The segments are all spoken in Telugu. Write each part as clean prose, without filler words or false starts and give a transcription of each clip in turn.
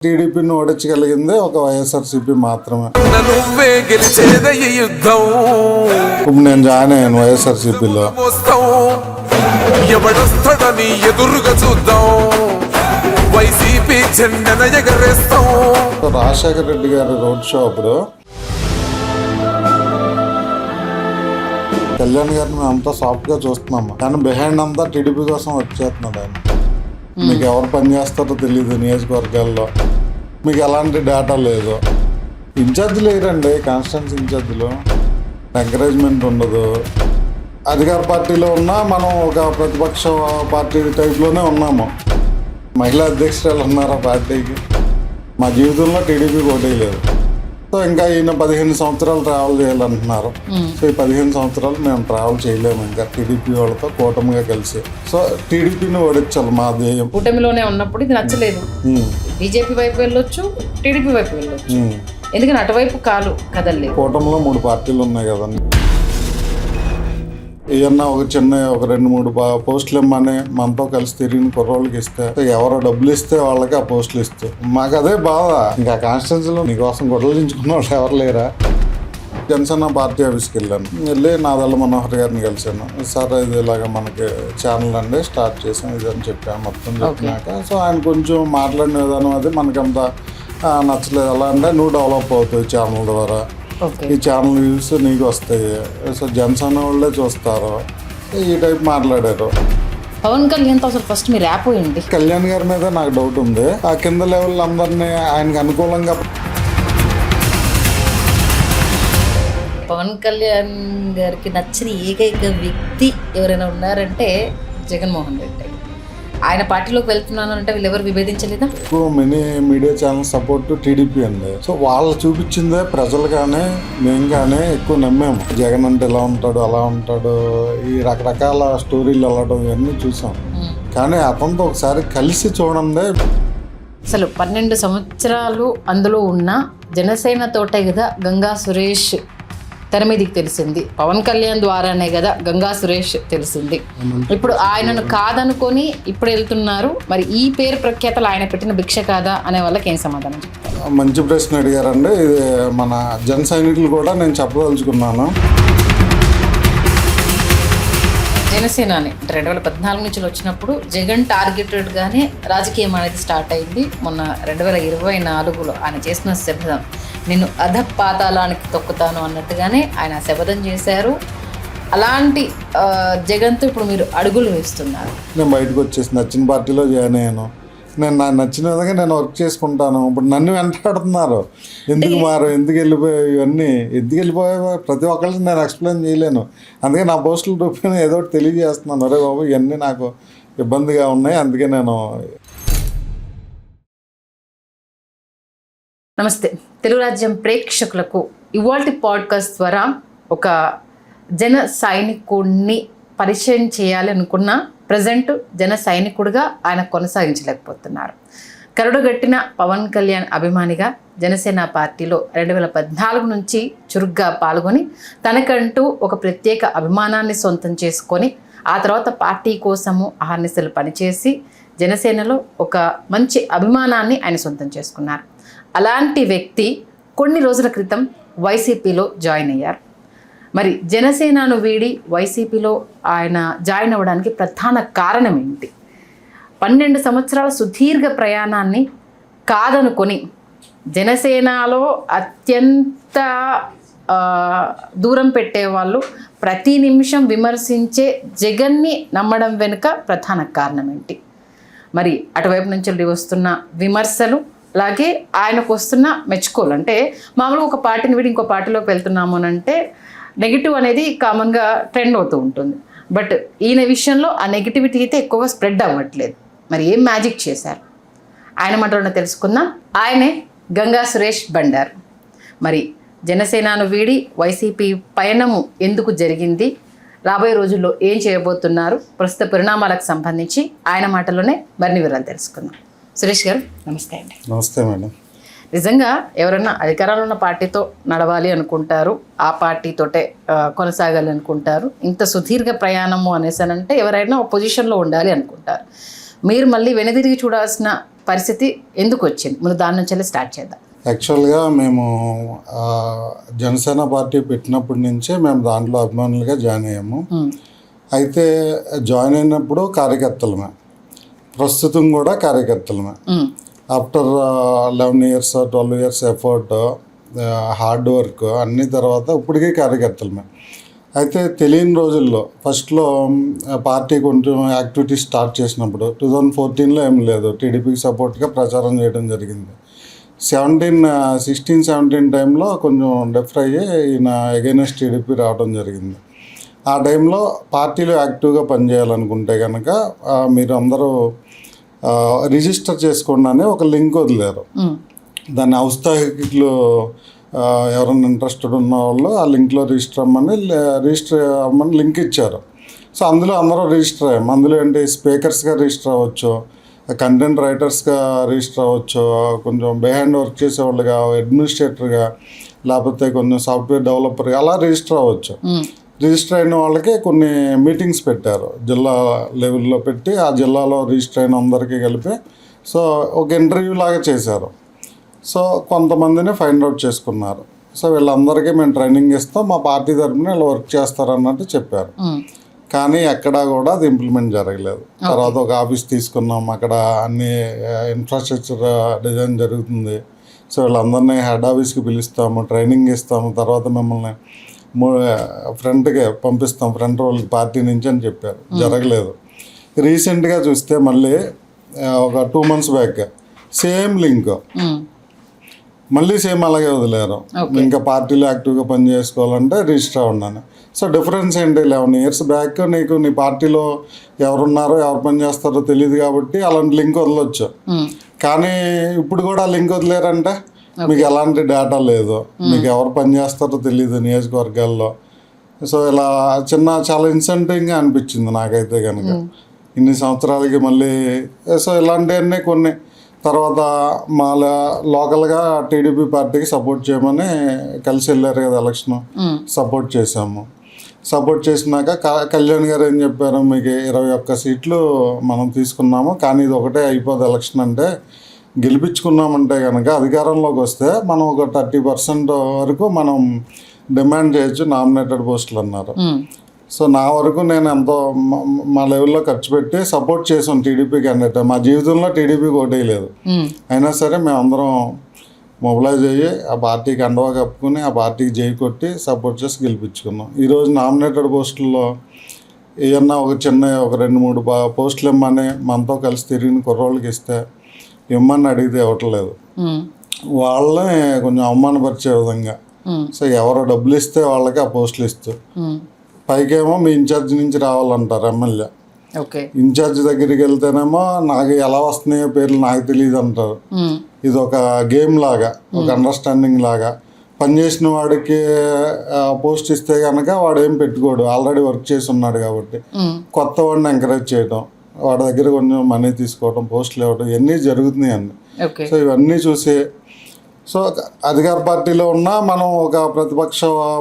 టీడీపీని ఓడించగలిగింది ఒక వైఎస్ఆర్సీపీ మాత్రమే. ఇప్పుడు నేను జాయిన్ అయ్యాను వైఎస్ఆర్సీపీలో. రాజశేఖర రెడ్డి గారి రోడ్ షో అప్పుడు కళ్యాణ్ గారిని మేము అంతా సాఫ్ట్ గా చూస్తున్నాము, కానీ బిహైండ్ అంతా టీడీపీ కోసం వచ్చేస్తున్నాడు ఆయన. మీకు ఎవరు పనిచేస్తారో తెలియదు, నియోజకవర్గాల్లో మీకు ఎలాంటి డేటా లేదు. ఇన్ఛార్జీలు వేయరండి, కాన్స్టిట్యూన్సీ ఇన్ఛార్జీలు. ఎంకరేజ్మెంట్ ఉండదు. అధికార పార్టీలో ఉన్నా మనం ఒక ప్రతిపక్ష పార్టీ టైప్లోనే ఉన్నాము. మహిళా అధ్యక్షురాలు ఉన్నారు ఆ పార్టీకి. మా జీవితంలో టీడీపీ పోటీ లేదు. సో ఇంకా ఈయన 15 సంవత్సరాలు ట్రావెల్ చేయాలంటున్నారు. సో ఈ 15 సంవత్సరాలు మేము ట్రావెల్ చేయలేము ఇంకా టీడీపీ వాళ్ళతో కూటమిగా కలిసి. సో టీడీపీని ఓడించాలి మా ధ్యేయం. కూటమిలోనే ఉన్నప్పుడు ఇది నచ్చలేదు. బీజేపీ వైపు వెళ్ళొచ్చు, టీడీపీ వైపు వెళ్ళొచ్చు, ఎందుకని అటువైపు కాలు కదలలేదు. కూటమిలో 3 పార్టీలు ఉన్నాయి కదండి. ఏమన్నా ఒక 2-3 పోస్టులు ఇమ్మని మనతో కలిసి తిరిగిన కుర్రోళ్ళకి ఇస్తే, ఎవరో డబ్బులు ఇస్తే వాళ్ళకి ఆ పోస్టులు ఇస్తే మాకు అదే బాధ. ఇంకా కాన్స్టిట్యూన్సీలో నీకోసం గొడవలించుకున్న వాళ్ళు ఎవరు లేరా? జనసేన పార్టీ ఆఫీస్కి వెళ్ళి నాదల్ల మనోహర్ గారిని కలిశాను. సార్ ఇది ఇలాగ మనకి ఛానల్ అండి స్టార్ట్ చేసాం ఇది అని చెప్పాను. మొత్తం చెప్పినాక సో ఆయన కొంచెం మాట్లాడిన విధానం అది మనకంత నచ్చలేదు. ఎలా అంటే నువ్వు డెవలప్ అవుతావు ఛానల్ ద్వారా, ఈ ఛానల్ వ్యూస్ నీకు వస్తాయి, సో జనసేన వాళ్ళే చూస్తారు, ఈ టైప్ మాట్లాడారు. పవన్ కళ్యాణ్ అసలు ఫస్ట్ మీరు యాప్ ఏంటి? కళ్యాణ్ గారి మీద నాకు డౌట్ ఉంది. ఆ కింద లెవెల్ అందరినీ ఆయనకు అనుకూలంగా. పవన్ కళ్యాణ్ గారికి నచ్చిన ఏకైక వ్యక్తి ఎవరైనా ఉన్నారంటే జగన్మోహన్ రెడ్డి. ఆయన పార్టీలోకి వెళ్తున్నానంటే వీళ్ళు ఎవరు విభేదించలేదా? ఎక్కువ mini media channel support TDP అండి. సో వాళ్ళు చూపించిందే ప్రజలు కానీ మేము కానీ ఎక్కువ నమ్మాము. జగన్ అంటే ఇలా ఉంటాడు అలా ఉంటాడు, ఈ రకరకాల స్టోరీలు వెళ్ళడం ఇవన్నీ చూసాం. కానీ అతనితో ఒకసారి కలిసి చూడండి. అసలు 12 సంవత్సరాలు అందులో ఉన్న జనసేన తోటే కదా గంగా సురేష్ తెర మీదకి తెలిసింది. పవన్ కళ్యాణ్ ద్వారానే కదా గంగా సురేష్ తెలిసింది. ఇప్పుడు ఆయనను కాదనుకొని ఇప్పుడు వెళ్తున్నారు. మరి ఈ పేరు ప్రఖ్యాతలు ఆయన పెట్టిన భిక్ష కాదా అనే వాళ్ళకి ఏం సమాధానం చెప్తారు? మంచి ప్రశ్న అడిగారండి. ఇది మన జన సైనికులు కూడా నేను చెప్పదలుచుకున్నాను. జనసేనాని 2014 నుంచి వచ్చినప్పుడు జగన్ టార్గెటెడ్గానే రాజకీయం అనేది స్టార్ట్ అయింది. మొన్న 2024లో ఆయన చేసిన శపథం, నేను అధపాతాళానికి తొక్కుతాను అన్నట్టుగానే ఆయన శపథం చేశారు. అలాంటి జగన్తో ఇప్పుడు మీరు అడుగులు వేస్తున్నారు. నేను బయటకు వచ్చేసి నచ్చిన పార్టీలో జాయిన్ అయ్యాను. నేను నాకు నచ్చిన విధంగా నేను వర్క్ చేసుకుంటాను. ఇప్పుడు నన్ను వెంటాడుతున్నారు, ఎందుకు ఎందుకు వెళ్ళిపోయావు, ఇవన్నీ ఎందుకు వెళ్ళిపోయావు ప్రతి ఒక్కరికి నేను ఎక్స్ప్లెయిన్ చేయలేను. అందుకే నా పోస్టుల రూపంలో ఏదో ఒకటి తెలియజేస్తున్నాను. అరే బాబు ఇవన్నీ నాకు ఇబ్బందిగా ఉన్నాయి, అందుకే నేను. నమస్తే తెలుగు రాజ్యం ప్రేక్షకులకు ఇవాల్టి పాడ్కాస్ట్ ద్వారా ఒక జన సైనికుడిని పరిచయం చేయాలి అనుకున్న ప్రజెంట్ జన సైనికుడిగా ఆయన కొనసాగించలేకపోతున్నారు. కరుడుగట్టిన పవన్ కళ్యాణ్ అభిమానిగా జనసేన పార్టీలో 2014 నుంచి చురుగ్గా పాల్గొని తనకంటూ ఒక ప్రత్యేక అభిమానాన్ని సొంతం చేసుకొని ఆ తర్వాత పార్టీ కోసము అహర్నిశలు పనిచేసి జనసేనలో ఒక మంచి అభిమానాన్ని ఆయన సొంతం చేసుకున్నారు. అలాంటి వ్యక్తి కొన్ని రోజుల క్రితం వైసీపీలో జాయిన్ అయ్యారు. మరి జనసేనను వీడి వైసీపీలో ఆయన జాయిన్ అవ్వడానికి ప్రధాన కారణం ఏంటి? 12 సంవత్సరాల సుదీర్ఘ ప్రయాణాన్ని కాదనుకొని జనసేనలో అత్యంత దూరం పెట్టేవాళ్ళు ప్రతి నిమిషం విమర్శించే జగన్ని నమ్మడం వెనుక ప్రధాన కారణం ఏంటి? మరి అటువైపు నుంచి వస్తున్న విమర్శలు, అలాగే ఆయనకు వస్తున్న మెచ్చుకోలు. అంటే మామూలుగా ఒక పార్టీని వీడి ఇంకో పార్టీలోకి వెళ్తున్నాము అని అంటే నెగిటివ్ అనేది కామన్గా ట్రెండ్ అవుతూ ఉంటుంది. బట్ ఈయన విషయంలో ఆ నెగిటివిటీ అయితే ఎక్కువగా స్ప్రెడ్ అవ్వట్లేదు. మరి ఏం మ్యాజిక్ చేశారు ఆయన మాటలను తెలుసుకుందాం. ఆయనే గంగా సురేష్ బండారు. మరి జనసేనను వీడి వైసీపీ పయనము ఎందుకు జరిగింది, రాబోయే రోజుల్లో ఏం చేయబోతున్నారు, ప్రస్తుత పరిణామాలకు సంబంధించి ఆయన మాటల్లోనే మరిన్ని వివరాలు తెలుసుకుందాం. సురేష్ గారు నమస్తే అండి. నమస్తే మేడం. నిజంగా ఎవరైనా అధికారంలో ఉన్న పార్టీతో నడవాలి అనుకుంటారు, ఆ పార్టీతోటే కొనసాగాలి అనుకుంటారు. ఇంత సుదీర్ఘ ప్రయాణము అనేసానంటే ఎవరైనా ఒక పొజిషన్లో ఉండాలి అనుకుంటారు. మీరు మళ్ళీ వెనుదిరిగి చూడాల్సిన పరిస్థితి ఎందుకు వచ్చింది? ముందు దాని నుంచి స్టార్ట్ చేద్దాం. యాక్చువల్గా మేము జనసేన పార్టీ పెట్టినప్పటి నుంచే మేము దాంట్లో అభిమానులుగా జాయిన్ అయ్యాము. అయితే జాయిన్ అయినప్పుడు కార్యకర్తలమే, ప్రస్తుతం కూడా కార్యకర్తలమే. After 11 years 12 years effort, hard work అన్ని తర్వాత ఇప్పటికీ కార్యకర్తలమే. అయితే తెలియని రోజుల్లో ఫస్ట్లో పార్టీ కొంచెం యాక్టివిటీ స్టార్ట్ చేసినప్పుడు 2014లో ఏం లేదు, టీడీపీకి సపోర్ట్గా ప్రచారం చేయడం జరిగింది. 16-17 టైంలో కొంచెం డెఫర్ అయ్యి ఈయన అగైనెస్ట్ టీడీపీ రావడం జరిగింది. ఆ టైంలో పార్టీలో యాక్టివ్గా పనిచేయాలనుకుంటే కనుక మీరు అందరూ రిజిస్టర్ చేసుకోండి అని ఒక లింక్ వదిలేరు. దాన్ని ఔత్సాహికులు ఎవరైనా ఇంట్రెస్టెడ్ ఉన్న వాళ్ళు ఆ లింక్లో రిజిస్టర్ అవ్వమని లింక్ ఇచ్చారు. సో అందులో అందరూ రిజిస్టర్ అయ్యాం. అందులో ఏంటి, స్పీకర్స్గా రిజిస్టర్ అవ్వచ్చు, కంటెంట్ రైటర్స్గా రిజిస్టర్ అవ్వచ్చు, కొంచెం బిహైండ్ వర్క్ చేసేవాళ్ళుగా, అడ్మినిస్ట్రేటర్గా, లేకపోతే కొంచెం సాఫ్ట్వేర్ డెవలపర్గా అలా రిజిస్టర్ అవ్వచ్చు. రిజిస్టర్ అయిన వాళ్ళకి కొన్ని మీటింగ్స్ పెట్టారు, జిల్లా లెవెల్లో పెట్టి ఆ జిల్లాలో రిజిస్టర్ అయిన అందరికీ కలిపి సో ఒక ఇంటర్వ్యూ లాగా చేశారు. సో కొంతమందిని ఫైండ్ అవుట్ చేసుకున్నారు. సో వీళ్ళందరికీ మేము ట్రైనింగ్ ఇస్తాం, మా పార్టీ తరఫున వీళ్ళు వర్క్ చేస్తారన్నట్టు చెప్పారు. కానీ ఎక్కడా కూడా అది ఇంప్లిమెంట్ జరగలేదు. తర్వాత ఒక ఆఫీస్ తీసుకున్నాం, అక్కడ అన్ని ఇన్ఫ్రాస్ట్రక్చర్ డిజైన్ జరుగుతుంది. సో వీళ్ళందరినీ హెడ్ ఆఫీస్కి పిలుస్తాము, ట్రైనింగ్ ఇస్తాము, తర్వాత మిమ్మల్ని ఫ్రంట్కి పంపిస్తాం, ఫ్రంట్ రోల్కి పార్టీ నుంచి అని చెప్పారు. జరగలేదు. రీసెంట్గా చూస్తే మళ్ళీ ఒక 2 months బ్యాక్ సేమ్ లింక్ మళ్ళీ సేమ్ అలాగే వదిలేరు. ఇంకా పార్టీలో యాక్టివ్గా పని చేసుకోవాలంటే రిజిస్టర్ అవ్వన్నాను. సో డిఫరెన్స్ ఏంటి, 11 years బ్యాక్ నీకు నీ పార్టీలో ఎవరున్నారో ఎవరు పని చేస్తారో తెలియదు కాబట్టి అలాంటి లింక్ వదలొచ్చు. కానీ ఇప్పుడు కూడా ఆ లింక్ వదిలేరంటే మీకు ఎలాంటి డేటా లేదు, మీకు ఎవరు పని చేస్తారో తెలియదు నియోజకవర్గాల్లో. సో ఇలా చాలా ఇన్సెంటివ్గా అనిపించింది నాకైతే కనుక ఇన్ని సంవత్సరాలకి మళ్ళీ. సో ఇలాంటివన్నీ కొన్ని తర్వాత మా లోకల్గా టీడీపీ పార్టీకి సపోర్ట్ చేయమని కలిసి వెళ్ళారు కదా ఎలక్షన్, సపోర్ట్ చేసాము. సపోర్ట్ చేసినాక కళ్యాణ్ గారు ఏం చెప్పారు, మీకు 21 seats మనం తీసుకున్నాము, కానీ ఇది ఒకటే అయిపోదు ఎలక్షన్ అంటే, గెలిపించుకున్నామంటే కనుక అధికారంలోకి వస్తే మనం ఒక 30% వరకు మనం డిమాండ్ చేయొచ్చు నామినేటెడ్ పోస్టులు అన్నారు. సో నా వరకు నేను ఎంతో మా లెవెల్లో ఖర్చు పెట్టి సపోర్ట్ చేసాం టీడీపీ క్యాండిడేట్. మా జీవితంలో టీడీపీకి ఓటేయలేదు, అయినా సరే మేమందరం మొబిలైజ్ అయ్యి ఆ పార్టీకి అండవా కప్పుకుని ఆ పార్టీకి జై కొట్టి సపోర్ట్ చేసి గెలిపించుకున్నాం. ఈరోజు నామినేటెడ్ పోస్టుల్లో ఏమన్నా ఒక 2-3 పోస్టులు ఇమ్మని మనతో కలిసి తిరిగిన కుర్రోళ్ళకి ఇస్తే ఇమ్మని అడిగితే ఇవ్వట్లేదు. వాళ్ళని కొంచెం అవమానపరిచే విధంగా, సో ఎవరో డబ్బులు ఇస్తే వాళ్ళకి ఆ పోస్టులు ఇస్తూ, పైకేమో మీ ఇన్ఛార్జ్ నుంచి రావాలంటారు ఎమ్మెల్యే. ఇన్ఛార్జ్ దగ్గరికి వెళ్తేనేమో నాకు ఎలా వస్తున్నాయో పేర్లు నాకు తెలియదు అంటారు. ఇది ఒక గేమ్ లాగా, ఒక అండర్స్టాండింగ్ లాగా. పనిచేసిన వాడికి పోస్ట్ ఇస్తే కనుక వాడు ఏం పెట్టుకోడు, ఆల్రెడీ వర్క్ చేసి ఉన్నాడు కాబట్టి. కొత్త వాడిని ఎంకరేజ్ చేయడం, వాడి దగ్గర కొంచెం మనీ తీసుకోవడం, పోస్టులు ఇవ్వడం, ఇవన్నీ జరుగుతున్నాయి అండి. సో ఇవన్నీ చూసి, సో అధికార పార్టీలో ఉన్నా మనం ఒక ప్రతిపక్ష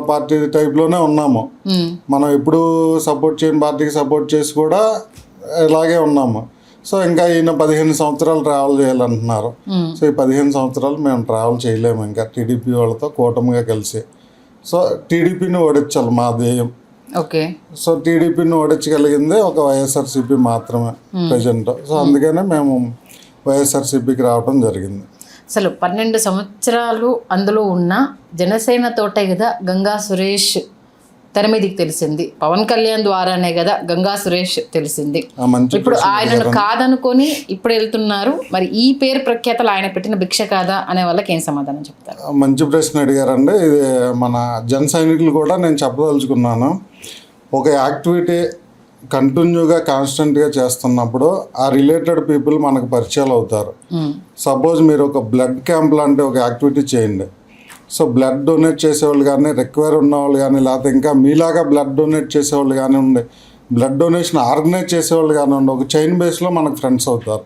పార్టీ టైప్లోనే ఉన్నాము. మనం ఎప్పుడు సపోర్ట్ చేయని పార్టీకి సపోర్ట్ చేసి కూడా ఇలాగే ఉన్నాము. సో ఇంకా ఈయన 15 సంవత్సరాలు ట్రావెల్ చేయాలంటున్నారు. సో ఈ 15 సంవత్సరాలు మేము ట్రావెల్ చేయలేము ఇంకా టీడీపీ వాళ్ళతో కూటమిగా కలిసి. సో టీడీపీని ఓడించాలి మా ధ్యేయం. సో టీడీపీని ఓడించగలిగిందే ఒక వైఎస్ఆర్సీపీ మాత్రమే ప్రజెంట్. సో అందుకనే మేము వైఎస్ఆర్సీపీకి రావడం జరిగింది. అసలు 12 సంవత్సరాలు అందులో ఉన్న జనసేన తోటే కదా గంగా సురేష్ తెర మీదకి తెలిసింది, పవన్ కళ్యాణ్ ద్వారానే కదా గంగా సురేష్ తెలిసింది. ఇప్పుడు ఆయనను కాదనుకొని ఇప్పుడు వెళ్తున్నారు. మరి ఈ పేరు ప్రఖ్యాతలు ఆయన పెట్టిన భిక్ష కాదా అనే వాళ్ళకి ఏం సమాధానం చెప్తారు? మంచి ప్రశ్న అడిగారండి. ఇది మన జన సైనికులు కూడా నేను చెప్పదలుచుకున్నాను. ఒక యాక్టివిటీ కంటిన్యూగా కాన్స్టెంట్గా చేస్తున్నప్పుడు ఆ రిలేటెడ్ పీపుల్ మనకు పరిచయాలు అవుతారు. సపోజ్ మీరు ఒక బ్లడ్ క్యాంప్ లాంటి ఒక యాక్టివిటీ చేయండి. సో బ్లడ్ డొనేట్ చేసేవాళ్ళు కానీ, రిక్వైర్ ఉన్నవాళ్ళు కానీ, లేకపోతే ఇంకా మీలాగా బ్లడ్ డొనేట్ చేసేవాళ్ళు కానీ ఉండి, బ్లడ్ డొనేషన్ ఆర్గనైజ్ చేసేవాళ్ళు కానీ ఉండి, ఒక చైన్ బేస్లో మనకు ఫ్రెండ్స్ అవుతారు.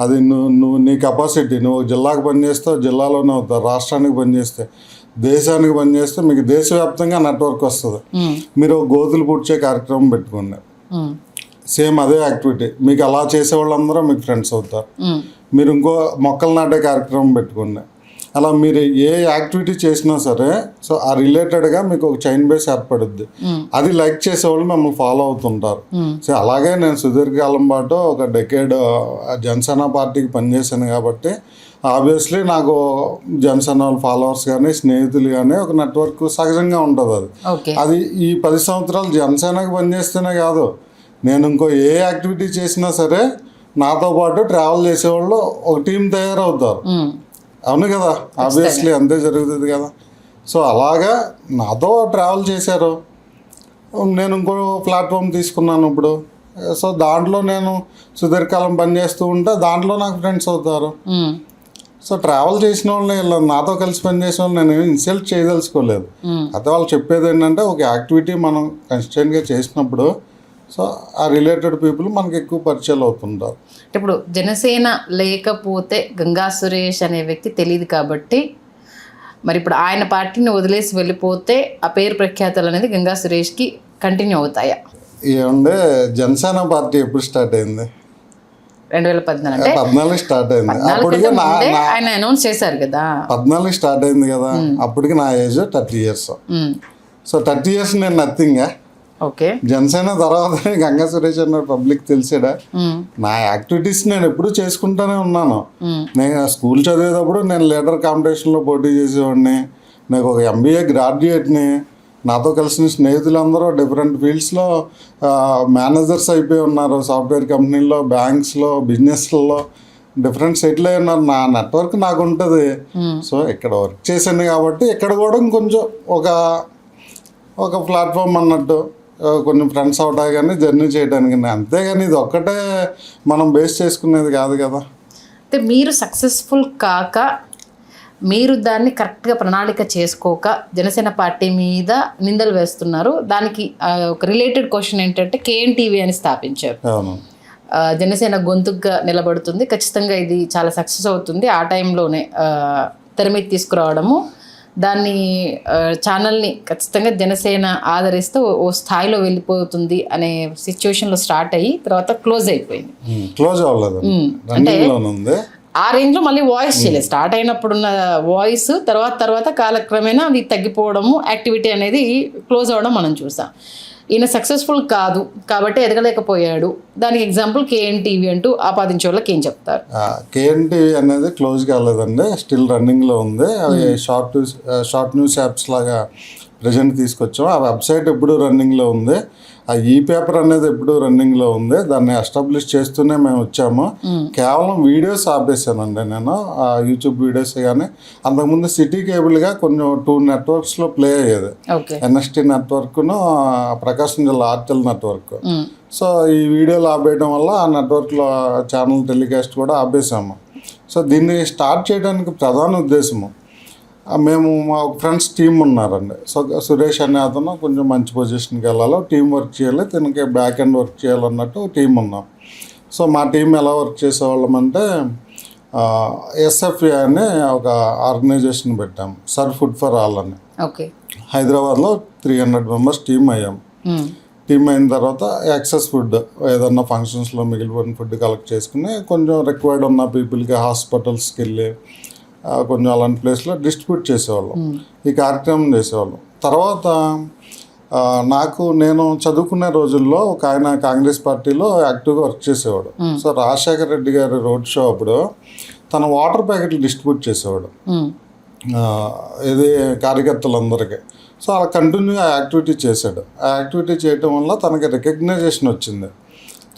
అది నువ్వు నీ కెపాసిటీ, నువ్వు జిల్లాకు పనిచేస్తే జిల్లాలోనే అవుతారు, రాష్ట్రానికి పనిచేస్తే దేశానికి పనిచేస్తే మీకు దేశవ్యాప్తంగా నెట్వర్క్ వస్తుంది. మీరు గోతులు పూడ్చే కార్యక్రమం పెట్టుకోండి, సేమ్ అదే యాక్టివిటీ, మీకు అలా చేసే వాళ్ళందరూ మీకు ఫ్రెండ్స్ అవుతారు. మీరు ఇంకో మొక్కలు నాటే కార్యక్రమం పెట్టుకోండి. అలా మీరు ఏ యాక్టివిటీ చేసినా సరే సో ఆ రిలేటెడ్గా మీకు ఒక చైన్ బేస్ ఏర్పడుద్ది. అది లైక్ చేసేవాళ్ళు మిమ్మల్ని ఫాలో అవుతుంటారు. సో అలాగే నేను సుదీర్ఘకాలం పాటు ఒక డెకేడ్ జనసేన పార్టీకి పనిచేశాను కాబట్టి ఆబ్వియస్లీ నాకు జనసేన ఫాలోవర్స్ కానీ స్నేహితులు కానీ ఒక నెట్వర్క్ సహజంగా ఉంటుంది. అది ఈ 10 సంవత్సరాలు జనసేనకి పనిచేస్తేనే కాదు, నేను ఇంకో ఏ యాక్టివిటీ చేసినా సరే నాతో పాటు ట్రావెల్ చేసేవాళ్ళు ఒక టీం తయారవుతారు. అవును కదా, ఆబ్వియస్లీ అంతే జరుగుతుంది కదా. సో అలాగా నాతో ట్రావెల్ చేశారు. నేను ఇంకో ప్లాట్ఫామ్ తీసుకున్నాను ఇప్పుడు. సో దాంట్లో నేను సుదీర్ఘకాలం పనిచేస్తూ ఉంటే దాంట్లో నాకు ఫ్రెండ్స్ అవుతారు. సో ట్రావెల్ చేసిన వాళ్ళని ఇలా నాతో కలిసి పనిచేసిన వాళ్ళు నేను ఇన్సల్ట్ చేయదలుచుకోలేదు. అయితే వాళ్ళు చెప్పేది ఏంటంటే ఒక యాక్టివిటీ మనం కన్సిస్టెంట్గా చేసినప్పుడు సో ఆ రిలేటెడ్ పీపుల్ మనకి ఎక్కువ పరిచయాలు అవుతుంటారు. ఇప్పుడు జనసేన లేకపోతే గంగా సురేష్ అనే వ్యక్తి తెలియదు కాబట్టి మరి ఇప్పుడు ఆయన పార్టీని వదిలేసి వెళ్ళిపోతే ఆ పేరు ప్రఖ్యాతలు అనేది గంగా సురేష్కి కంటిన్యూ అవుతాయా? ఏమంటే జనసేన పార్టీ ఎప్పుడు స్టార్ట్ అయింది? 2014 అంటే 14 స్టార్ట్ అయింది. అప్పటికే ఆయన అనౌన్స్ చేశారు కదా, 14 స్టార్ట్ అయింది కదా. అప్పటికి నా ఏజ్ 30 years. సో 30 years నేను నథింగ్. ఓకే, జనసేన తర్వాత గంగా సురేష్ అన్న పబ్లిక్ తెలిసాడా? నా యాక్టివిటీస్ నేను ఎప్పుడు చేసుకుంటూనే ఉన్నాను. నేను స్కూల్ చదివేటప్పుడు నేను లీడర్ కాంపిటీషన్లో పోటీ చేసేవాడిని. నాకు ఒక MBA గ్రాడ్యుయేట్ని. నాతో కలిసిన స్నేహితులందరూ డిఫరెంట్ ఫీల్డ్స్లో మేనేజర్స్ అయిపోయి ఉన్నారు. సాఫ్ట్వేర్ కంపెనీల్లో, బ్యాంక్స్లో, బిజినెస్లలో డిఫరెంట్ సెటిల్ అయి ఉన్నారు. నా నెట్వర్క్ నాకు ఉంటుంది. సో ఇక్కడ వర్క్ చేశాను కాబట్టి ఇక్కడ కూడా ఇంకొంచెం ఒక ప్లాట్ఫామ్ అన్నట్టు కొన్ని ఫ్రెండ్స్ అవటాయి కానీ జర్నీ చేయడానికి. అంతేగాని ఇది ఒక్కటే మనం బేస్ చేసుకునేది కాదు కదా. అయితే మీరు సక్సెస్ఫుల్ కాక మీరు దాన్ని కరెక్ట్గా ప్రణాళిక చేసుకోక జనసేన పార్టీ మీద నిందలు వేస్తున్నారు. దానికి ఒక రిలేటెడ్ క్వశ్చన్ ఏంటంటే KNTV అని స్థాపించారు. జనసేన గొంతుగా నిలబడుతుంది, ఖచ్చితంగా ఇది చాలా సక్సెస్ అవుతుంది. ఆ టైంలోనే తెర మీద తీసుకురావడము, దాన్ని ఛానల్ని ఖచ్చితంగా జనసేన ఆదరిస్తూ ఓ స్థాయిలో వెళ్ళిపోతుంది అనే సిచ్యువేషన్లో స్టార్ట్ అయ్యి తర్వాత క్లోజ్ అయిపోయింది. క్లోజ్ అవ్వలేదు అంటే ఆ రేంజ్లో మళ్ళీ వాయిస్ చేయలేదు. స్టార్ట్ అయినప్పుడున్న వాయిస్ తర్వాత కాలక్రమేణా అది తగ్గిపోవడము, యాక్టివిటీ అనేది క్లోజ్ అవ్వడం మనం చూసాం. ఈయన సక్సెస్ఫుల్ కాదు కాబట్టి ఎదగలేకపోయాడు. దానికి ఎగ్జాంపుల్ KNTV అంటూ ఆపాదించే వాళ్ళకి ఏం చెప్తారు? KNTV అనేది క్లోజ్ కాలేదండి, స్టిల్ రన్నింగ్లో ఉంది. అవి షార్ట్ న్యూస్ యాప్స్ లాగా ప్రజెంట్ తీసుకొచ్చాం. ఆ వెబ్సైట్ ఎప్పుడు రన్నింగ్లో ఉంది. ఆ పేపర్ అనేది ఎప్పుడు రన్నింగ్లో ఉంది. దాన్ని ఎస్టాబ్లిష్ చేస్తూనే మేము వచ్చాము. కేవలం వీడియోస్ ఆపేసానండి నేను, యూట్యూబ్ వీడియోస్. కానీ అంతకుముందు సిటీ కేబుల్గా కొంచెం 2 నెట్వర్క్స్లో ప్లే అయ్యేది. NST నెట్వర్క్ను ప్రకాశం జిల్లా ఆర్టెల్ నెట్వర్క్. సో ఈ వీడియోలు ఆపేయడం వల్ల ఆ నెట్వర్క్లో ఛానల్ టెలికాస్ట్ కూడా ఆపేసాము. సో దీన్ని స్టార్ట్ చేయడానికి ప్రధాన ఉద్దేశము, మేము మా ఫ్రెండ్స్ టీం ఉన్నారండి. సో సురేష్ అనే అతను కొంచెం మంచి పొజిషన్కి వెళ్ళాలి, టీం వర్క్ చేయాలి, దీనికి బ్యాక్ ఎండ్ వర్క్ చేయాలన్నట్టు టీం ఉన్నాం. సో మా టీం ఎలా వర్క్ చేసేవాళ్ళం అంటే SFA అని ఒక ఆర్గనైజేషన్ పెట్టాం, సర్ ఫుడ్ ఫర్ ఆల్ అని. హైదరాబాద్లో 300 members టీం అయ్యాం. టీం అయిన తర్వాత ఎక్సెస్ ఫుడ్ ఏదన్నా ఫంక్షన్స్లో మిగిలిపోయిన ఫుడ్ కలెక్ట్ చేసుకుని కొంచెం రిక్వైర్డ్ ఉన్న పీపుల్కి హాస్పిటల్స్కి వెళ్ళి కొంచెం అలాంటి ప్లేస్లో డిస్ట్రిబ్యూట్ చేసేవాళ్ళం. ఈ కార్యక్రమం చేసేవాళ్ళం. తర్వాత నేను చదువుకునే రోజుల్లో ఒక ఆయన కాంగ్రెస్ పార్టీలో యాక్టివ్గా వర్క్ చేసేవాడు. సో రాజశేఖర రెడ్డి గారి రోడ్ షో అప్పుడు తన వాటర్ ప్యాకెట్లు డిస్ట్రిబ్యూట్ చేసేవాడు ఇది కార్యకర్తలందరికీ. సో అలా కంటిన్యూగా యాక్టివిటీ చేశాడు. ఆ యాక్టివిటీ చేయటం వల్ల తనకి రికగ్నైజేషన్ వచ్చింది.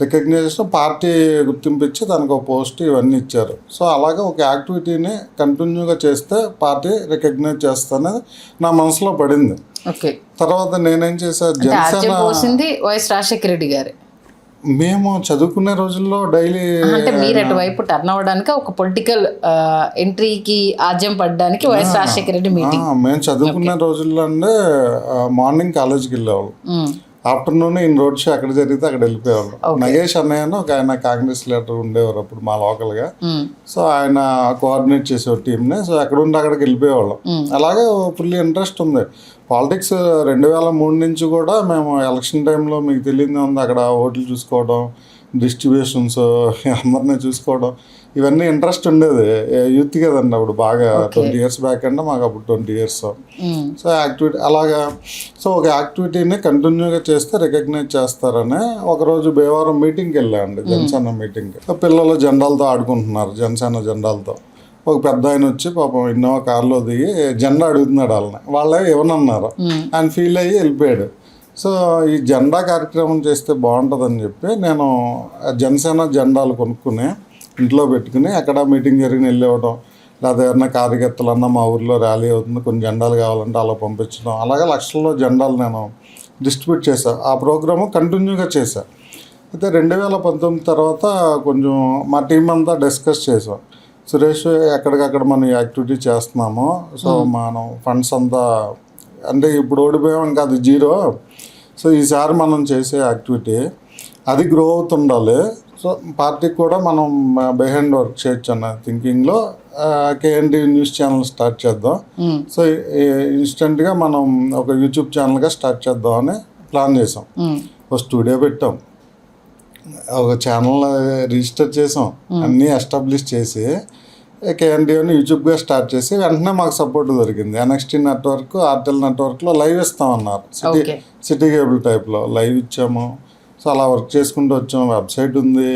రికగ్నైజేషన్ పార్టీ గుర్తింపు ఇచ్చి తనకు ఒక పోస్ట్ ఇవన్నీ ఇచ్చారు. సో అలాగే ఒక యాక్టివిటీని కంటిన్యూగా చేస్తే పార్టీ రికగ్నైజ్ చేస్తానని నా మనసులో పడింది. తర్వాత నేనేం చేశాను, జనసేన వైఎస్ రాజశేఖర రెడ్డి గారు మేము చదువుకునే రోజుల్లో డైలీ అంటే మీరు అటువైపు టర్న్ అవ్వడానికి ఒక పొలిటికల్ ఎంట్రీకి ఆజ్యం పడడానికి వైఎస్ రాజశేఖర రెడ్డి మీటింగ్ మేము చదువుకునే రోజుల్లో అంటే మార్నింగ్ కాలేజ్కి వెళ్ళేవాళ్ళు, ఆఫ్టర్నూన్ ఇన్ రోడ్ షో ఎక్కడ జరిగితే అక్కడ వెళ్ళిపోయేవాళ్ళు. నగేష్ అన్నయ్య ఒక ఆయన కాంగ్రెస్ లీడర్ ఉండేవారు అప్పుడు మా లోకల్గా. సో ఆయన కోఆర్డినేట్ చేసేవారు టీంని. సో ఎక్కడ ఉంటే అక్కడికి వెళ్ళిపోయేవాళ్ళం. అలాగే ఫుల్లీ ఇంట్రెస్ట్ ఉంది పాలిటిక్స్. 2003 నుంచి కూడా మేము ఎలక్షన్ టైంలో మీకు తెలియదే ఉంది, అక్కడ ఓట్లు చూసుకోవడం, డిస్ట్రిబ్యూషన్స్ అందరినీ చూసుకోవడం. ఇవన్నీ ఇంట్రెస్ట్ ఉండేది. యూత్ కదండి అప్పుడు, బాగా 20 years బ్యాక్ అంటే మాకు అప్పుడు 20 years. సో యాక్టివిటీ అలాగా. సో ఒక యాక్టివిటీని కంటిన్యూగా చేస్తే రికగ్నైజ్ చేస్తారని ఒకరోజు భీమవరం మీటింగ్కి వెళ్ళామండి, జనసేన మీటింగ్కి. పిల్లలు జెండాలతో ఆడుకుంటున్నారు, జనసేన జెండాలతో. ఒక పెద్ద ఆయన వచ్చి పాపం ఇన్నోవా కార్లో దిగి జెండా అడుగుతున్నాడు వాళ్ళే ఇవ్వనన్నారు. ఆయన ఫీల్ అయ్యి వెళ్ళిపోయాడు. సో ఈ జెండా కార్యక్రమం చేస్తే బాగుంటుందని చెప్పి నేను జనసేన జెండాలు కొనుక్కుని ఇంట్లో పెట్టుకుని అక్కడ మీటింగ్ జరిగిన వెళ్ళివ్వడం, లేదా ఏదైనా కార్యకర్తలన్నా మా ఊర్లో ర్యాలీ అవుతుంది కొన్ని జెండాలు కావాలంటే అలా పంపించడం, అలాగే లక్షల్లో జెండాలు నేను డిస్ట్రిబ్యూట్ చేశాను. ఆ ప్రోగ్రాము కంటిన్యూగా చేశాను. అయితే 2019 తర్వాత కొంచెం మా టీం అంతా డిస్కస్ చేసాం. సురేష్, ఎక్కడికక్కడ మనం యాక్టివిటీ చేస్తున్నాము, సో మనం ఫండ్స్ అంతా అంటే ఇప్పుడు ఓడిపోయాం, ఇంకా అది 0. సో ఈసారి మనం చేసే యాక్టివిటీ అది గ్రో అవుతుండాలి. సో పార్టీకి కూడా మనం బిహైండ్ వర్క్ చేయొచ్చు అన్న థింకింగ్లో కేఎన్డి న్యూస్ ఛానల్ స్టార్ట్ చేద్దాం. సో ఇన్స్టెంట్గా మనం ఒక యూట్యూబ్ ఛానల్గా స్టార్ట్ చేద్దాం అని ప్లాన్ చేసాం. ఒక స్టూడియో పెట్టాం, ఒక ఛానల్ రిజిస్టర్ చేసాం, అన్నీ ఎస్టాబ్లిష్ చేసి కేఎన్డిని యూట్యూబ్గా స్టార్ట్ చేసి వెంటనే మాకు సపోర్ట్ దొరికింది. ఎన్ఎక్స్టీ నెట్వర్క్, ఆర్టెల్ నెట్వర్క్లో లైవ్ ఇస్తామన్నారు. సిటీ కేబుల్ టైప్లో లైవ్ ఇచ్చాము. సో అలా వర్క్ చేసుకుంటూ వచ్చాము. వెబ్సైట్ ఉంది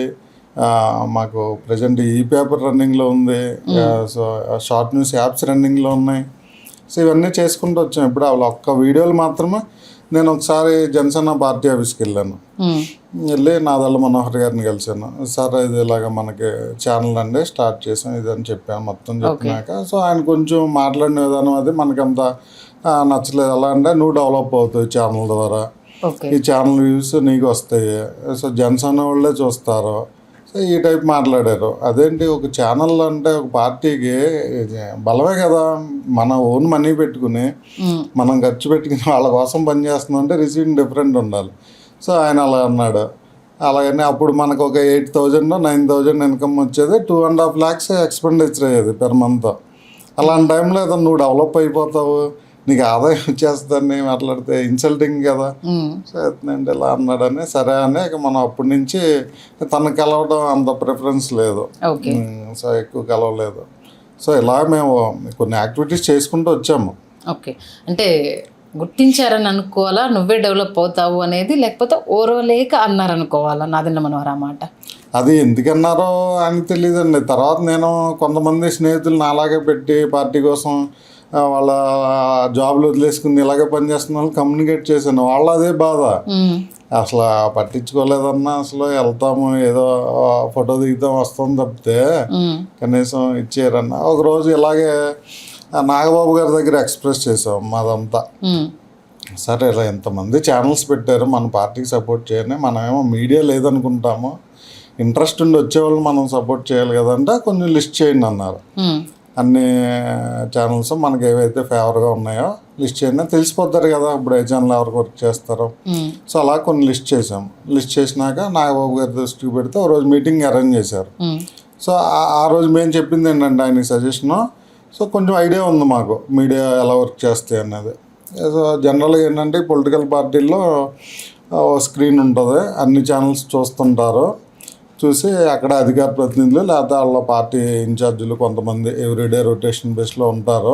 మాకు, ప్రజెంట్ ఈ పేపర్ రన్నింగ్లో ఉంది. సో షార్ట్ న్యూస్ యాప్స్ రన్నింగ్లో ఉన్నాయి. సో ఇవన్నీ చేసుకుంటూ వచ్చాం. ఇప్పుడు అవి ఒక్క వీడియోలు మాత్రమే. నేను ఒకసారి జనసేన పార్టీ ఆఫీస్కి వెళ్ళాను. వెళ్ళి నాదళ్ళ మనోహర్ గారిని కలిశాను. సార్ ఇది ఇలాగ మనకి ఛానల్ అండి స్టార్ట్ చేసాం ఇదని చెప్పాను. మొత్తం చెప్పినాక సో ఆయన కొంచెం మాట్లాడిన విధానం అది మనకంత నచ్చలేదు. అలా అంటే నువ్వు డెవలప్ అవుతావు ఛానల్ ద్వారా, ఈ ఛానల్ వ్యూస్ నీకు వస్తాయి, సో జనసేన వాళ్ళే చూస్తారు. సో ఈ టైప్ మాట్లాడారు. అదేంటి, ఒక ఛానల్ అంటే ఒక పార్టీకి బలమే కదా, మన ఓన్ మనీ పెట్టుకుని మనం ఖర్చు పెట్టుకుని వాళ్ళ కోసం పనిచేస్తున్నాం అంటే రిసీవింగ్ డిఫరెంట్ ఉండాలి. సో ఆయన అలా అన్నాడు. అలాగనే అప్పుడు మనకు ఒక 8,000 9,000 ఇన్కమ్ వచ్చేది, 2.5 lakhs ఎక్స్పెండిచర్ అయ్యేది పెర్ మంత్. అలాంటి టైంలో ఏదో నువ్వు డెవలప్ అయిపోతావు, నీకు ఆదాయం వచ్చేస్తుందని మాట్లాడితే ఇన్సల్టింగ్ కదా. సో అంటే ఇలా అన్నాడని సరే అని ఇక మనం అప్పటి నుంచి తను కలవడం అంత ప్రిఫరెన్స్ లేదు, సో ఎక్కువ కలవలేదు. సో ఇలా మేము కొన్ని యాక్టివిటీస్ చేసుకుంటూ వచ్చాము. ఓకే, అంటే గుర్తించారని అనుకోవాలా, నువ్వే డెవలప్ అవుతావు అనేది, లేకపోతే ఓరవలేక అన్నారనుకోవాలా నాదెండ్ల మనోహర్ మాట? అది ఎందుకన్నారో అని తెలియదండి. తర్వాత నేను కొంతమంది స్నేహితులు నాలాగే పెట్టి పార్టీ కోసం వాళ్ళ జాబ్లు వదిలేసుకుని ఇలాగే పనిచేస్తున్న వాళ్ళు కమ్యూనికేట్ చేశాను. వాళ్ళు అదే బాధ, అసలు పట్టించుకోలేదన్నా, అసలు వెళ్తాము ఏదో ఫోటో దిగుతాం వస్తాం తప్పితే కనీసం ఇచ్చారన్న. ఒకరోజు ఇలాగే నాగబాబు గారి దగ్గర ఎక్స్ప్రెస్ చేసాం మాదంతా. సరే ఇలా ఎంతమంది ఛానల్స్ పెట్టారు, మన పార్టీకి సపోర్ట్ చేయని, మనమేమో మీడియా లేదనుకుంటాము, ఇంట్రెస్ట్ ఉండి వచ్చేవాళ్ళు మనం సపోర్ట్ చేయాలి కదంటే కొంచెం లిస్ట్ చేయండి అన్నారు. అన్ని ఛానల్స్ మనకి ఏవైతే ఫేవర్గా ఉన్నాయో లిస్ట్ చేయండి, తెలిసిపోతారు కదా ఇప్పుడు ఏ ఛానల్ ఎవరికి వర్క్ చేస్తారో. సో అలా కొన్ని లిస్ట్ చేసాం. లిస్ట్ చేసినాక నాగబాబు గారి దృష్టికి పెడితే ఒక రోజు మీటింగ్ అరేంజ్ చేశారు. సో ఆ రోజు మేము చెప్పింది ఏంటంటే ఆయనకి సజెషను, సో కొంచెం ఐడియా ఉంది మాకు మీడియా ఎలా వర్క్ చేస్తాయి అన్నది. సో జనరల్గా ఏంటంటే పొలిటికల్ పార్టీల్లో స్క్రీన్ ఉంటుంది, అన్ని ఛానల్స్ చూస్తుంటారు, చూసి అక్కడ అధికార ప్రతినిధులు లేకపోతే వాళ్ళ పార్టీ ఇన్ఛార్జీలు కొంతమంది ఎవ్రీడే రొటేషన్ బేస్లో ఉంటారు.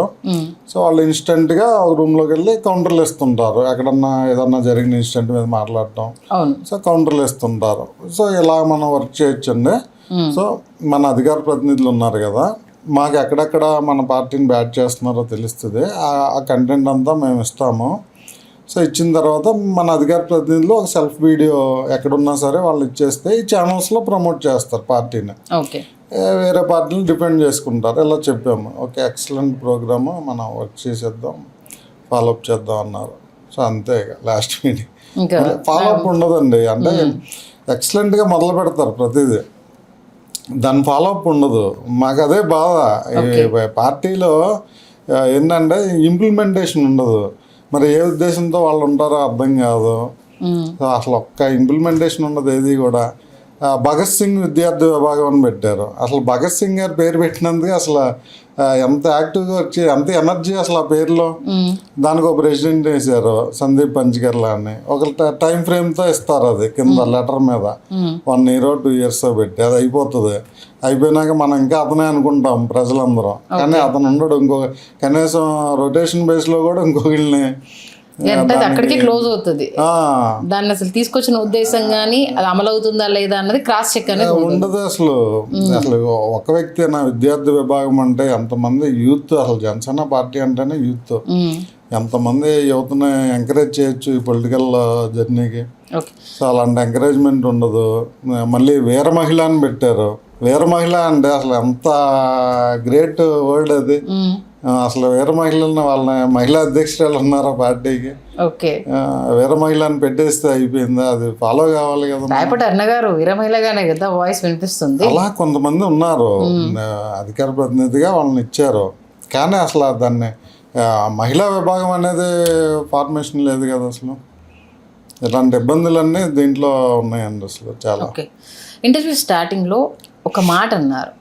సో వాళ్ళు ఇన్స్టెంట్గా ఒక రూమ్లోకి వెళ్ళి కౌంటర్లు ఇస్తుంటారు, ఎక్కడన్నా ఏదన్నా జరిగిన ఇన్సిడెంట్ మీద మాట్లాడటం. సో కౌంటర్లు ఇస్తుంటారు. సో ఇలా మనం వర్క్ చేయొచ్చండి. సో మన అధికార ప్రతినిధులు ఉన్నారు కదా, మాకు ఎక్కడెక్కడ మన పార్టీని బ్యాట్ చేస్తున్నారో తెలుస్తుంది, ఆ కంటెంట్ అంతా మేము ఇస్తాము. సో ఇచ్చిన తర్వాత మన అధికార ప్రతినిధులు ఒక సెల్ఫ్ వీడియో ఎక్కడున్నా సరే వాళ్ళు ఇచ్చేస్తే ఈ ఛానల్స్లో ప్రమోట్ చేస్తారు పార్టీని. వేరే పార్టీని డిపెండ్ చేసుకుంటారు. ఇలా చెప్పాము. ఓకే, ఎక్సలెంట్ ప్రోగ్రాము, మనం వర్క్ చేసేద్దాం, ఫాలోఅప్ చేద్దాం అన్నారు. సో అంతే, లాస్ట్ మీటింగ్ ఫాలోఅప్ ఉండదండి. అంటే ఎక్సలెంట్గా మొదలు పెడతారు ప్రతిదీ, దాని ఫాలోఅప్ ఉండదు. మాకు అదే బాధ. పార్టీలో ఏంటంటే ఇంప్లిమెంటేషన్ ఉండదు. మరి ఏ ఉద్దేశంతో వాళ్ళు ఉంటారో అర్థం కాదు. అసలు ఒక్క ఇంప్లిమెంటేషన్ ఉండదు ఏది కూడా. భగత్ సింగ్ విద్యార్థి విభాగం అని పెట్టారు. అసలు భగత్ సింగ్ గారి పేరు పెట్టినందుకు అసలు ఎంత యాక్టివ్గా వచ్చి ఎంత ఎనర్జీ అసలు ఆ పేరులో. దానికి ఒక ప్రెసిడెంట్ వేశారు సందీప్ పంచకర్లా అని. ఒక టైం ఫ్రేమ్తో ఇస్తారు అది కింద లెటర్ మీద 1 year 2 years పెట్టి అది అయిపోతుంది. అయిపోయినాక మనం ఇంకా అతనే అనుకుంటాం ప్రజలందరం, కానీ అతను ఉండడు. కనీసం రొటేషన్ బేస్లో కూడా ఇంకొకళ్ళని అక్కడికి క్లోజ్ అవుతుంది. దాన్ని అసలు తీసుకొచ్చిన ఉద్దేశం కానీ అది అమలు అవుతుందా లేదా అన్నది క్రాస్ చెక్ అనేది ఉండదు. అసలు ఒక వ్యక్తి నా విద్యార్థి విభాగం అంటే ఎంతమంది యూత్, అసలు జనసేన పార్టీ అంటేనే యూత్, ఎంతమంది యువతని ఎంకరేజ్ చేయొచ్చు ఈ పొలిటికల్ జర్నీకి. సో అలాంటి ఎంకరేజ్మెంట్ ఉండదు. మళ్ళీ వీర మహిళ అని పెట్టారు. వీర మహిళ అంటే అసలు ఎంత గ్రేట్ వర్డ్ అది. అసలు వీర మహిళలను వాళ్ళని మహిళా అధ్యక్షురాలు ఉన్నారు ఆ పార్టీకి. వీర మహిళ అని పెట్టేస్తే అయిపోయిందా? అది ఫాలో కావాలి కదా. అన్నగారు వీర మహిళగానే కదా వాయిస్ వినిపిస్తుంది. అలా కొంతమంది ఉన్నారు, అధికార ప్రతినిధిగా వాళ్ళని ఇచ్చారు, కానీ అసలు దాన్ని మహిళా విభాగం అనేది ఫార్మేషన్ లేదు కదా. అసలు ఇలాంటి ఇబ్బందులన్నీ దీంట్లో ఉన్నాయండి అసలు చాలా. ఇంటర్వ్యూ స్టార్టింగ్లో ఒక మాట అన్నారు,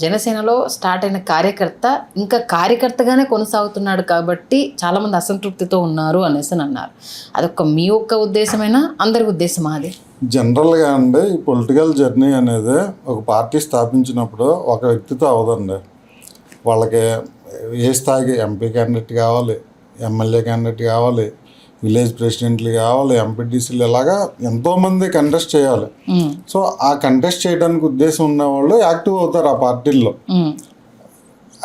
జనసేనలో స్టార్ట్ అయిన కార్యకర్త ఇంకా కార్యకర్తగానే కొనసాగుతున్నాడు కాబట్టి చాలామంది అసంతృప్తితో ఉన్నారు అనేసి అన్నారు. అదొక మీ యొక్క ఉద్దేశమైనా అందరి ఉద్దేశమా? అది జనరల్గా అండి ఈ పొలిటికల్ జర్నీ అనేది ఒక పార్టీ స్థాపించినప్పుడు ఒక వ్యక్తితో అవదండి. వాళ్ళకి ఏ స్థాయికి ఎంపీ క్యాండిడేట్ కావాలి, ఎమ్మెల్యే క్యాండిడేట్ కావాలి, విలేజ్ ప్రెసిడెంట్లు కావాలి, ఎంపీటీసీలు, ఇలాగా ఎంతోమంది కంటెస్ట్ చేయాలి. సో ఆ కంటెస్ట్ చేయడానికి ఉద్దేశం ఉన్నవాళ్ళు యాక్టివ్ అవుతారు ఆ పార్టీల్లో.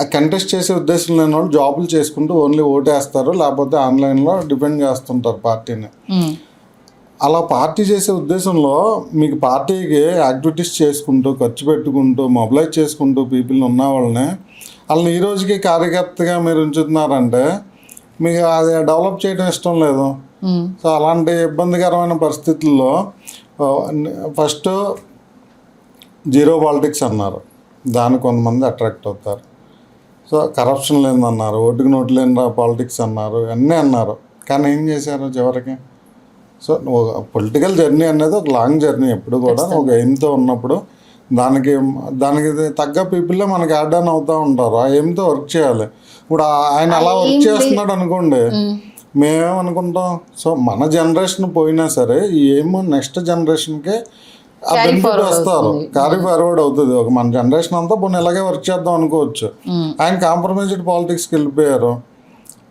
ఆ కంటెస్ట్ చేసే ఉద్దేశం లేని వాళ్ళు జాబులు చేసుకుంటూ ఓన్లీ ఓటేస్తారు, లేకపోతే ఆన్లైన్లో డిపెండ్ చేస్తుంటారు పార్టీని. అలా పార్టీ చేసే ఉద్దేశంలో మీకు పార్టీకి యాక్టివిటీస్ చేసుకుంటూ ఖర్చు పెట్టుకుంటూ మొబిలైజ్ చేసుకుంటూ పీపుల్ని ఉన్న వాళ్ళని ఈ రోజుకి కార్యకర్తగా మీరు ఉంచుతున్నారంటే మీకు అది డెవలప్ చేయడం ఇష్టం లేదు. సో అలాంటి ఇబ్బందికరమైన పరిస్థితుల్లో ఫస్ట్ జీరో పాలిటిక్స్ అన్నారు, దానికి కొంతమంది అట్రాక్ట్ అవుతారు. సో కరప్షన్ లేదన్నారు, ఓటుకు నోటు లేని పాలిటిక్స్ అన్నారు, అన్నీ అన్నారు, కానీ ఏం చేశారు చివరికి? సో పొలిటికల్ జర్నీ అనేది ఒక లాంగ్ జర్నీ. ఎప్పుడు కూడా ఒక ఎయిమ్తో ఉన్నప్పుడు దానికి తగ్గ పీపుల్లే మనకి యాడ్ ఆన్ అవుతూ ఉంటారు. ఆ ఎయిమ్తో వర్క్ చేయాలి. ఇప్పుడు ఆయన అలా వర్క్ చేస్తున్నాడు అనుకోండి, మేమేమనుకుంటాం, సో మన జనరేషన్ పోయినా సరే ఈ ఎయిమ్ నెక్స్ట్ జనరేషన్కి ఆ బెనిఫిట్ వస్తారు, క్యారీ ఫార్వర్డ్ అవుతుంది. ఒక మన జనరేషన్ అంతా పోనీ ఇలాగే వర్క్ చేద్దాం అనుకోవచ్చు. ఆయన కాంప్రమైజ్డ్ పాలిటిక్స్కి వెళ్ళిపోయారు.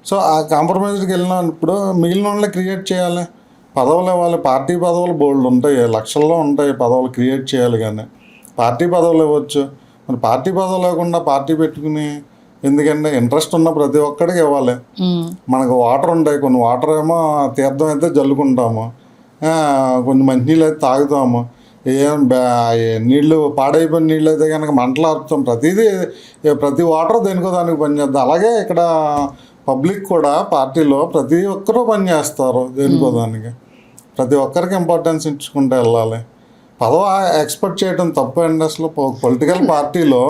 సో ఆ కాంప్రమైజ్డ్కి వెళ్ళినప్పుడు మిగిలిన వాళ్ళే క్రియేట్ చేయాలి, పదవులు ఇవ్వాలి. పార్టీ పదవులు బోల్డ్ ఉంటాయి, లక్షల్లో ఉంటాయి పదవులు క్రియేట్ చేయాలి, కానీ పార్టీ పదవులు ఇవ్వచ్చు. మరి పార్టీ పదవి లేకుండా పార్టీ పెట్టుకుని ఎందుకంటే ఇంట్రెస్ట్ ఉన్న ప్రతి ఒక్కడికి ఇవ్వాలి. మనకు వాటర్ ఉంటాయి, కొన్ని వాటర్ ఏమో తీర్థం అయితే జల్లుకుంటాము, కొన్ని మంచినీళ్ళు అయితే తాగుతాము, నీళ్ళు పాడైపోయిన నీళ్ళు అయితే కనుక మంటలు ఆపుతాం. ప్రతి వాటర్ దేనికో దానికి పనిచేద్దాం. అలాగే ఇక్కడ పబ్లిక్ కూడా పార్టీలో ప్రతి ఒక్కరూ పనిచేస్తారు దేనికో దానికి. ప్రతి ఒక్కరికి ఇంపార్టెన్స్ ఇచ్చుకుంటూ వెళ్ళాలి. పదవి ఎక్స్పెక్ట్ చేయడం తప్పండి అసలు. పొలిటికల్ పార్టీలో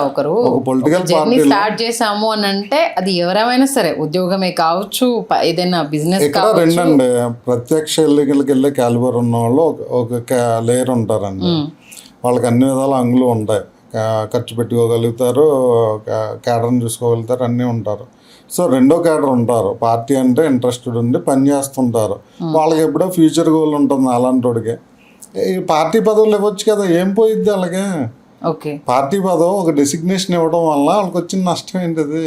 ఒకరు పొలిటికల్ పార్టీ స్టార్ట్ చేసాము అని అంటే అది ఎవరైనా సరే, ఉద్యోగమే కావచ్చు, ఏదైనా బిజినెస్. ఇక్కడ రెండండి, ప్రత్యక్ష ఎన్నికలకి వెళ్ళే క్యాలిబర్ ఉన్న వాళ్ళు ఒక లేయర్ ఉంటారండి. వాళ్ళకి అన్ని విధాల అంగులు ఉంటాయి, ఖర్చు పెట్టుకోగలుగుతారు, క్యాడర్ని చూసుకోగలుగుతారు, అన్నీ ఉంటారు. సో రెండో క్యాడర్ ఉంటారు, పార్టీ అంటే ఇంట్రెస్టెడ్ ఉండి పని చేస్తుంటారు. వాళ్ళకి ఎప్పుడో ఫ్యూచర్ గోల్ ఉంటుంది. అలాంటి వాడికి ఈ పార్టీ పదవులు ఇవ్వచ్చు కదా, ఏం పోయిద్ది అలాగే. పార్టీ పదవి ఒక డెసిగ్నేషన్ ఇవ్వడం వల్ల వాళ్ళకి వచ్చిన నష్టం ఏంటిది?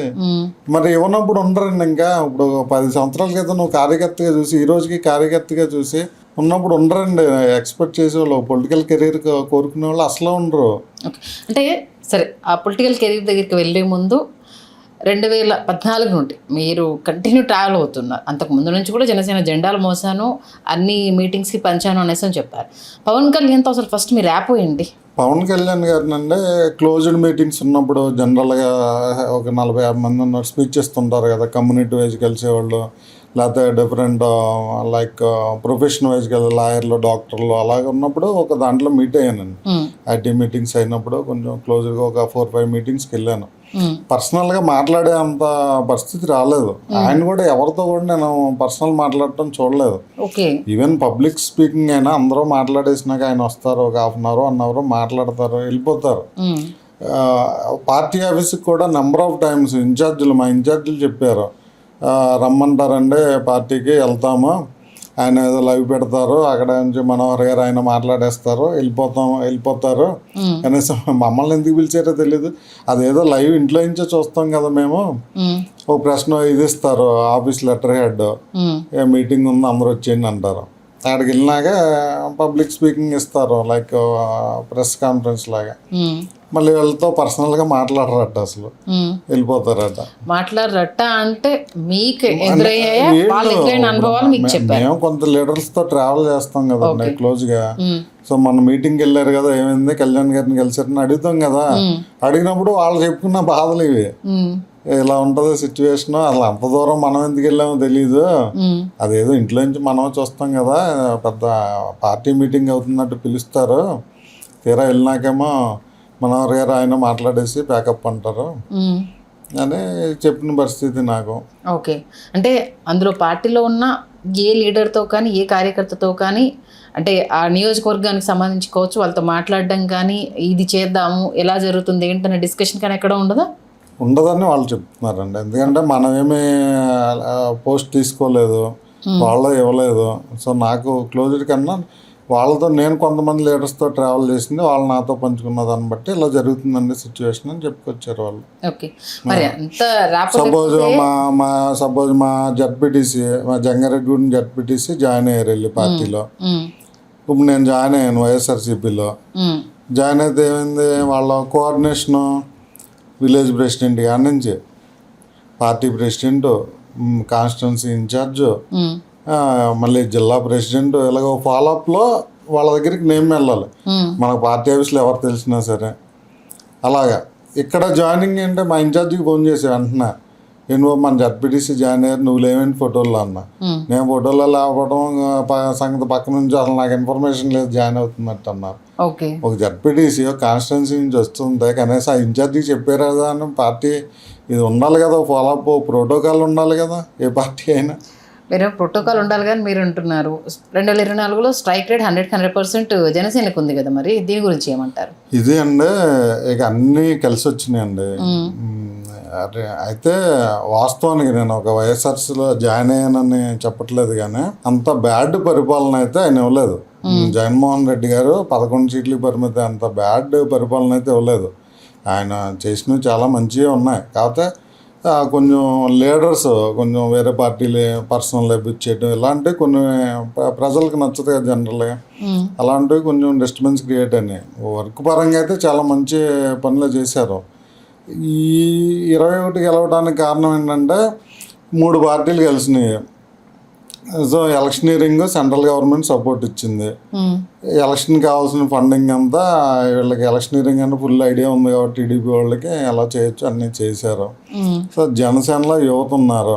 మరి ఇవ్వనప్పుడు ఉండరండి. ఇంకా ఇప్పుడు 10 సంవత్సరాల క్రితం నువ్వు కార్యకర్తగా చూసి ఈ రోజుకి కార్యకర్తగా చూసి ఉన్నప్పుడు ఉండరండి. ఎక్స్పెక్ట్ చేసే వాళ్ళు పొలిటికల్ కెరీర్ కోరుకునే వాళ్ళు అసలు ఉండరు. అంటే సరే, ఆ పొలిటికల్ కెరీర్ దగ్గరికి వెళ్ళే ముందు 2014 నుండి మీరు కంటిన్యూ ట్రావెల్ అవుతున్నారు. అంతకుముందు నుంచి కూడా జనసేన జెండాలు మోసాను, అన్ని మీటింగ్స్కి పంచాను అనేసి అని చెప్పారు. పవన్ కళ్యాణ్తో అసలు ఫస్ట్ మీరు యాప్ ఏంటి? పవన్ కళ్యాణ్ గారిని అంటే క్లోజ్డ్ మీటింగ్స్ ఉన్నప్పుడు జనరల్గా ఒక 40-50 మంది ఉన్నారు, స్పీచ్ ఇస్తుంటారు కదా, కమ్యూనిటీ వైజ్ కలిసేవాళ్ళు, లేకపోతే డిఫరెంట్ లైక్ ప్రొఫెషన్ వైజ్ కదా, లాయర్లు, డాక్టర్లు అలాగే ఉన్నప్పుడు ఒక దాంట్లో మీట్ అయ్యానండి. ఐటీ మీటింగ్స్ అయినప్పుడు కొంచెం క్లోజ్గా ఒక 4-5 మీటింగ్స్కి వెళ్ళాను. పర్సనల్గా మాట్లాడే అంత పరిస్థితి రాలేదు. ఆయన కూడా ఎవరితో కూడా నేను పర్సనల్ మాట్లాడటం చూడలేదు. ఓకే. ఈవెన్ పబ్లిక్ స్పీకింగ్ అయినా అందరూ మాట్లాడేసినాక ఆయన వస్తారు, ఒక 1/2 అవర్ మాట్లాడతారు, వెళ్ళిపోతారు. పార్టీ ఆఫీస్కి కూడా నెంబర్ ఆఫ్ టైమ్స్ మా ఇన్ఛార్జీలు చెప్పారు, రమ్మంటారండి పార్టీకి వెళ్తాము, ఆయన ఏదో లైవ్ పెడతారు, అక్కడ నుంచి మనోహర్ గారు ఆయన మాట్లాడేస్తారు, వెళ్ళిపోతారు. కనీసం మమ్మల్ని ఎందుకు పిలిచారో తెలీదు. అదేదో లైవ్ ఇంట్లో నుంచే చూస్తాం కదా మేము. ఒక ప్రశ్న ఇది ఇస్తారు, ఆఫీస్ లెటర్ హెడ్, మీటింగ్ ఉంది అందరూ వచ్చేయండి అంటారు. అక్కడికి వెళ్ళినాక పబ్లిక్ స్పీకింగ్ ఇస్తారు, లైక్ ప్రెస్ కాన్ఫరెన్స్ లాగా. మళ్ళీ వాళ్ళతో పర్సనల్గా మాట్లాడరట, అసలు వెళ్ళిపోతారట. మాట్లాడరట అంటే మీకు ఎదురయ్యాయా అనుభవాలు మీకు చెప్పారు? మేము కొంత లీడర్స్తో ట్రావెల్ చేస్తాం కదండి క్లోజ్గా. సో మన మీటింగ్కి వెళ్ళారు కదా, ఏమైంది కళ్యాణ్ గారిని కలిసారని అడుగుతాం కదా. అడిగినప్పుడు వాళ్ళు చెప్పుకున్న బాధలు ఇవి, ఇలా ఉంటుంది సిచ్యువేషన్, అసలు అంత దూరం మనం ఎందుకు వెళ్ళామో తెలీదు, అదేదో ఇంట్లో నుంచి మనం చూస్తాం కదా, పెద్ద పార్టీ మీటింగ్ అవుతున్నట్టు పిలుస్తారు, తీరా వెళ్ళినాకేమో మనోహర్ గారు ఆయన మాట్లాడేసి ప్యాకప్ అంటారు అని చెప్పిన పరిస్థితి నాకు. ఓకే. అంటే అందులో పార్టీలో ఉన్న ఏ లీడర్తో కానీ ఏ కార్యకర్తతో కానీ, అంటే ఆ నియోజకవర్గానికి సంబంధించి కావచ్చు, వాళ్ళతో మాట్లాడడం కానీ, ఇది చేద్దాము ఎలా జరుగుతుంది ఏంటనే డిస్కషన్ కానీ ఎక్కడ ఉండదా? ఉండదని వాళ్ళు చెప్తున్నారండి. ఎందుకంటే మనమేమి పోస్ట్ తీసుకోలేదు, వాళ్ళు ఇవ్వలేదు. సో నాకు క్లోజ్డ్ కన్నా వాళ్ళతో నేను కొంతమంది లీడర్స్తో ట్రావెల్ చేసింది, వాళ్ళు నాతో పంచుకున్న దాన్ని బట్టి ఇలా జరుగుతుందండి సిచ్యువేషన్ అని చెప్పుకొచ్చారు వాళ్ళు. సపోజ్ మా జడ్పీటీసీ, మా జంగారెడ్డిగూడెం జడ్పీటీసీ జాయిన్ అయ్యారు వెళ్ళి పార్టీలో. ఇప్పుడు నేను జాయిన్ అయ్యాను వైఎస్ఆర్సీపీలో. జాయిన్ అయితే ఏమైంది, వాళ్ళ కోఆర్డినేషను విలేజ్ ప్రెసిడెంట్ కాడి నుంచి పార్టీ ప్రెసిడెంట్, కాన్స్టిట్యున్సీ ఇన్ఛార్జు, మళ్ళీ జిల్లా ప్రెసిడెంట్, ఇలాగ ఫాలోఅప్లో వాళ్ళ దగ్గరికి నేమ్ వెళ్ళాలి. మనకు పార్టీ ఆఫీస్లో ఎవరు తెలిసినా సరే. అలాగా ఇక్కడ జాయినింగ్ అంటే మా ఇన్ఛార్జికి ఫోన్ చేసి వెంటనే, ఏంటి మన జడ్పీటీసీ జాయిన్ అయ్యారు, నువ్వు లేవేంటి ఫోటోల్లో అన్నా. నేను ఫోటోలో లేకపోవడం సంగతి పక్క నుంచి అసలు నాకు ఇన్ఫర్మేషన్ లేదు జాయిన్ అవుతున్నట్టు అన్నారు. ఒక జడ్పీటీసీ కాన్స్టిట్యున్సీ నుంచి వస్తుంది, కనీసం ఆ ఇన్ఛార్జికి చెప్పారు కదా అని పార్టీ ఇది ఉండాలి కదా, ఫాలోఅప్ ప్రోటోకాల్ ఉండాలి కదా ఏ పార్టీ అయినా. మీరు ప్రోటోకాల్ ఉండాలి కానీ మీరు అంటున్నారు 2024లో స్ట్రైక్ రేట్ 100% జనసేనకు ఉంది కదా, మరి దీని గురించి ఏమంటారు? ఇది అండి ఇక అన్నీ కలిసి వచ్చినాయండి. అయితే వాస్తవానికి నేను ఒక వైఎస్ఆర్సీలో జాయిన్ అయ్యానని చెప్పట్లేదు, కానీ అంత బ్యాడ్ పరిపాలన అయితే ఆయన ఇవ్వలేదు. జగన్మోహన్ రెడ్డి గారు 11 సీట్లకు పరిమితి, అంత బ్యాడ్ పరిపాలన అయితే ఇవ్వలేదు. ఆయన చేసినవి చాలా మంచిగా ఉన్నాయి. కాకపోతే కొంచెం లీడర్స్ కొంచెం వేరే పార్టీలు పర్సనల్ ఇచ్చేయడం ఇలాంటివి కొన్ని ప్రజలకు నచ్చదు కదా జనరల్గా. అలాంటివి కొంచెం డిస్టర్బెన్స్ క్రియేట్ అయినాయి. వర్క్ పరంగా అయితే చాలా మంచి పనులు చేశారు. ఈ 21 గెలవడానికి కారణం ఏంటంటే 3 పార్టీలు కలిసినాయి. So electioneering central government support ఇచ్చింది. ఎలక్షన్ కావాల్సిన ఫండింగ్ అంతా వీళ్ళకి ఎలక్షనీరింగ్ అంటే ఫుల్ ఐడియా ఉంది కాబట్టి టీడీపీ వాళ్ళకి ఎలా చేయొచ్చు అన్నీ చేశారు. సో జనసేనలో యువత ఉన్నారు,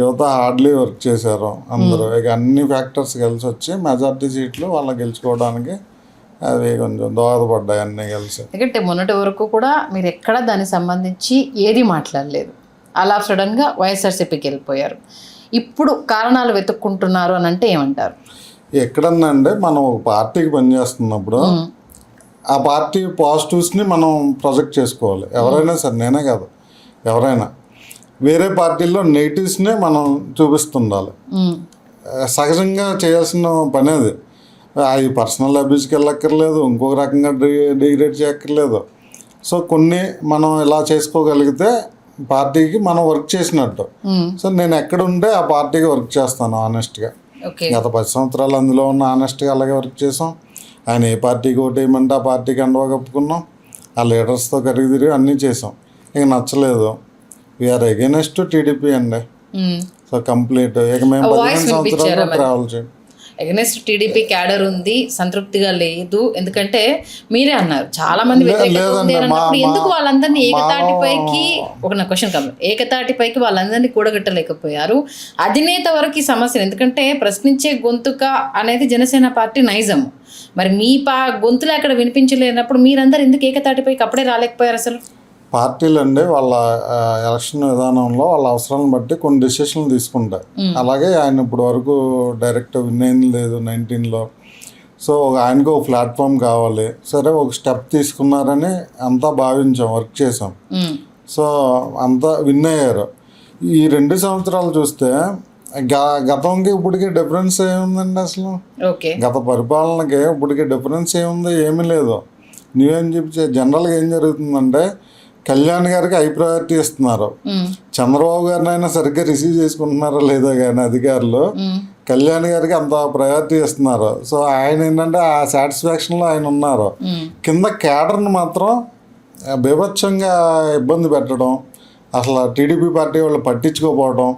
యువత హార్డ్లీ వర్క్ చేశారు అందరూ. ఇక అన్ని ఫ్యాక్టర్స్ కలిసి వచ్చి మెజార్టీ సీట్లు వాళ్ళకి గెలుచుకోవడానికి అవి కొంచెం దోహదపడ్డాయి అన్నీ కలిసి. ఎందుకంటే మొన్నటి వరకు కూడా మీరు ఎక్కడ దానికి సంబంధించి ఏది మాట్లాడలేదు, అలా సడన్గా వైఎస్ఆర్సీపీకి వెళ్ళిపోయారు. ఇప్పుడు కారణాలు వెతుక్కుంటున్నారు అని అంటే ఏమంటారు? ఎక్కడన్నా అంటే మనం ఒక పార్టీకి పనిచేస్తున్నప్పుడు ఆ పార్టీ పాజిటివ్స్ని మనం ప్రొజెక్ట్ చేసుకోవాలి. ఎవరైనా సరే, నేనే కాదు ఎవరైనా, వేరే పార్టీల్లో నెగిటివ్స్నే మనం చూపిస్తుండాలి. సహజంగా చేయాల్సిన పని అది. అవి పర్సనల్ అబ్యూస్కి వెళ్ళక్కర్లేదు, ఇంకొక రకంగా డిగ్రేడ్ చేయక్కర్లేదు. సో కొన్ని మనం ఇలా చేసుకోగలిగితే పార్టీకి మనం వర్క్ చేసినట్టు. సో నేను ఎక్కడ ఉంటే ఆ పార్టీకి వర్క్ చేస్తాను ఆనెస్ట్గా. గత 10 సంవత్సరాలు అందులో ఉన్న ఆనెస్ట్గా అలాగే వర్క్ చేసాం. ఆయన ఏ పార్టీకి ఓటు వేయమంటే ఆ పార్టీకి అండవా కప్పుకున్నాం, ఆ లీడర్స్తో కరిగి తిరిగి అన్నీ చేసాం. ఇక నచ్చలేదు, వీఆర్ అగైనెస్ట్ టీడీపీ అండి. సో కంప్లీట్ ఇక మేము 15 సంవత్సరాలు ట్రావెల్ చేయండి. అగైనెస్ట్ టీడీపీ క్యాడర్ ఉంది, సంతృప్తిగా లేదు. ఎందుకంటే మీరే అన్నారు చాలా మంది ఎందుకు వాళ్ళందరినీ ఏకతాటిపైకి, ఒక నా క్వశ్చన్ కాదు, ఏకతాటిపైకి వాళ్ళందరినీ కూడగట్టలేకపోయారు అధినేత వరకు ఈ సమస్యను? ఎందుకంటే ప్రశ్నించే గొంతుక అనేది జనసేన పార్టీ నైజం. మరి మీ గొంతులు అక్కడ వినిపించలేనప్పుడు మీరందరూ ఎందుకు ఏకతాటిపైకి అప్పుడే రాలేకపోయారు అసలు? పార్టీలు అండి వాళ్ళ ఎలక్షన్ విధానంలో వాళ్ళ అవసరాలను బట్టి కొన్ని డెసిషన్లు తీసుకుంటాయి. అలాగే ఆయన ఇప్పుడు వరకు డైరెక్ట్ విన్ అయింది లేదు 19లో. సో ఆయనకు ఒక ప్లాట్ఫామ్ కావాలి, సరే ఒక స్టెప్ తీసుకున్నారని అంతా భావించాం, వర్క్ చేసాం. సో అంతా విన్ అయ్యారు. ఈ 2 సంవత్సరాలు చూస్తే గతంకి ఇప్పటికి డిఫరెన్స్ ఏముందండి అసలు? గత పరిపాలనకి ఇప్పటికి డిఫరెన్స్ ఏముంది? ఏమీ లేదు. నువ్వేం చెప్పి జనరల్గా ఏం జరుగుతుందంటే కళ్యాణ్ గారికి హై ప్రయారిటీ ఇస్తున్నారు. చంద్రబాబు గారిని అయినా సరిగ్గా రిసీవ్ చేసుకుంటున్నారా లేదా కానీ అధికారులు కళ్యాణ్ గారికి అంత ప్రయారిటీ ఇస్తున్నారు. సో ఆయన ఏంటంటే ఆ సాటిస్ఫాక్షన్లో ఆయన ఉన్నారు. కింద క్యాడర్ని మాత్రం బీభత్సంగా ఇబ్బంది పెట్టడం, అసలు టీడీపీ పార్టీ వాళ్ళు పట్టించుకోకపోవడం,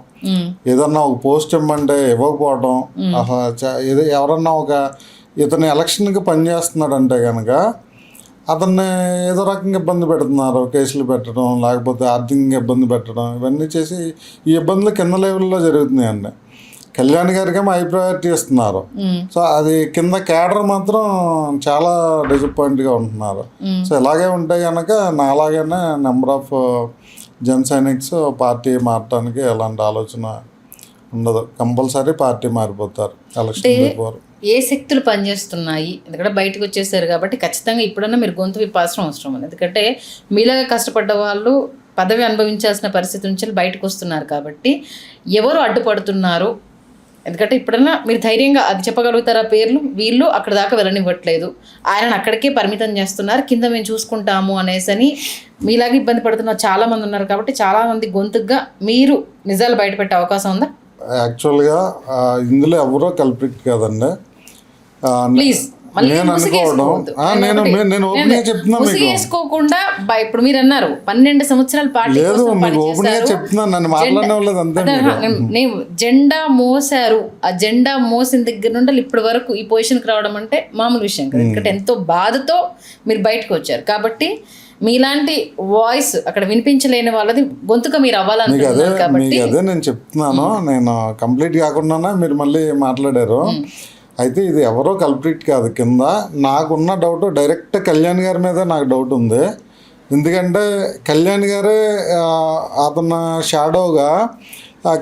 ఏదన్నా ఒక పోస్ట్ ఇవ్వమంటే ఇవ్వకపోవడం, అసలు ఎవరన్నా ఇతను ఎలక్షన్కి పనిచేస్తున్నాడంటే కనుక అతన్ని ఏదో రకంగా ఇబ్బంది పెడుతున్నారు, కేసులు పెట్టడం, లేకపోతే ఆర్థికంగా ఇబ్బంది పెట్టడం, ఇవన్నీ చేసి ఈ ఇబ్బందులు కింద లెవెల్లో జరుగుతున్నాయండి. కళ్యాణ్ గారికేమో హై ప్రయారిటీ ఇస్తున్నారు. సో అది కింద క్యాడర్ మాత్రం చాలా డిసప్పాయింట్గా ఉంటున్నారు. సో ఇలాగే ఉంటే కనుక నాలాగానే నెంబర్ ఆఫ్ జన సైనిక్స్ పార్టీ మారటానికి ఎలాంటి ఆలోచన ఉండదు. కంపల్సరీ పార్టీ మారిపోతారు ఎలక్షన్ బిఫోర్. ఏ శక్తులు పనిచేస్తున్నాయి? ఎందుకంటే బయటకు వచ్చేసారు కాబట్టి ఖచ్చితంగా ఇప్పుడన్నా మీరు గొంతు విప్పాల్సిన అవసరం ఉంది. ఎందుకంటే మీలాగా కష్టపడ్డ వాళ్ళు పదవి అనుభవించాల్సిన పరిస్థితి నుంచి బయటకు వస్తున్నారు కాబట్టి ఎవరు అడ్డుపడుతున్నారు? ఎందుకంటే ఇప్పుడన్నా మీరు ధైర్యంగా అది చెప్పగలుగుతారా పేర్లు? వీళ్ళు అక్కడ దాకా వెళ్ళనివ్వట్లేదు, ఆయనను అక్కడికే పరిమితం చేస్తున్నారు, కింద మేము చూసుకుంటాము అనేసని మీలాగా ఇబ్బంది పడుతున్న చాలామంది ఉన్నారు కాబట్టి చాలామంది గొంతుగా మీరు నిజాలు బయటపెట్టే అవకాశం ఉందా? యాక్చువల్గా ఇందులో ఎవరో కల్ప్రిట్ కాదండి. ప్లీజ్ నేను అనుకోవడం నేను ఓపెన్ చెప్తున్నాను మీకు. ఇప్పుడు మీరు అన్నారు 12 సంవత్సరాలు పార్టీ లేదు, మీకు ఓపెన్ గా చెప్తున్నాను, నన్ను మాట్లాడలేదు అంతే. నేను జెండా మోసారు, ఆ జెండా మోసిన దగ్గర నుండి ఇప్పటి వరకు ఈ పొజిషన్కి రావడం అంటే మామూలు విషయం కదా. ఎందుకంటే ఎంతో బాధతో మీరు బయటకు వచ్చారు కాబట్టి మీలాంటి వాయిస్ అక్కడ వినిపించలేని వాళ్ళది గొంతుగా మీరు అవ్వాలనుకుంటున్నారు కాబట్టి అదే నేను చెప్తున్నాను. నేను కంప్లీట్ కాకుండా మీరు మళ్ళీ మాట్లాడారు. అయితే ఇది ఎవరో కల్ప్రిట్ కాదు. కింద నాకున్న డౌట్ డైరెక్ట్ కళ్యాణ్ గారి మీద నాకు డౌట్ ఉంది. ఎందుకంటే కళ్యాణ్ గారే అతను షాడోగా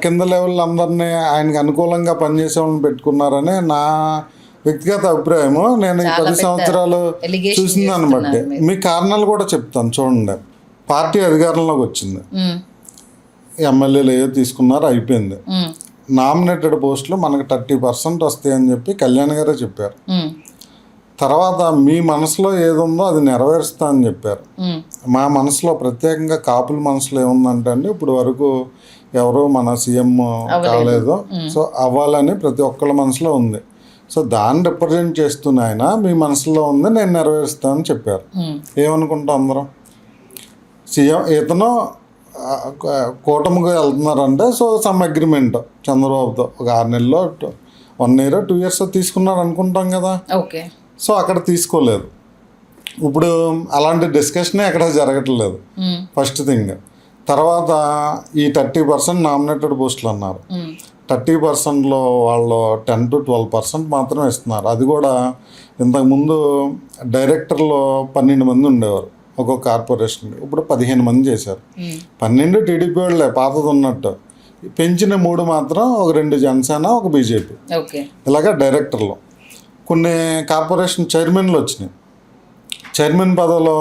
కింద లెవెల్ అందరినీ ఆయనకు అనుకూలంగా పనిచేసే వాళ్ళని పెట్టుకున్నారని నా వ్యక్తిగత అభిప్రాయము. నేను ఈ 10 సంవత్సరాలు చూసిన దాన్ని బట్టి మీ కారణాలు కూడా చెప్తాను. చూడండి, పార్టీ అధికారంలోకి వచ్చింది, ఎమ్మెల్యేలు ఏదో తీసుకున్నారు, అయిపోయింది. నామినేటెడ్ పోస్టులు మనకు 30% వస్తాయని చెప్పి కళ్యాణ్ గారే చెప్పారు. తర్వాత మీ మనసులో ఏదుందో అది నెరవేరుస్తా అని చెప్పారు. మా మనసులో ప్రత్యేకంగా కాపుల మనసులో ఏముందంటే అండి, ఇప్పుడు వరకు ఎవరు మన సీఎం కాలేదు, సో అవ్వాలని ప్రతి ఒక్కళ్ళ మనసులో ఉంది. సో దాన్ని రిప్రజెంట్ చేస్తున్న ఆయన మీ మనసులో ఉంది, నేను నెరవేరుస్తానని చెప్పారు. ఏమనుకుంటాం అందరం? సీఎం ఇతను కూటమికి వెళ్తున్నారంటే సో సమ్ అగ్రిమెంట్ చంద్రబాబుతో ఒక 6 నెలల్లో 1 year 2 years తీసుకున్నారు అనుకుంటాం కదా. ఓకే. సో అక్కడ తీసుకోలేదు. ఇప్పుడు అలాంటి డిస్కషనే ఎక్కడ జరగట్లేదు, ఫస్ట్ థింగ్. తర్వాత ఈ 30% నామినేటెడ్ పోస్టులు అన్నారు. 30%లో వాళ్ళు 10 to 12% మాత్రమే ఇస్తున్నారు. అది కూడా ఇంతకుముందు డైరెక్టర్లో 12 మంది ఉండేవారు ఒక్కొక్క కార్పొరేషన్కి, ఇప్పుడు 15 మంది చేశారు. 12 టీడీపీ వాళ్ళే పాతది ఉన్నట్టు, పెంచిన 3 మాత్రం ఒక 2 జనసేన, ఒక బీజేపీ, ఇలాగా డైరెక్టర్లు. కొన్ని కార్పొరేషన్ చైర్మన్లు వచ్చినాయి. చైర్మన్ పదవిలో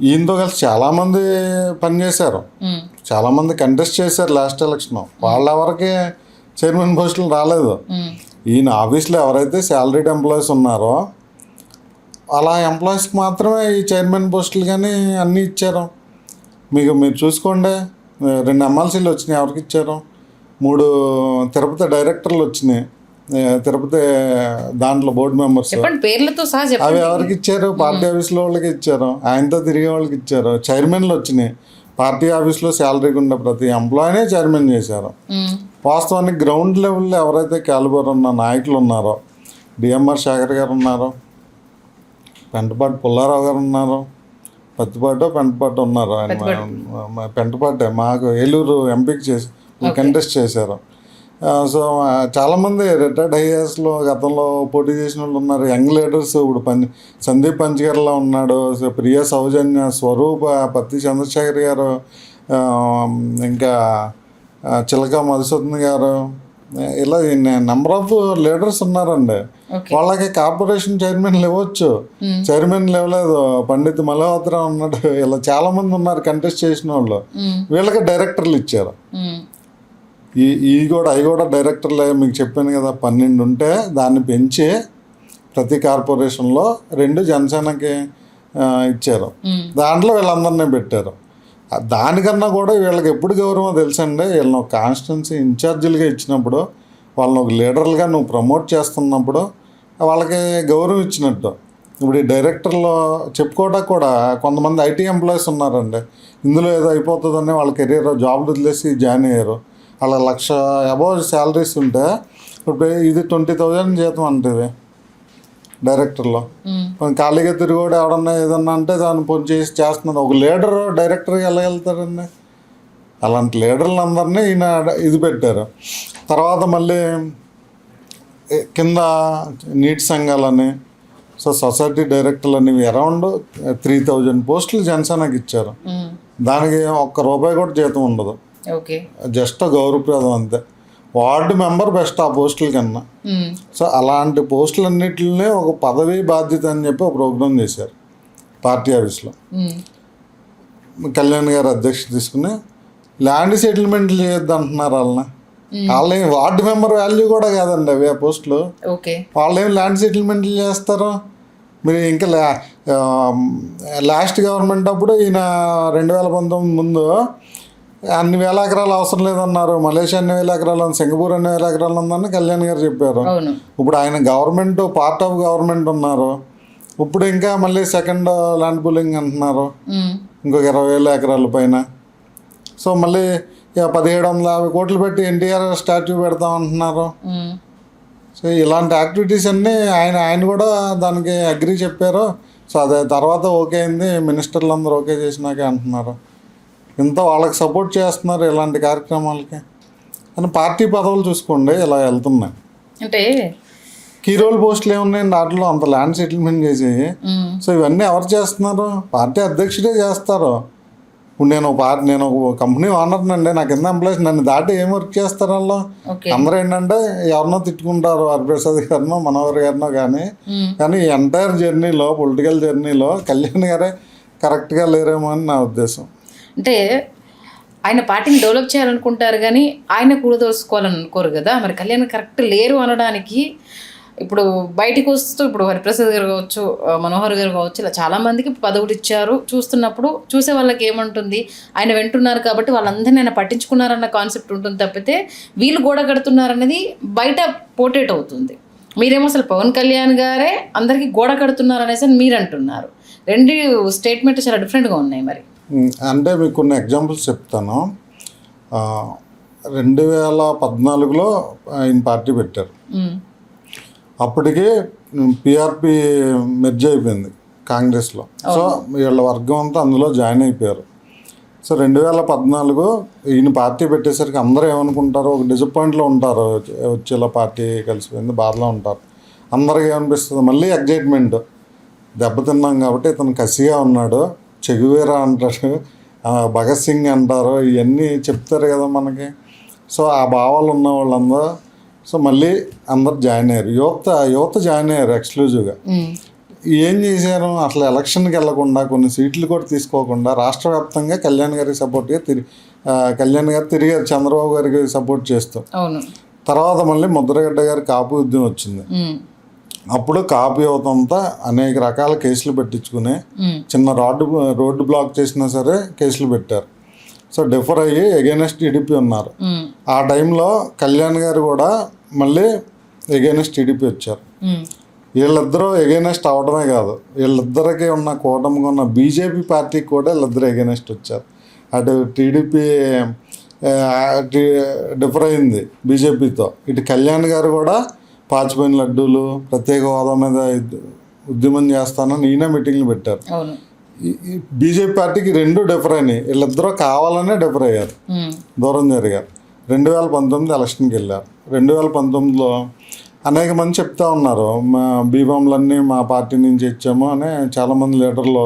ఈయనతో కలిసి చాలామంది పనిచేశారు, చాలామంది కంటెస్ట్ చేశారు లాస్ట్ ఎలక్షన్. వాళ్ళెవరికి చైర్మన్ పోస్టులు రాలేదు. ఈయన ఆఫీస్లో ఎవరైతే శాలరీడ్ ఎంప్లాయీస్ ఉన్నారో అలా ఎంప్లాయీస్కి మాత్రమే ఈ చైర్మన్ పోస్టులు కానీ అన్నీ ఇచ్చారు. మీరు చూసుకోండి, 2 ఎమ్మెల్సీలు వచ్చినాయి, ఎవరికి ఇచ్చారు? 3 తిరుపతి డైరెక్టర్లు వచ్చినాయి, తిరుపతి దాంట్లో బోర్డు మెంబర్స్, అవి ఎవరికి ఇచ్చారు? పార్టీ ఆఫీస్లో వాళ్ళకి ఇచ్చారు, ఆయనతో తిరిగే వాళ్ళకి ఇచ్చారు. చైర్మన్లు వచ్చినాయి, పార్టీ ఆఫీస్లో శాలరీకి ఉండే ప్రతి ఎంప్లాయీనే చైర్మన్ చేశారు. వాస్తవానికి గ్రౌండ్ లెవెల్లో ఎవరైతే క్యాలిబర్ ఉన్న నాయకులు ఉన్నారో, డిఎంఆర్ శేఖర్ గారు ఉన్నారు, పెంటపాటి పుల్లారావు గారు ఉన్నారు, పెంటపాటి ఉన్నారు. ఆయన పెంటపాటే మాకు ఏలూరు ఎంపీకి కంటెస్ట్ చేశారు. సో చాలామంది రిటైర్డ్ ఐఏఎస్లో గతంలో పోటీ చేసిన వాళ్ళు ఉన్నారు. యంగ్ లీడర్స్ ఇప్పుడు సందీప్ పంచగర్లా ఉన్నాడు, ప్రియా సౌజన్య, స్వరూప, పత్తి చంద్రశేఖర్ గారు, ఇంకా చిలక మధుసూదన్ గారు, ఇలా నెంబర్ ఆఫ్ లీడర్స్ ఉన్నారండి. వాళ్ళకి కార్పొరేషన్ చైర్మన్లు ఇవ్వచ్చు, చైర్మన్లు ఇవ్వలేదు. పండిత్ మల్హోత్రా ఉన్నాడు, ఇలా చాలా మంది ఉన్నారు కంటెస్ట్ చేసిన వాళ్ళు. వీళ్ళకి డైరెక్టర్లు ఇచ్చారు. అవి కూడా డైరెక్టర్లే. మీకు చెప్పాను కదా, 12 ఉంటే దాన్ని పెంచి ప్రతి కార్పొరేషన్లో 2 జనసేనకి ఇచ్చారు. దాంట్లో వీళ్ళందరినీ పెట్టారు. దానికన్నా కూడా వీళ్ళకి ఎప్పుడు గౌరవం తెలుసండి, వీళ్ళని ఒక కాన్స్టిట్యున్సీ ఇన్ఛార్జీలుగా ఇచ్చినప్పుడు, వాళ్ళని ఒక లీడర్లుగా నువ్వు ప్రమోట్ చేస్తున్నప్పుడు వాళ్ళకి గౌరవం ఇచ్చినట్టు. ఇప్పుడు ఈ డైరెక్టర్లో చెప్పుకోవడానికి కూడా కొంతమంది ఐటీ ఎంప్లాయీస్ ఉన్నారండి. ఇందులో ఏదో అయిపోతుందని వాళ్ళ కెరీర్ జాబ్లు వదిలేసి జాయిన్ అయ్యారు. అలా 1,00,000 అబౌవ్ శాలరీస్ ఉంటే ఇప్పుడు ఇది 20,000 జీతం అంటే డైరెక్టర్లో. ఖాళీగా తిరిగోడు ఎవడన్నా ఏదన్నా అంటే దాన్ని పొంచి చేసి చేస్తున్నాడు. ఒక లీడర్ డైరెక్టర్గా ఎలా వెళ్తారండి? అలాంటి లీడర్లు అందరినీ ఈయన ఇది పెట్టారు. తర్వాత మళ్ళీ కింద నీటి సంఘాలని, సొసైటీ డైరెక్టర్లని అరౌండ్ 3,000 పోస్టులు జనసేనకి ఇచ్చారు. దానికి ₹1 కూడా జీతం ఉండదు, జస్ట్ గౌరవప్రదం అంతే. వార్డు మెంబర్ బెస్ట్ ఆ పోస్టుల కన్నా. సో అలాంటి పోస్టులన్నింటినీ ఒక పదవి బాధ్యత అని చెప్పి ఒక ప్రోగ్రాం చేశారు పార్టీ ఆఫీస్లో. కళ్యాణ్ గారు అధ్యక్షత తీసుకుని ల్యాండ్ సెటిల్మెంట్లు చేయొద్దు అంటున్నారు వాళ్ళని. వాళ్ళేం వార్డు మెంబర్ వాల్యూ కూడా కాదండి అవి ఆ పోస్టులు. వాళ్ళేం ల్యాండ్ సెటిల్మెంట్లు చేస్తారు? మీరు ఇంకా లాస్ట్ గవర్నమెంట్ అప్పుడు ఈయన 2019 ముందు అన్ని వేల ఎకరాలు అవసరం లేదన్నారు. మలేషియా అన్ని వేల ఎకరాలు ఉంది, సింగపూర్ అన్ని వేల ఎకరాలు ఉందని కళ్యాణ్ గారు చెప్పారు. ఇప్పుడు ఆయన గవర్నమెంట్ పార్ట్ ఆఫ్ గవర్నమెంట్ ఉన్నారు. ఇప్పుడు ఇంకా మళ్ళీ సెకండ్ ల్యాండ్ పూలింగ్ అంటున్నారు, ఇంకొక 20,000 ఎకరాల పైన. సో మళ్ళీ 1,750 కోట్లు పెట్టి ఎన్టీఆర్ స్టాచ్యూ పెడతాం అంటున్నారు. సో ఇలాంటి యాక్టివిటీస్ అన్నీ ఆయన కూడా దానికి అగ్రీ చెప్పారు. సో అదే తర్వాత ఓకే అయింది, మినిస్టర్లు అందరూ ఓకే చేసినాకే అంటున్నారు. ఇంత వాళ్ళకి సపోర్ట్ చేస్తున్నారు ఇలాంటి కార్యక్రమాలకి అని. పార్టీ పదవులు చూసుకోండి ఇలా వెళ్తున్నాయి. అంటే కీ రోల్ పోస్టులు ఏమున్నాయండి వాటిలో, అంత ల్యాండ్ సెటిల్మెంట్ చేసి. సో ఇవన్నీ ఎవరు చేస్తున్నారు? పార్టీ అధ్యక్షుడే చేస్తారు. ఇప్పుడు నేను ఒక కంపెనీ ఓనర్నండి, నాకు కింద ఎంప్లాయీస్ నన్ను దాటి ఏం వర్క్ చేస్తారు వాళ్ళు? అందరూ ఏంటంటే ఎవరినో తిట్టుకుంటారు, హరిప్రసాద్ గారినో మనోహర్ గారినో. కానీ ఈ ఎంటైర్ జర్నీలో, పొలిటికల్ జర్నీలో కళ్యాణ్ గారే కరెక్ట్గా లేరేమో అని నా ఉద్దేశం. అంటే ఆయన పార్టీని డెవలప్ చేయాలనుకుంటారు కానీ ఆయన కూడదోసుకోవాలని అనుకోరు కదా. మరి కళ్యాణ్ కరెక్ట్ లేరు అనడానికి ఇప్పుడు బయటికి వస్తూ ఇప్పుడు హరిప్రసాద్ గారు కావచ్చు, మనోహర్ గారు కావచ్చు, ఇలా చాలామందికి పదవులు ఇచ్చారు. చూస్తున్నప్పుడు చూసే వాళ్ళకి ఏమంటుంది, ఆయన వింటున్నారు కాబట్టి వాళ్ళందరినీ ఆయన పట్టించుకున్నారన్న కాన్సెప్ట్ ఉంటుంది తప్పితే వీళ్ళు గోడ కడుతున్నారనేది బయట పోర్ట్రేట్ అవుతుంది. మీరేమో అసలు పవన్ కళ్యాణ్ గారే అందరికీ గోడ కడుతున్నారు అనేసి మీరు అంటున్నారు. 2 స్టేట్మెంట్ చాలా డిఫరెంట్గా ఉన్నాయి. మరి అంటే మీకు కొన్ని ఎగ్జాంపుల్స్ చెప్తాను. 2014లో ఆయన పార్టీ పెట్టారు. అప్పటికే పిఆర్పి మెర్జ్ అయిపోయింది కాంగ్రెస్లో. సో వీళ్ళ వర్గం అంతా అందులో జాయిన్ అయిపోయారు. సో 2014 ఈయన పార్టీ పెట్టేసరికి అందరూ ఏమనుకుంటారు, ఒక డిసప్పాయింట్లో ఉంటారు. వచ్చేలా పార్టీ కలిసిపోయింది, బాధలో ఉంటారు. అందరికీ ఏమనిపిస్తుంది, మళ్ళీ ఎగ్జైట్మెంట్. దెబ్బతిన్నాం కాబట్టి ఇతను కసిగా ఉన్నాడు, చెగువేరా అంటారు, భగత్ సింగ్ అంటారు, ఇవన్నీ చెప్తారు కదా మనకి. సో ఆ భావాలు ఉన్న వాళ్ళందరూ సో మళ్ళీ అందరు జాయిన్ అయ్యారు. యువత జాయిన్ అయ్యారు ఎక్స్క్లూజివ్గా. ఏం చేశారు, అసలు ఎలక్షన్కి వెళ్లకుండా, కొన్ని సీట్లు కూడా తీసుకోకుండా రాష్ట్ర వ్యాప్తంగా కళ్యాణ్ గారికి సపోర్ట్గా కళ్యాణ్ గారు తిరిగారు, చంద్రబాబు గారికి సపోర్ట్ చేస్తూ. తర్వాత మళ్ళీ ముద్రగడ్డ గారి కాపు ఉద్యమం వచ్చింది. అప్పుడు కాపు యువత అంతా అనేక రకాల కేసులు పెట్టించుకుని, చిన్న రోడ్డు బ్లాక్ చేసినా సరే కేసులు పెట్టారు. సో డిఫర్ అయ్యి ఎగైనెస్ట్ టీడీపీ ఉన్నారు. ఆ టైంలో కళ్యాణ్ గారు కూడా మళ్ళీ ఎగైనెస్ట్ టీడీపీ వచ్చారు. వీళ్ళిద్దరూ ఎగైనెస్ట్ అవడమే కాదు, వీళ్ళిద్దరికి ఉన్న కూటమిగా ఉన్న బీజేపీ పార్టీకి కూడా వీళ్ళిద్దరు ఎగైనెస్ట్ వచ్చారు. అటు టీడీపీ డిఫర్ అయింది బీజేపీతో, ఇటు కళ్యాణ్ గారు కూడా పాచిపోయిన లడ్డూలు, ప్రత్యేక హోదా మీద ఉద్యమం చేస్తానని ఈయన మీటింగ్లు పెట్టారు. బీజేపీ పార్టీకి 2 డిఫర్ అయినాయి. వీళ్ళిద్దరూ కావాలనే డిఫర్ అయ్యారు, దూరం జరిగారు. 2019 ఎలక్షన్కి వెళ్ళారు. 2019లో అనేక మంది చెప్తా ఉన్నారు, మా బీఫామ్లన్నీ మా పార్టీ నుంచి ఇచ్చాము అని చాలామంది లీడర్లు,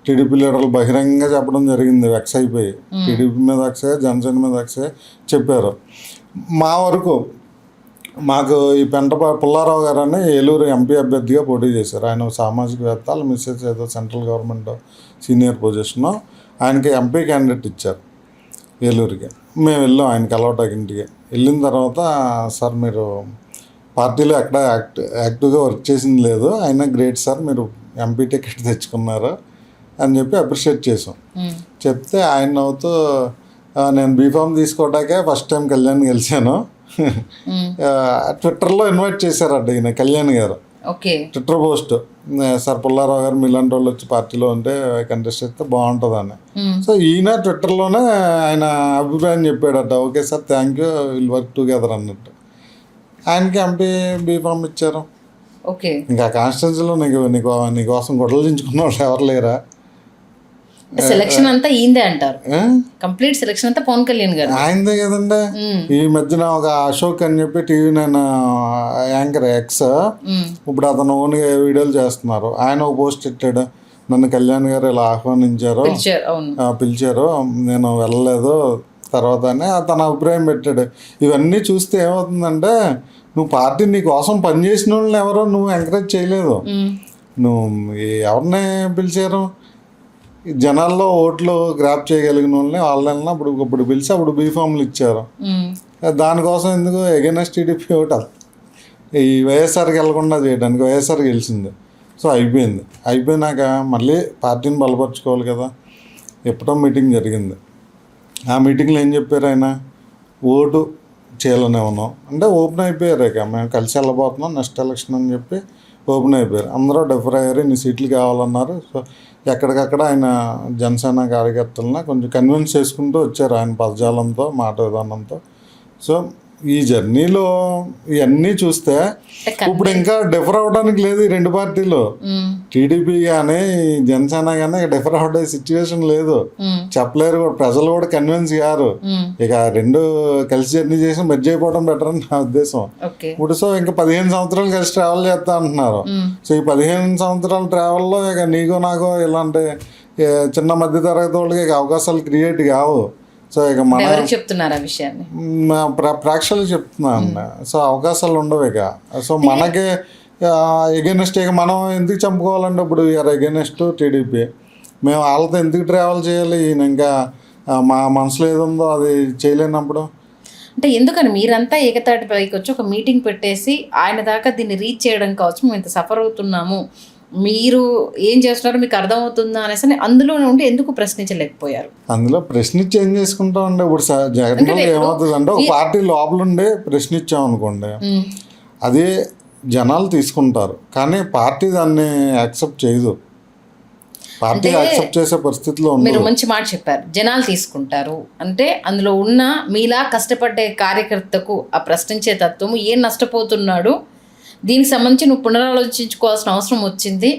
టీడీపీ లీడర్లు బహిరంగంగా చెప్పడం జరిగింది. వెక్స్ అయిపోయి టీడీపీ మీద వెక్సే, జనసేన మీద వెక్సే చెప్పారు. మా వరకు మాకు ఈ పుల్లారావు గారు అని ఏలూరు ఎంపీ అభ్యర్థిగా పోటీ చేశారు. ఆయన సామాజికవేత్త, వాళ్ళ మిస్సెస్ ఏదో సెంట్రల్ గవర్నమెంట్ సీనియర్ పొజిషను. ఆయనకి ఎంపీ క్యాండిడేట్ ఇచ్చారు ఏలూరుకి. మేము వెళ్ళాం ఆయన కలవటానికి ఇంటికి. వెళ్ళిన తర్వాత, సార్ మీరు పార్టీలో ఎక్కడ యాక్టివ్గా వర్క్ చేసింది లేదు, అయినా గ్రేట్ సార్ మీరు ఎంపీ టికెట్ తెచ్చుకున్నారు అని చెప్పి అప్రిషియేట్ చేసాం. చెప్తే ఆయన నవ్వుతూ, నేను బీఫామ్ తీసుకోవటాకే ఫస్ట్ టైం కళ్యాణ్ కలిశాను, ట్విట్టర్లో ఇన్వైట్ చేశారట ఈయన కళ్యాణ్ గారు. ట్విట్టర్ పోస్ట్, సార్ పుల్లారావు గారు మీలాంటి వాళ్ళు వచ్చి పార్టీలో ఉంటే కంటెస్ట్ చేస్తే బాగుంటుందని. సో ఈయన ట్విట్టర్లోనే ఆయన అభిప్రాయం చెప్పాడట. Okay sir, thank you, will work together అన్నట్టు. ఆయనకి ఎంపీ బీఫామ్ ఇచ్చారు. ఇంకా కాన్స్టిట్యున్సీలో నీకోసం గొడవలు దించుకున్న వాళ్ళు ఎవరు లేరా? సెలక్షన్ అంతా ఈందే అంటారు. కంప్లీట్ సెలక్షన్ అంతా పవన్ కళ్యాణ్ గారు ఆయనదే కదండి. ఈ మధ్యన ఒక అశోక్ అని చెప్పి TV9 యాంకర్ ఎక్స్, ఇప్పుడు అతను ఓన్గా వీడియోలు చేస్తున్నారు. ఆయన ఒక పోస్ట్ పెట్టాడు, నన్ను కళ్యాణ్ గారు ఇలా ఆహ్వానించారు, పిలిచారు, నేను వెళ్ళలేదు తర్వాత అని తన అభిప్రాయం పెట్టాడు. ఇవన్నీ చూస్తే ఏమవుతుందంటే, నువ్వు పార్టీ నీ కోసం పనిచేసిన వాళ్ళని ఎవరో నువ్వు ఎంకరేజ్ చేయలేదు. నువ్వు ఎవరిని పిలిచారు? జనాల్లో ఓట్లు గ్రాప్ చేయగలిగిన వాళ్ళని అప్పుడు పిలిచి అప్పుడు బీఫామ్లు ఇచ్చారు. దానికోసం ఎందుకు ఎగైనెస్ట్ టీడీపీ ఓటు ఈ వైఎస్ఆర్కి వెళ్ళకుండా చేయడానికి, వైఎస్ఆర్ గెలిచింది. సో అయిపోయినాక మళ్ళీ పార్టీని బలపరుచుకోవాలి కదా. ఎప్పుడో మీటింగ్ జరిగింది. ఆ మీటింగ్లో ఏం చెప్పారు ఆయన, ఓటు చేయాలనే ఉన్నాం అంటే ఓపెన్ అయిపోయారు. ఇక మేము కలిసి వెళ్ళబోతున్నాం నెక్స్ట్ ఎలక్షన్ అని చెప్పి ఓపెన్ అయిపోయారు. అందరూ డెఫర్ అయ్యారు, ఇన్ని సీట్లు కావాలన్నారు. సో ఎక్కడికక్కడ ఆయన జనసేన కార్యకర్తలను కొంచెం కన్విన్స్ చేసుకుంటూ వచ్చారు ఆయన పదజాలంతో, మాట విధానంతో. సో ఈ జర్నీలో ఇవన్నీ చూస్తే ఇప్పుడు ఇంకా డిఫర్ అవడానికి లేదు. ఈ రెండు పార్టీలు, టీడీపీ కానీ జనసేన కానీ డిఫర్ అవడే సిచ్యువేషన్ లేదు. చెప్పలేరు కూడా, ప్రజలు కూడా కన్విన్స్ కారు. ఇక రెండు కలిసి జర్నీ చేసి మెర్జ్ అయిపోవడం బెటర్ అని నా ఉద్దేశం. ఇప్పుడు సో ఇంకా 15 సంవత్సరాలు కలిసి ట్రావెల్ చేస్తా అంటున్నారు. సో ఈ 15 సంవత్సరాల ట్రావెల్లో ఇక నీకో నాకో ఇలాంటి చిన్న మధ్య తరగతి వాళ్ళకి ఇక అవకాశాలు క్రియేట్ కావు. సో ఇక మన చెప్తున్నారు ఆ విషయాన్ని ప్రేక్షకులు చెప్తున్నాను. సో అవకాశాలు ఉండవు ఇక. సో మనకి ఎగెనెస్ట్ ఇక మనం ఎందుకు చంపుకోవాలంటే, ఇప్పుడు యూఆర్ ఎగెనెస్ట్ టీడీపీ, మేము వాళ్ళతో ఎందుకు ట్రావెల్ చేయాలి? ఈయన ఇంకా మా మనసులో ఏదుందో అది చేయలేనప్పుడు అంటే ఎందుకని మీరంతా ఏకతాటి పైకి వచ్చి ఒక మీటింగ్ పెట్టేసి ఆయన దాకా దీన్ని రీచ్ చేయడం కావచ్చు, మేము ఇంత సఫర్ అవుతున్నాము, మీరు ఏం చేస్తున్నారో మీకు అర్థమవుతుందా అనేసి అందులో ఉండి ఎందుకు ప్రశ్నించలేకపోయారు? అందులో ప్రశ్నించి ఏం చేసుకుంటామండి. ఇప్పుడు జగన్లో ఏమవుతుంది అంటే, ఒక పార్టీ లోపల ఉండి ప్రశ్నించాం అనుకోండి, అదే జనాలు తీసుకుంటారు, కానీ పార్టీ దాన్ని యాక్సెప్ట్ చేయదు. పార్టీ యాక్సెప్ట్ చేసే పరిస్థితిలో ఉంది. మీరు మంచి మాట చెప్పారు, జనాలు తీసుకుంటారు అంటే అందులో ఉన్న మీలా కష్టపడ్డే కార్యకర్తకు ఆ ప్రశ్నించే తత్వము ఏం నష్టపోతున్నాడు, దీనికి సంబంధించి నువ్వు పునరాలోచించుకోవాల్సిన అవసరం వచ్చింది.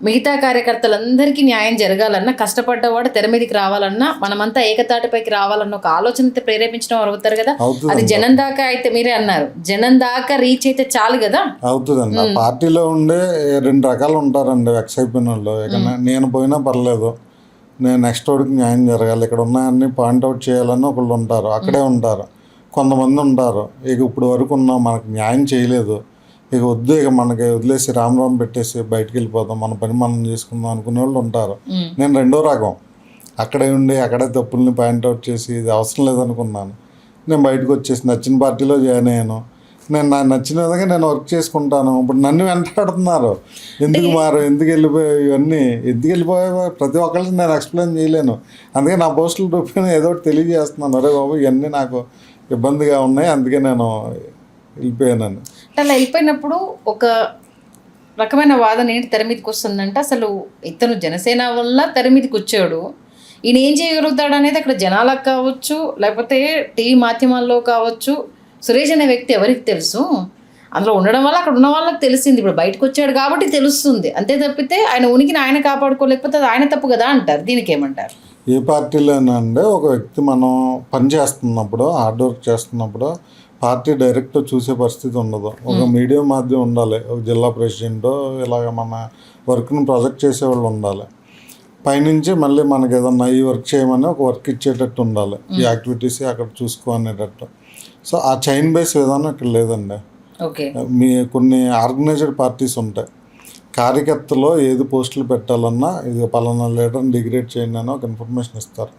మిగతా కార్యకర్తలందరికీ న్యాయం జరగాలన్నా, కష్టపడ్డవాడు తెర మీదకి రావాలన్నా, మనమంతా ఏకతాటిపైకి రావాలన్న ఒక ఆలోచనతో ప్రేరేపించడం అవుతారు కదా. అది జనం దాకా అయితే, మీరే అన్నారు జనం దాకా రీచ్ అయితే చాలు కదా. అవుతుందండి. పార్టీలో ఉండే 2 రకాలు ఉంటారండి వెక్స్ అయిపోయిన వాళ్ళు. నేను పోయినా పర్లేదు, నేను నెక్స్ట్ వాడికి న్యాయం జరగాలి, ఇక్కడ ఉన్నాయన్నీ పాయింట్అవుట్ చేయాలని ఒకళ్ళు ఉంటారు, అక్కడే ఉంటారు. కొంతమంది ఉంటారు, ఇక ఇప్పుడు వరకు ఉన్నాం మనకు న్యాయం చేయలేదు, ఇక వద్దు, ఇక మనకి వదిలేసి రామ్ పెట్టేసి బయటికి వెళ్ళిపోదాం, మన పని మనం చేసుకుందాం అనుకునే వాళ్ళు ఉంటారు. నేను రెండో రకం, అక్కడే ఉండి అక్కడే తప్పుల్ని పాయింట్అవుట్ చేసి ఇది అవసరం లేదనుకున్నాను, నేను బయటకు వచ్చేసి నచ్చిన పార్టీలో జాయిన్ అయ్యాను, నేను నాకు నచ్చిన విధంగా నేను వర్క్ చేసుకుంటాను. ఇప్పుడు నన్ను వెంటాడుతున్నారు, ఎందుకు ఎందుకు వెళ్ళిపోయావు, ఇవన్నీ ఎందుకు వెళ్ళిపోయావు ప్రతి ఒక్కరికి నేను ఎక్స్ప్లెయిన్ చేయలేను. అందుకే నా పోస్టుల రూపాయన ఏదో ఒకటి తెలియజేస్తున్నాను, అరే బాబు ఇవన్నీ నాకు ఇబ్బందిగా ఉన్నాయి, అందుకే నేను వెళ్ళిపోయాను. అలా వెళ్ళిపోయినప్పుడు ఒక రకమైన వాదన ఏంటి తెర మీదకి వస్తుందంటే, అసలు ఇతను జనసేన వల్ల తెర మీదకి వచ్చాడు, ఈయన ఏం చేయగలుగుతాడు అనేది అక్కడ జనాలకు కావచ్చు, లేకపోతే టీవీ మాధ్యమాల్లో కావచ్చు, సురేష్ అనే వ్యక్తి ఎవరికి తెలుసు, అందులో ఉండడం వల్ల అక్కడ ఉన్న వాళ్ళకి తెలిసింది. ఇప్పుడు బయటకు వచ్చాడు కాబట్టి తెలుస్తుంది, అంతే తప్పితే ఆయన ఉనికిని ఆయన కాపాడుకోలేకపోతే అది ఆయన తప్పు కదా అంటారు. దీనికి ఏమంటారు? ఏ పార్టీలోనంటే ఒక వ్యక్తి మనం పని చేస్తున్నప్పుడు హార్డ్ వర్క్ చేస్తున్నప్పుడు పార్టీ డైరెక్ట్ చూసే పరిస్థితి ఉండదు. ఒక మీడియా మాధ్యమం ఉండాలి, ఒక జిల్లా ప్రెసిడెంట్ ఇలాగ మన వర్క్ను ప్రొజెక్ట్ చేసేవాళ్ళు ఉండాలి. పైనుంచి మళ్ళీ మనకి ఏదన్నా ఈ వర్క్ చేయమని ఒక వర్క్ ఇచ్చేటట్టు ఉండాలి, ఈ యాక్టివిటీస్ అక్కడ చూసుకో అనేటట్టు. సో ఆ చైన్ బేస్ విధానం ఇక్కడ లేదండి. ఓకే, మీ కొన్ని ఆర్గనైజ్డ్ పార్టీస్ ఉంటాయి, కార్యకర్తలో ఏది పోస్టులు పెట్టాలన్నా ఇది పలానా లీడర్ని డిగ్రేడ్ చేయండి అని ఒక ఇన్ఫర్మేషన్ ఇస్తారు,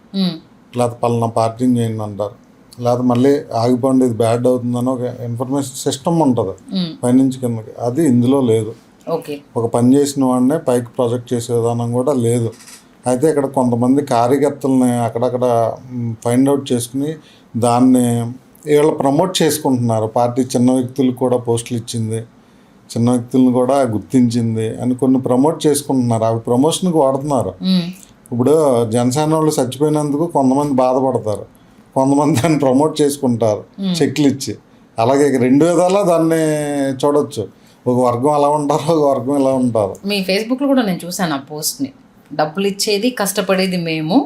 లేకపోతే పలానా పార్టీని చేయండి అంటారు, లేకపోతే మళ్ళీ ఆగిపోండి ఇది బ్యాడ్ అవుతుందని ఒక ఇన్ఫర్మేషన్ సిస్టమ్ ఉంటుంది పైనుంచి కిందకి. అది ఇందులో లేదు. ఓకే, ఒక పని చేసిన వాడినే పైకి ప్రాజెక్ట్ చేసే విధానం కూడా లేదు. అయితే ఇక్కడ కొంతమంది కార్యకర్తలని అక్కడక్కడ ఫైండ్ అవుట్ చేసుకుని దాన్ని వీళ్ళు ప్రమోట్ చేసుకుంటున్నారు. పార్టీ చిన్న వ్యక్తులకు కూడా పోస్టులు ఇచ్చింది, చిన్న వ్యక్తులను కూడా గుర్తించింది అని కొన్ని ప్రమోట్ చేసుకుంటున్నారు. అవి ప్రమోషన్కి వాడుతున్నారు. ఇప్పుడు జనసేన వాళ్ళు చచ్చిపోయినందుకు కొంతమంది బాధపడతారు, కొంతమంది దాన్ని ప్రమోట్ చేసుకుంటారు చెక్లు ఇచ్చి. అలాగే రెండు విధాలా దాన్ని చూడొచ్చు. ఒక వర్గం అలా ఉంటారు, ఒక వర్గం ఇలా ఉంటారు. మీ ఫేస్బుక్లో కూడా నేను చూసాను ఆ పోస్ట్ని. డబ్బులు ఇచ్చేది కష్టపడేది మేము,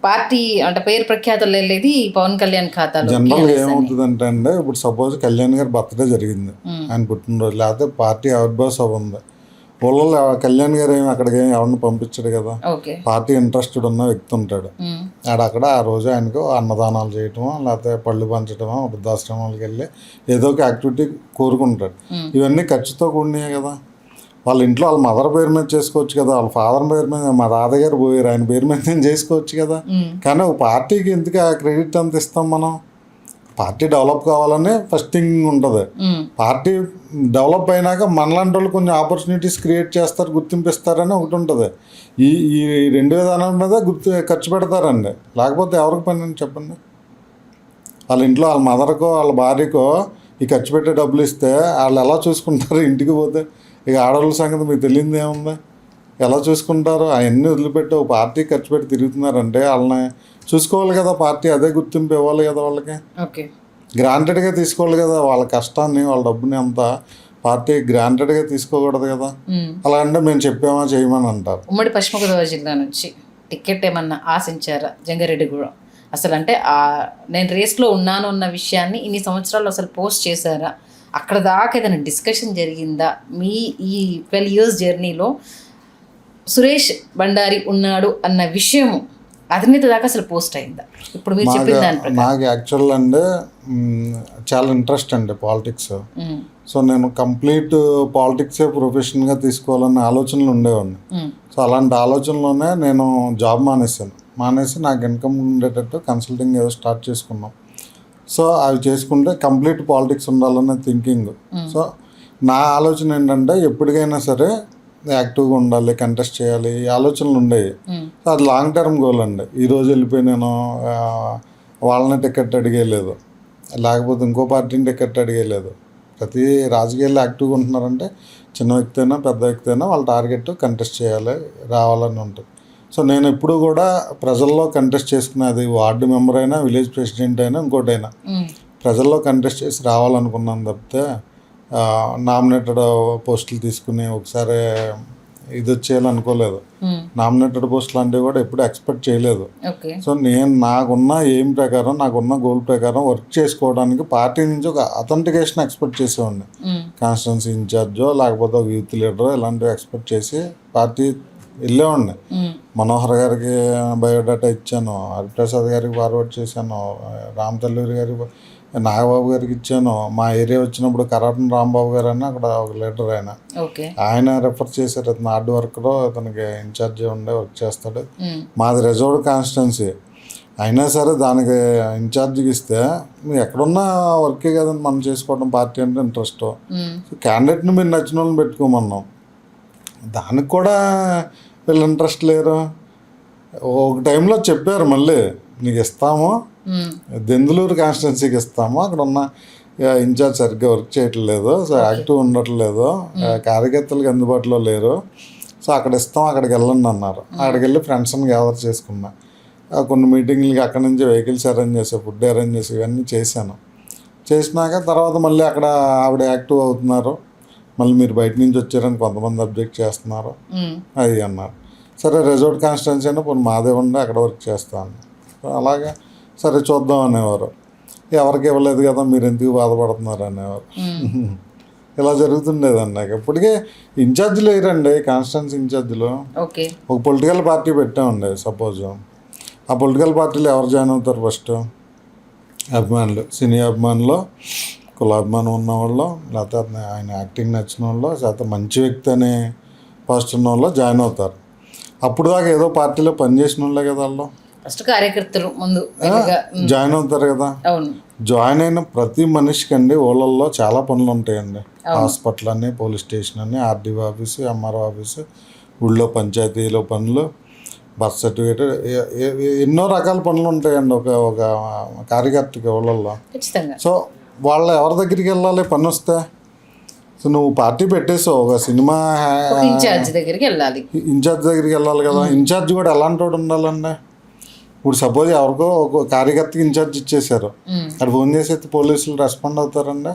పార్టీ అంటే పేరు ప్రఖ్యాతలు వెళ్ళేది పవన్ కళ్యాణ్ ఖాతాలో. జనరల్గా ఏమవుతుందంటే అండి, ఇప్పుడు సపోజ్ కళ్యాణ్ గారి బర్త్డే జరిగింది, ఆయన పుట్టినరోజు, లేకపోతే పార్టీ ఆవిర్భావ సభ ఉంది, ఊళ్ళో కళ్యాణ్ గారు ఏమి అక్కడికి ఎవరిని పంపించాడు కదా. పార్టీ ఇంట్రెస్టెడ్ ఉన్న వ్యక్తి ఉంటాడు, అక్కడ ఆ రోజు ఆయనకు అన్నదానాలు చేయటమో లేకపోతే పళ్ళు పంచడమో వృద్ధాశ్రమాలకు వెళ్ళి ఏదో ఒక యాక్టివిటీ కోరుకుంటాడు. ఇవన్నీ ఖర్చుతో కూడినాయి కదా. వాళ్ళ ఇంట్లో వాళ్ళ మదర్ పేరు మీద చేసుకోవచ్చు కదా, వాళ్ళ ఫాదర్ పేరు మీద, మా తాతగారు పోయారు ఆయన పేరు మీద నేను చేసుకోవచ్చు కదా. కానీ ఒక పార్టీకి ఎందుకు ఆ క్రెడిట్ అంత ఇస్తాం మనం? పార్టీ డెవలప్ కావాలని ఫస్ట్ థింగ్ ఉంటుంది. పార్టీ డెవలప్ అయినాక మనలాంటి వాళ్ళు కొంచెం ఆపర్చునిటీస్ క్రియేట్ చేస్తారు, గుర్తింపిస్తారని ఒకటి ఉంటుంది. ఈ రెండు విధానాల మీద ఖర్చు పెడతారండి, లేకపోతే ఎవరికి పని అని చెప్పండి. వాళ్ళ ఇంట్లో వాళ్ళ మదర్కో వాళ్ళ భార్యకో ఈ ఖర్చు పెట్టే డబ్బులు ఇస్తే వాళ్ళు ఎలా చూసుకుంటారు ఇంటికి పోతే? ఇక ఆడవాళ్ళ సంగతి మీకు తెలియదు ఏముంది, ఎలా చూసుకుంటారు? అవన్నీ వదిలిపెట్టి ఒక పార్టీ ఖర్చు పెట్టి తిరుగుతున్నారంటే వాళ్ళని చూసుకోవాలి కదా, పార్టీ అదే గుర్తింపు ఇవ్వాలి కదా వాళ్ళకి. గ్రాంటెడ్గా తీసుకోవాలి కదా వాళ్ళ కష్టాన్ని, వాళ్ళ డబ్బుని అంతా పార్టీ గ్రాంటెడ్గా తీసుకోకూడదు కదా. అలా అంటే మేము చెప్పామా చేయమని అంటారు. ఉమ్మడి పశ్చిమ గోదావరి జిల్లా నుంచి టికెట్ ఏమన్నా ఆశించారా జంగారెడ్డిగూడెం? అసలు అంటే నేను రేస్లో ఉన్నాను అన్న విషయాన్ని ఇన్ని సంవత్సరాలు అసలు పోస్ట్ చేశారా? అక్కడ దాకా ఏదైనా డిస్కషన్ జరిగిందా? మీ ఈ 12 years జర్నీలో సురేష్ బండారి ఉన్నాడు అన్న విషయం అధినేత దాకా అసలు పోస్ట్ అయిందా? ఇప్పుడు మీరు చెప్పిన దాని ప్రకారం నాకు యాక్చువల్ అంటే చాలా ఇంట్రెస్ట్ అండి పాలిటిక్స్. సో నేను కంప్లీట్ పాలిటిక్సే ప్రొఫెషన్గా తీసుకోవాలనే ఆలోచనలు ఉండేవాడిని. సో అలాంటి ఆలోచనలోనే నేను జాబ్ మానేసి నాకు ఇన్కమ్ ఉండేటట్టు కన్సల్టింగ్ ఏదో స్టార్ట్ చేసుకున్నాం. సో అవి చేసుకుంటే కంప్లీట్ పాలిటిక్స్ ఉండాలనే థింకింగ్. సో నా ఆలోచన ఏంటంటే ఎప్పటికైనా సరే యాక్టివ్గా ఉండాలి, కంటెస్ట్ చేయాలి, ఈ ఆలోచనలు ఉండేవి. సో అది లాంగ్ టర్మ్ గోల్ అండి. ఈరోజు వెళ్ళిపోయి నేను వాళ్ళని టికెట్ అడిగేయలేదు, లేకపోతే ఇంకో పార్టీని టికెట్ అడిగేయలేదు. ప్రతి రాజకీయాల్లో యాక్టివ్గా ఉంటున్నారంటే చిన్న వ్యక్తి అయినా పెద్ద వ్యక్తి అయినా వాళ్ళ టార్గెట్ కంటెస్ట్ చేయాలి, రావాలని ఉంటుంది. సో నేను ఎప్పుడు కూడా ప్రజల్లో కంటెస్ట్ చేసుకునేది, వార్డు మెంబర్ అయినా విలేజ్ ప్రెసిడెంట్ అయినా ఇంకోటైనా ప్రజల్లో కంటెస్ట్ చేసి రావాలనుకున్నాను తప్పితే నామినేటెడ్ పోస్టులు తీసుకుని ఒకసారి ఇది వచ్చేయాలనుకోలేదు. నామినేటెడ్ పోస్టులు అంటే కూడా ఎప్పుడు ఎక్స్పెక్ట్ చేయలేదు. సో నేను నాకున్న ఎయిమ్ ప్రకారం, నాకున్న గోల్ ప్రకారం వర్క్ చేసుకోవడానికి పార్టీ నుంచి ఒక అథెంటికేషన్ ఎక్స్పెక్ట్ చేసేవాడిని. కాన్స్టిట్యున్సీ ఇన్ఛార్జో లేకపోతే ఒక యూత్ లీడరో ఇలాంటివి ఎక్స్పెక్ట్ చేసి పార్టీ వెళ్ళేవాడిని. మనోహర్ గారికి బయోడేటా ఇచ్చాను, హరిప్రసాద్ గారికి ఫార్వర్డ్ చేశాను, రామతల్లూరి గారికి, నాగబాబు గారికి ఇచ్చాను. మా ఏరియా వచ్చినప్పుడు కరాటన్ రాంబాబు గారు అని అక్కడ ఒక లీడర్ ఆయన రెఫర్ చేశారు. అతను హార్డ్ వర్క్లో అతనికి ఇన్ఛార్జ్ ఉండే వర్క్ చేస్తాడు. మాది రిజర్వ్డ్ కాన్స్టిట్యున్సీ అయినా సరే దానికి ఇన్ఛార్జికి ఇస్తే మీరు ఎక్కడున్నా వర్కే కదండి మనం చేసుకోవడం. పార్టీ అంటే ఇంట్రెస్ట్, క్యాండిడేట్ని మీరు నచ్చిన వాళ్ళని పెట్టుకోమన్నాం. దానికి కూడా వీళ్ళు ఇంట్రెస్ట్ లేరు. ఒక టైంలో చెప్పారు మళ్ళీ నీకు ఇస్తాము, దెందులూరు కాన్స్టిట్యున్సీకి ఇస్తాము, అక్కడ ఉన్న ఇన్ఛార్జ్ సరిగ్గా వర్క్ చేయట్లేదు, సో యాక్టివ్ ఉండట్లేదు, కార్యకర్తలకు అందుబాటులో లేరు, సో అక్కడ ఇస్తాం అక్కడికి వెళ్ళండి అన్నారు. అక్కడికి వెళ్ళి ఫ్రెండ్స్ని గ్యాదర్ చేసుకున్నా. కొన్ని మీటింగ్లకి అక్కడి నుంచి వెహికల్స్ అరేంజ్ చేసి, ఫుడ్ అరేంజ్ చేసి ఇవన్నీ చేసినాక తర్వాత మళ్ళీ అక్కడ ఆవిడ యాక్టివ్ అవుతున్నారు. మళ్ళీ మీరు బయట నుంచి వచ్చారని కొంతమంది అబ్జెక్ట్ చేస్తున్నారు అది అన్నారు. సో సరే రిజర్వ్ కాన్స్టిట్యున్సీ అయినా పోనీ మాదే ఉండి అక్కడ వర్క్ చేస్తాను. అలాగే సరే చూద్దాం అనేవారు. ఎవరికి ఇవ్వలేదు కదా మీరు ఎందుకు బాధపడుతున్నారు అనేవారు. ఇలా జరుగుతుండేదండి. నాకు ఇప్పటికే ఇన్ఛార్జీలు వేయరండి, కాన్స్టిట్యున్సీ ఇన్ఛార్జీలు. ఒక పొలిటికల్ పార్టీ పెట్టామండి సపోజ్. ఆ పొలిటికల్ పార్టీలో ఎవరు జాయిన్ అవుతారు ఫస్ట్? అభిమానులు, సినీ అభిమానులు, కులాభిమానం ఉన్నవాళ్ళు, లేకపోతే ఆయన యాక్టింగ్ నచ్చిన వాళ్ళు, లేకపోతే మంచి వ్యక్తి అనే ఫస్ట్ ఉన్న వాళ్ళు జాయిన్ అవుతారు. అప్పుడు దాకా ఏదో పార్టీలో పనిచేసిన వాళ్ళే కదా వాళ్ళు ఫస్ట్ కార్యకర్తలు ముందు జాయిన్ అవుతారు కదా. జాయిన్ అయిన ప్రతి మనిషికి అండి ఊళ్ళల్లో చాలా పనులు ఉంటాయండి. హాస్పిటల్ అని, పోలీస్ స్టేషన్ అని, ఆర్డీఓ ఆఫీసు, ఎంఆర్ఓ ఆఫీసు, ఊళ్ళో పంచాయతీలో పనులు, బర్త్ సర్టిఫికేట్, ఎన్నో రకాల పనులు ఉంటాయండి ఒక కార్యకర్తకి ఊళ్ళల్లో. సో వాళ్ళ ఎవరి దగ్గరికి వెళ్ళాలి పని వస్తే? సో నువ్వు పార్టీ పెట్టేసావు, ఒక సినిమా ఇన్ఛార్జ్ దగ్గరికి వెళ్ళాలి, కదా. ఇన్ఛార్జ్ కూడా ఎలాంటి వాడు ఉండాలండి? ఇప్పుడు సపోజ్ ఎవరికో ఒక కార్యకర్తకి ఇన్ఛార్జ్ ఇచ్చేసారు, అక్కడ ఫోన్ చేసి పోలీసులు రెస్పాండ్ అవుతారండి?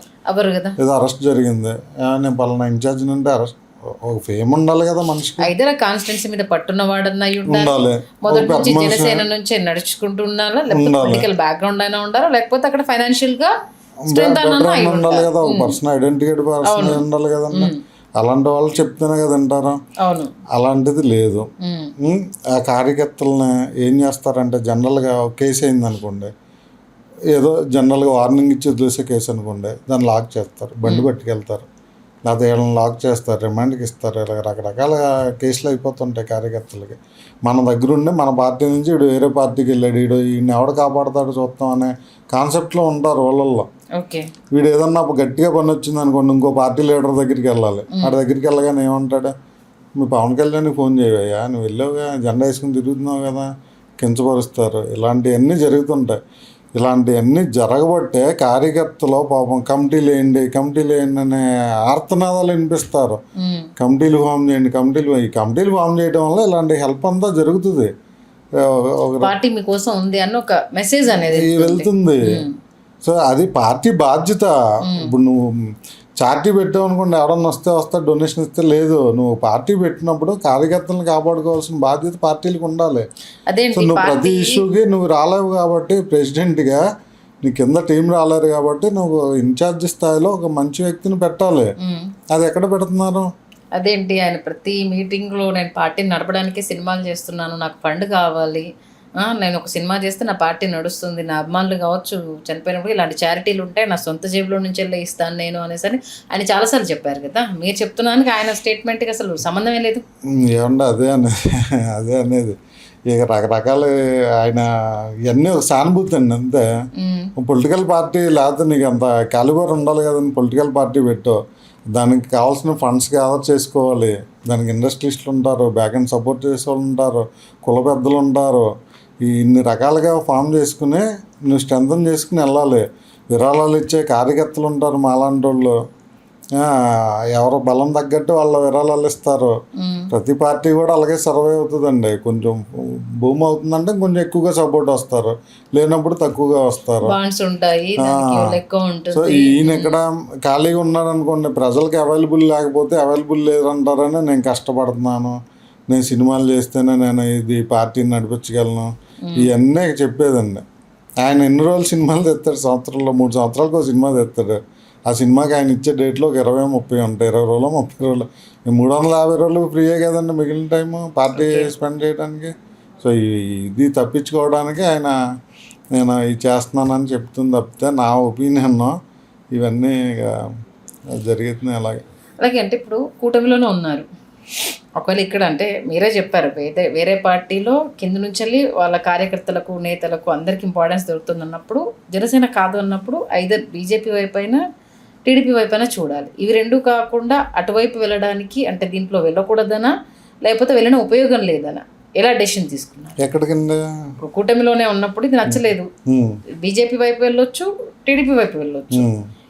ఏదో అరెస్ట్ జరిగింది, నేను పలానా ఇన్ఛార్జ్ నుండి అరెస్ట్, ఒక ఫేమ్ ఉండాలి కదా మనిషికి. అయితే కాన్స్టిట్యున్సీ మీద పట్టున్న వాడన్నా ఉండాలి, మొదటి నుంచి జనసేన నుంచి నడుచుకుంటూ ఉండాలా, లేకపోతే పొలిటికల్ బ్యాక్గ్రౌండ్ అయినా ఉండాలా, లేకపోతే అక్కడ ఫైనాన్షియల్ గా ఉండాలి కదా, ఒక పర్సన్ ఐడెంటిఫైడ్ పర్సన్ ఉండాలి కదండి. అలాంటి వాళ్ళు చెప్తేనే కదా వింటారా. అలాంటిది లేదు. ఆ కార్యకర్తలని ఏం చేస్తారంటే జనరల్గా కేసు అయింది అనుకోండి, ఏదో జనరల్గా వార్నింగ్ ఇచ్చి వదిలేసే కేసు అనుకోండి, దాన్ని లాక్ చేస్తారు, బండి పట్టుకెళ్తారు, లేకపోతే ఏళ్ళని లాక్ చేస్తారు, రిమాండ్కి ఇస్తారు. ఇలా రకరకాల కేసులు అయిపోతుంటాయి కార్యకర్తలకి. మన దగ్గర ఉండి మన పార్టీ నుంచి వీడు వేరే పార్టీకి వెళ్ళాడు, ఈయన ఎవడు కాపాడుతాడు చూస్తాం అనే కాన్సెప్ట్లో ఉంటారు వాళ్ళల్లో. వీడు ఏదన్నా గట్టిగా పని వచ్చింది అనుకోండి, ఇంకో పార్టీ లీడర్ దగ్గరికి వెళ్ళాలి. వాడి దగ్గరికి వెళ్ళగానే ఏమంటాడు, మీ పవన్ కళ్యాణ్కి ఫోన్ చేయవయ్యా, నువ్వు వెళ్ళావుగా, జెండా వేసుకుని తిరుగుతున్నావు కదా, కించపరుస్తారు. ఇలాంటివన్నీ జరుగుతుంటాయి. ఇలాంటివన్నీ జరగబట్టే కార్యకర్తలు పాపం కమిటీలు వేయండి అనే ఆర్తనాదాలు వినిపిస్తారు. కమిటీలు ఫామ్ చేయండి, కమిటీలు ఫామ్ చేయడం వల్ల ఇలాంటి హెల్ప్ అంతా జరుగుతుంది. పార్టీ మీకోసం ఉంది అన్న ఒక మెసేజ్ అనేది వెళ్తుంది. సో అది పార్టీ బాధ్యత. ఇప్పుడు నువ్వు చార్టీ పెట్టావు అనుకోండి, ఎవడన్నా వస్తే డొనేషన్ ఇస్తే లేదు. నువ్వు పార్టీ పెట్టినప్పుడు కార్యకర్తలను కాపాడుకోవాల్సిన బాధ్యత పార్టీలకు ఉండాలి. సో నువ్వు ప్రతి ఇష్యూకి నువ్వు రాలేవు కాబట్టి, ప్రెసిడెంట్గా నీ కింద టీం రాలేరు కాబట్టి నువ్వు ఇన్ఛార్జ్ స్థాయిలో ఒక మంచి వ్యక్తిని పెట్టాలి. అది ఎక్కడ పెడుతున్నారు? అదేంటి ఆయన ప్రతి మీటింగ్లో నేను పార్టీని నడపడానికి సినిమాలు చేస్తున్నాను, నాకు ఫండ్ కావాలి, నేను ఒక సినిమా చేస్తే నా పార్టీ నడుస్తుంది, నా అభిమానులు కావచ్చు చనిపోయినప్పుడు ఇలాంటి చారిటీలు ఉంటాయి, నా సొంత జేబులో నుంచి వెళ్ళి ఇస్తాను నేను అనేసి ఆయన చాలాసార్లు చెప్పారు కదా. మీరు చెప్తున్నానికి ఆయన స్టేట్మెంట్కి అసలు సంబంధమే లేదు. ఏమంటే అదే అనేది ఇక రకరకాల ఆయన ఇవన్నీ ఒక సానుభూతి అండి అంతే. పొలిటికల్ పార్టీ లేకపోతే నీకు అంత క్యాలిబర్ ఉండాలి కదండి. పొలిటికల్ పార్టీ పెట్టు, దానికి కావాల్సిన ఫండ్స్ గ్యాదర్ చేసుకోవాలి, దానికి ఇండస్ట్రియలిస్టులు ఉంటారు, బ్యాక్ అండ్ సపోర్ట్ చేసే వాళ్ళు ఉంటారు, కుల పెద్దలు ఉంటారు. ఇన్ని రకాలుగా ఫామ్ చేసుకుని నువ్వు స్ట్రెంథన్ చేసుకుని వెళ్ళాలి. విరాళాలు ఇచ్చే కార్యకర్తలు ఉంటారు మాలాంటి వాళ్ళు, ఎవరు బలం తగ్గట్టు వాళ్ళ విరాళాలు ఇస్తారు. ప్రతి పార్టీ కూడా అలాగే సర్వే అవుతుందండి. కొంచెం భూమి అవుతుందంటే కొంచెం ఎక్కువగా సపోర్ట్ వస్తారు, లేనప్పుడు తక్కువగా వస్తారు. సో ఈయన ఇక్కడ ఖాళీగా ఉన్నాడు అనుకోండి, ప్రజలకి అవైలబుల్ లేకపోతే అవైలబుల్ లేదంటారని నేను కష్టపడుతున్నాను, నేను సినిమాలు చేస్తేనే నేను ఇది పార్టీని నడిపించగలను, ఇవన్నీ చెప్పేదండి. ఆయన ఎన్ని రోజులు సినిమాలు తెస్తాడు, సంవత్సరంలో 3 సంవత్సరాలకు ఒక సినిమా తెస్తాడు. ఆ సినిమాకి ఆయన ఇచ్చే డేట్లో ఒక 20-30 ఉంటాయి, 20 రోజులు 30 రోజులు, 350 రోజులు ఫ్రీయే కదండి మిగిలిన టైము పార్టీ స్పెండ్ చేయడానికి. సో ఇది తప్పించుకోవడానికి నేను ఇది చేస్తున్నానని చెప్తుంది తప్పితే నా ఒపీనియన్ ఇవన్నీ జరుగుతున్నాయి. అలాగే అంటే ఇప్పుడు కూటమిలోనే ఉన్నారు, ఒకవేళ ఇక్కడ అంటే మీరే చెప్పారు వేరే పార్టీలో కింద నుంచి వెళ్ళి వాళ్ళ కార్యకర్తలకు నేతలకు అందరికి ఇంపార్టెన్స్ దొరుకుతుంది అన్నప్పుడు, జనసేన కాదు అన్నప్పుడు ఐదర్ బీజేపీ వైపు అయినా టీడీపీ వైపు అయినా చూడాలి. ఇవి రెండు కాకుండా అటువైపు వెళ్ళడానికి అంటే దీంట్లో వెళ్ళకూడదనా, లేకపోతే వెళ్ళిన ఉపయోగం లేదనా, ఎలా డెసిషన్ తీసుకున్నారు? ఎక్కడికండి? ఇప్పుడు కూటమిలోనే ఉన్నప్పుడు ఇది నచ్చలేదు, బీజేపీ వైపు వెళ్ళొచ్చు, టీడీపీ వైపు వెళ్ళొచ్చు,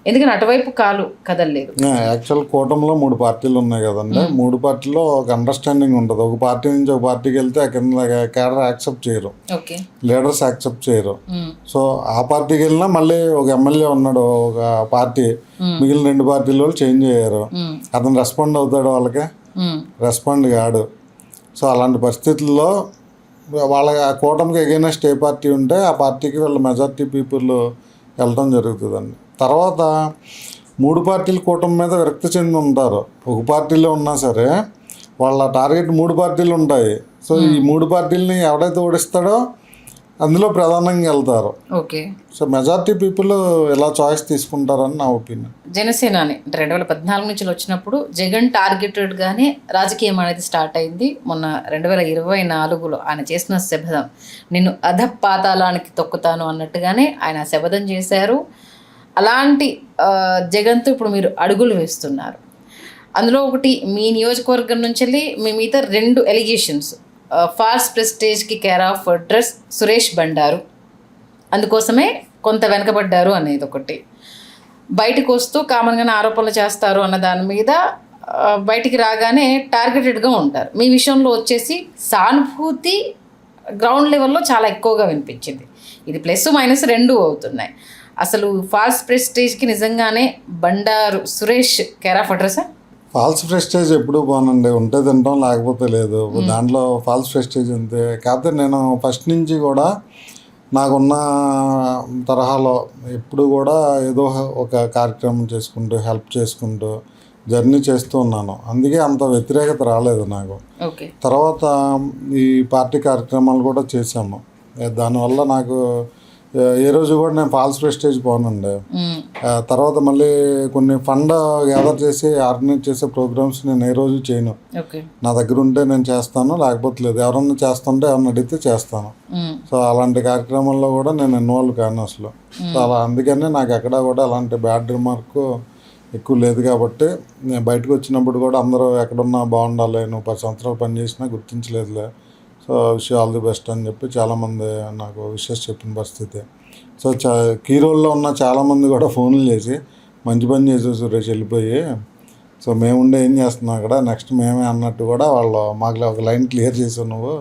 ఎందుకంటే అటువైపు కాలు కదలలేదు. యాక్చువల్ కూటమిలో 3 పార్టీలు ఉన్నాయి కదండి. 3 పార్టీల్లో ఒక అండర్స్టాండింగ్ ఉంటుంది. ఒక పార్టీ నుంచి ఒక పార్టీకి వెళ్తే కింద క్యాడర్ యాక్సెప్ట్ చేయరు, లీడర్స్ యాక్సెప్ట్ చేయరు. సో ఆ పార్టీకి వెళ్ళినా మళ్ళీ ఒక ఎమ్మెల్యే ఉన్నాడు ఒక పార్టీ, మిగిలిన 2 పార్టీల వాళ్ళు చేంజ్ అయ్యారు. అతను రెస్పాండ్ అవుతాడు వాళ్ళకి? రెస్పాండ్ కాడు. సో అలాంటి పరిస్థితుల్లో వాళ్ళ ఆ కూటమికి ఎగైనెస్ట్ ఏ పార్టీ ఉంటే ఆ పార్టీకి వీళ్ళ మెజారిటీ పీపుల్ వెళ్ళడం జరుగుతుందండి. తర్వాత 3 పార్టీల కూటమి మీద విరక్తి చెంది ఉంటారు. ఒక పార్టీలో ఉన్నా సరే వాళ్ళ టార్గెట్ 3 పార్టీలు ఉంటాయి. సో ఈ 3 పార్టీలని ఎవడైతే ఓడిస్తాడో అందులో ప్రధానంగా వెళ్తారు. ఓకే. సో మెజారిటీ పీపుల్ ఇలా చాయిస్ తీసుకుంటారని నా ఒపీనియన్. జనసేనాని 2014 నుంచి వచ్చినప్పుడు జగన్ టార్గెటెడ్గానే రాజకీయం అనేది స్టార్ట్ అయింది. మొన్న 2024లో ఆయన చేసిన శపథం, నిన్ను అధపాతాళానికి తొక్కుతాను అన్నట్టుగానే ఆయన శపథం చేశారు. అలాంటి జగన్తో ఇప్పుడు మీరు అడుగులు వేస్తున్నారు. అందులో ఒకటి మీ నియోజకవర్గం నుంచి వెళ్ళి మీ మీద 2 ఎలిగేషన్స్. ఫాల్స్ ప్రెస్టేజ్కి care of address Suresh Bandaru, అందుకోసమే కొంత వెనకబడ్డారు అనేది ఒకటి. బయటకు వస్తూ కామన్గానే ఆరోపణలు చేస్తారు అన్న దాని మీద బయటికి రాగానే టార్గెటెడ్గా ఉంటారు. మీ విషయంలో వచ్చేసి సానుభూతి గ్రౌండ్ లెవెల్లో చాలా ఎక్కువగా వినిపించింది. ఇది ప్లస్ మైనస్ 2 అవుతున్నాయి. అసలు ఫాల్స్ ప్రెస్టేజ్కి నిజంగానే బండారు సురేష్ కేర్ ఆఫ్ అడ్రసా? ఫాల్స్ ప్రెస్టేజ్ ఎప్పుడు బాగుందండి, ఉంటే తింటాం లేకపోతే లేదు. దాంట్లో ఫాల్స్ ప్రెస్టేజ్ అంతే. కాకపోతే నేను ఫస్ట్ నుంచి కూడా నాకున్న తరహాలో ఎప్పుడు కూడా ఏదో ఒక కార్యక్రమం చేసుకుంటూ హెల్ప్ చేసుకుంటూ జర్నీ చేస్తూ ఉన్నాను. అందుకే అంత వ్యతిరేకత రాలేదు నాకు. ఓకే. తర్వాత ఈ పార్టీ కార్యక్రమాలు కూడా చేశాము. దానివల్ల నాకు ఏ రోజు కూడా నేను ఫాల్స్ ప్రెస్టేజ్ పోనండి. తర్వాత మళ్ళీ కొన్ని ఫండ్ గ్యాదర్ చేసి ఆర్గనైజ్ చేసే ప్రోగ్రామ్స్ నేను ఏ రోజు చేయను. నా దగ్గర ఉంటే నేను చేస్తాను, లేకపోతే లేదు. ఎవరన్నా చేస్తుంటే ఎవరన్నా అడిగితే చేస్తాను. సో అలాంటి కార్యక్రమాల్లో కూడా నేను ఇన్వాల్వ్ కాను అసలు. సో అలా అందుకనే నాకు ఎక్కడ కూడా అలాంటి బ్యాడ్ రిమార్క్ ఎక్కువ లేదు. కాబట్టి నేను బయటకు వచ్చినప్పుడు కూడా అందరూ ఎక్కడున్నా బాగుండాలి, నువ్వు 10 సంవత్సరాలు పనిచేసినా గుర్తించలేదులే, so wish all the best అని చెప్పి చాలామంది నాకు విషెస్ చెప్పిన పరిస్థితి. సో కీ రోల్లో ఉన్న చాలామంది కూడా ఫోన్లు చేసి మంచి పని చేసావు సురేష్ వెళ్ళిపోయి, సో మేముండే ఏం చేస్తున్నావు అక్కడ, నెక్స్ట్ మేమే అన్నట్టు కూడా వాళ్ళు మాకు ఒక లైన్ క్లియర్ చేసావు నువ్వు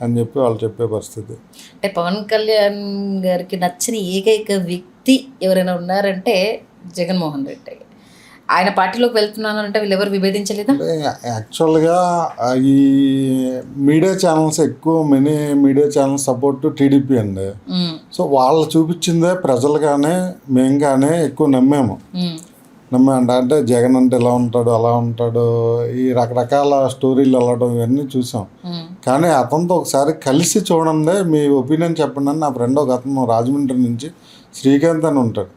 అని చెప్పి వాళ్ళు చెప్పే పరిస్థితి. అంటే పవన్ కళ్యాణ్ గారికి నచ్చిన ఏకైక వ్యక్తి ఎవరైనా ఉన్నారంటే జగన్మోహన్ రెడ్డి. ఆయన పార్టీలోకి వెళ్తున్నాను అంటే వీళ్ళెవరు విభేదించలేదా? యాక్చువల్గా ఈ మీడియా ఛానల్స్ ఎక్కువ మీడియా ఛానల్స్ సపోర్ట్ టీడీపీ అండి. సో వాళ్ళు చూపించిందే ప్రజలు కానీ మేము కానీ ఎక్కువ నమ్మాము. అంటే జగన్ అంటే ఇలా ఉంటాడు అలా ఉంటాడు, ఈ రకరకాల స్టోరీలు వెళ్ళడం ఇవన్నీ చూసాం. కానీ అతనితో ఒకసారి కలిసి చూడండి, మీ ఒపీనియన్ చెప్పండి అని నా ఫ్రెండ్ ఒక అతను రాజమండ్రి నుంచి శ్రీకాంత్ అని ఉంటాడు.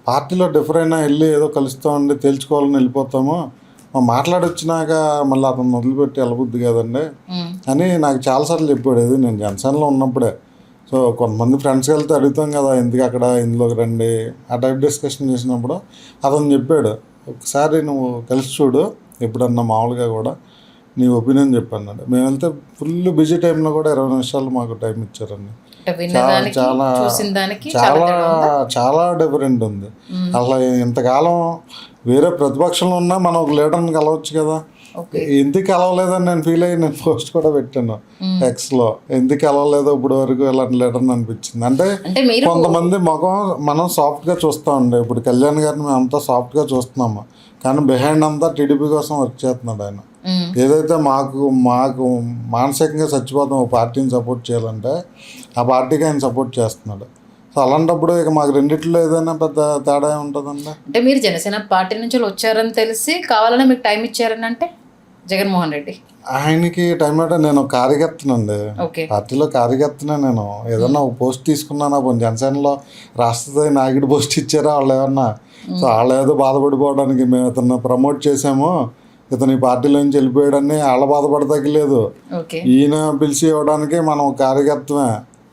పార్టీలో డిఫర్ అయినా వెళ్ళి ఏదో కలుస్తామండి, తేల్చుకోవాలని వెళ్ళిపోతాము, మాట్లాడొచ్చినాక మళ్ళీ అతను వదిలిపెట్టి వెళ్ళబుద్ది కదండి అని నాకు చాలాసార్లు చెప్పాడు. ఇది నేను జనసేనలో ఉన్నప్పుడే. సో కొంతమంది ఫ్రెండ్స్ వెళ్తే అడుగుతాం కదా ఎందుకు అక్కడ ఇందులోకి రండి, ఆ టైప్ డిస్కషన్ చేసినప్పుడు అతను చెప్పాడు ఒకసారి నువ్వు కలిసి చూడు ఎప్పుడన్నా మామూలుగా కూడా నీ ఒపీనియన్ చెప్పన్నాడు. మేము వెళ్తే ఫుల్ బిజీ టైంలో కూడా 20 నిమిషాలు మాకు టైం ఇచ్చారండి. చాలా చాలా చాలా డిఫరెంట్ ఉంది. అసలు ఇంతకాలం వేరే ప్రతిపక్షంలో ఉన్నా మనం ఒక లీడర్ని కలవచ్చు కదా, ఎందుకు కలవలేదని నేను ఫీల్ అయ్యి నేను పోస్ట్ కూడా పెట్టాను ఎక్స్లో. ఎందుకు కలవలేదు ఇప్పుడు వరకు ఇలాంటి లీడర్ని అనిపించింది. అంటే కొంతమంది ముఖం మనం సాఫ్ట్గా చూస్తామండి. ఇప్పుడు కళ్యాణ్ గారిని మేము అంతా సాఫ్ట్గా చూస్తున్నాము, కానీ బిహైండ్ అంతా టీడీపీ కోసం వర్క్ చేస్తున్నాడు ఆయన. ఏదైతే మాకు మానసికంగా చచ్చిపోతాం ఒక పార్టీని సపోర్ట్ చేయాలంటే ఆ పార్టీకి ఆయన సపోర్ట్ చేస్తున్నాడు. సో అలాంటప్పుడు ఇక మాకు రెండిట్లో ఏదైనా పెద్ద తేడా ఉంటుందండి. అంటే మీరు జనసేన పార్టీ నుంచి వచ్చారని తెలిసి కావాలనే మీకు టైం ఇచ్చారని అంటే జగన్మోహన్ రెడ్డి ఆయనకి టైం అంటే నేను కార్యకర్తనండి, పార్టీలో కార్యకర్తనే. నేను ఏదన్నా ఒక పోస్ట్ తీసుకున్నాను, జనసేనలో రాష్ట్రస్థాయి నాయకుడు పోస్ట్ ఇచ్చారా వాళ్ళు ఏమన్నా, సో వాళ్ళు ఏదో బాధపడిపోవడానికి మేము ఇతను ప్రమోట్ చేసాము, ఇతను ఈ పార్టీలో నుంచి వెళ్ళిపోయాడని వాళ్ళ బాధపడతగ్గలేదు. ఈయన పిలిచి ఇవ్వడానికి మనం కార్యకర్తమే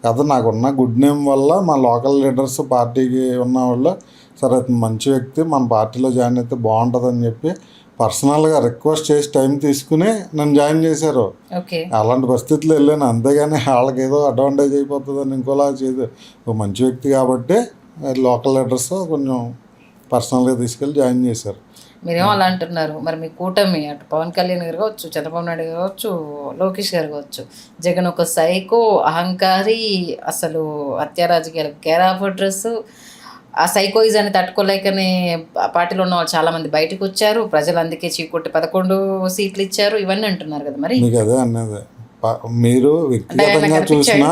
కదా. నాకున్న గుడ్ నేమ్ వల్ల మా లోకల్ లీడర్స్ పార్టీకి ఉన్న వాళ్ళు సరే అతను మంచి వ్యక్తి మన పార్టీలో జాయిన్ అయితే బాగుంటుందని చెప్పి పర్సనల్గా రిక్వెస్ట్ చేసి టైం తీసుకుని నన్ను జాయిన్ చేశారు. అలాంటి పరిస్థితుల్లో వెళ్ళాను, అంతేగాని వాళ్ళకి ఏదో అడ్వాంటేజ్ అయిపోతుందని ఇంకోలా చేయదు. ఒక మంచి వ్యక్తి కాబట్టి లోకల్ లీడర్స్ కొంచెం పర్సనల్గా తీసుకెళ్ళి జాయిన్ చేశారు. మీరేమో అలా అంటున్నారు, మరి మీ కూటమి అటు పవన్ కళ్యాణ్ గారు కావచ్చు, చంద్రబాబు నాయుడు గారు కావచ్చు, లోకేష్ గారు కావచ్చు, జగన్ ఒక సైకో, అహంకారి, అసలు హత్య రాజకీయాలకు కేర్ ఆఫ్ అడ్రస్, ఆ సైకోయిజాన్ని తట్టుకోలేకనే పార్టీలో ఉన్న వాళ్ళు చాలా మంది బయటకు వచ్చారు, ప్రజలు అందుకే చీకొట్టి 11 సీట్లు ఇచ్చారు, ఇవన్నీ అంటున్నారు కదా. మరి మీకు అదే అన్నది మీరు వ్యక్తిగతంగా చూసినా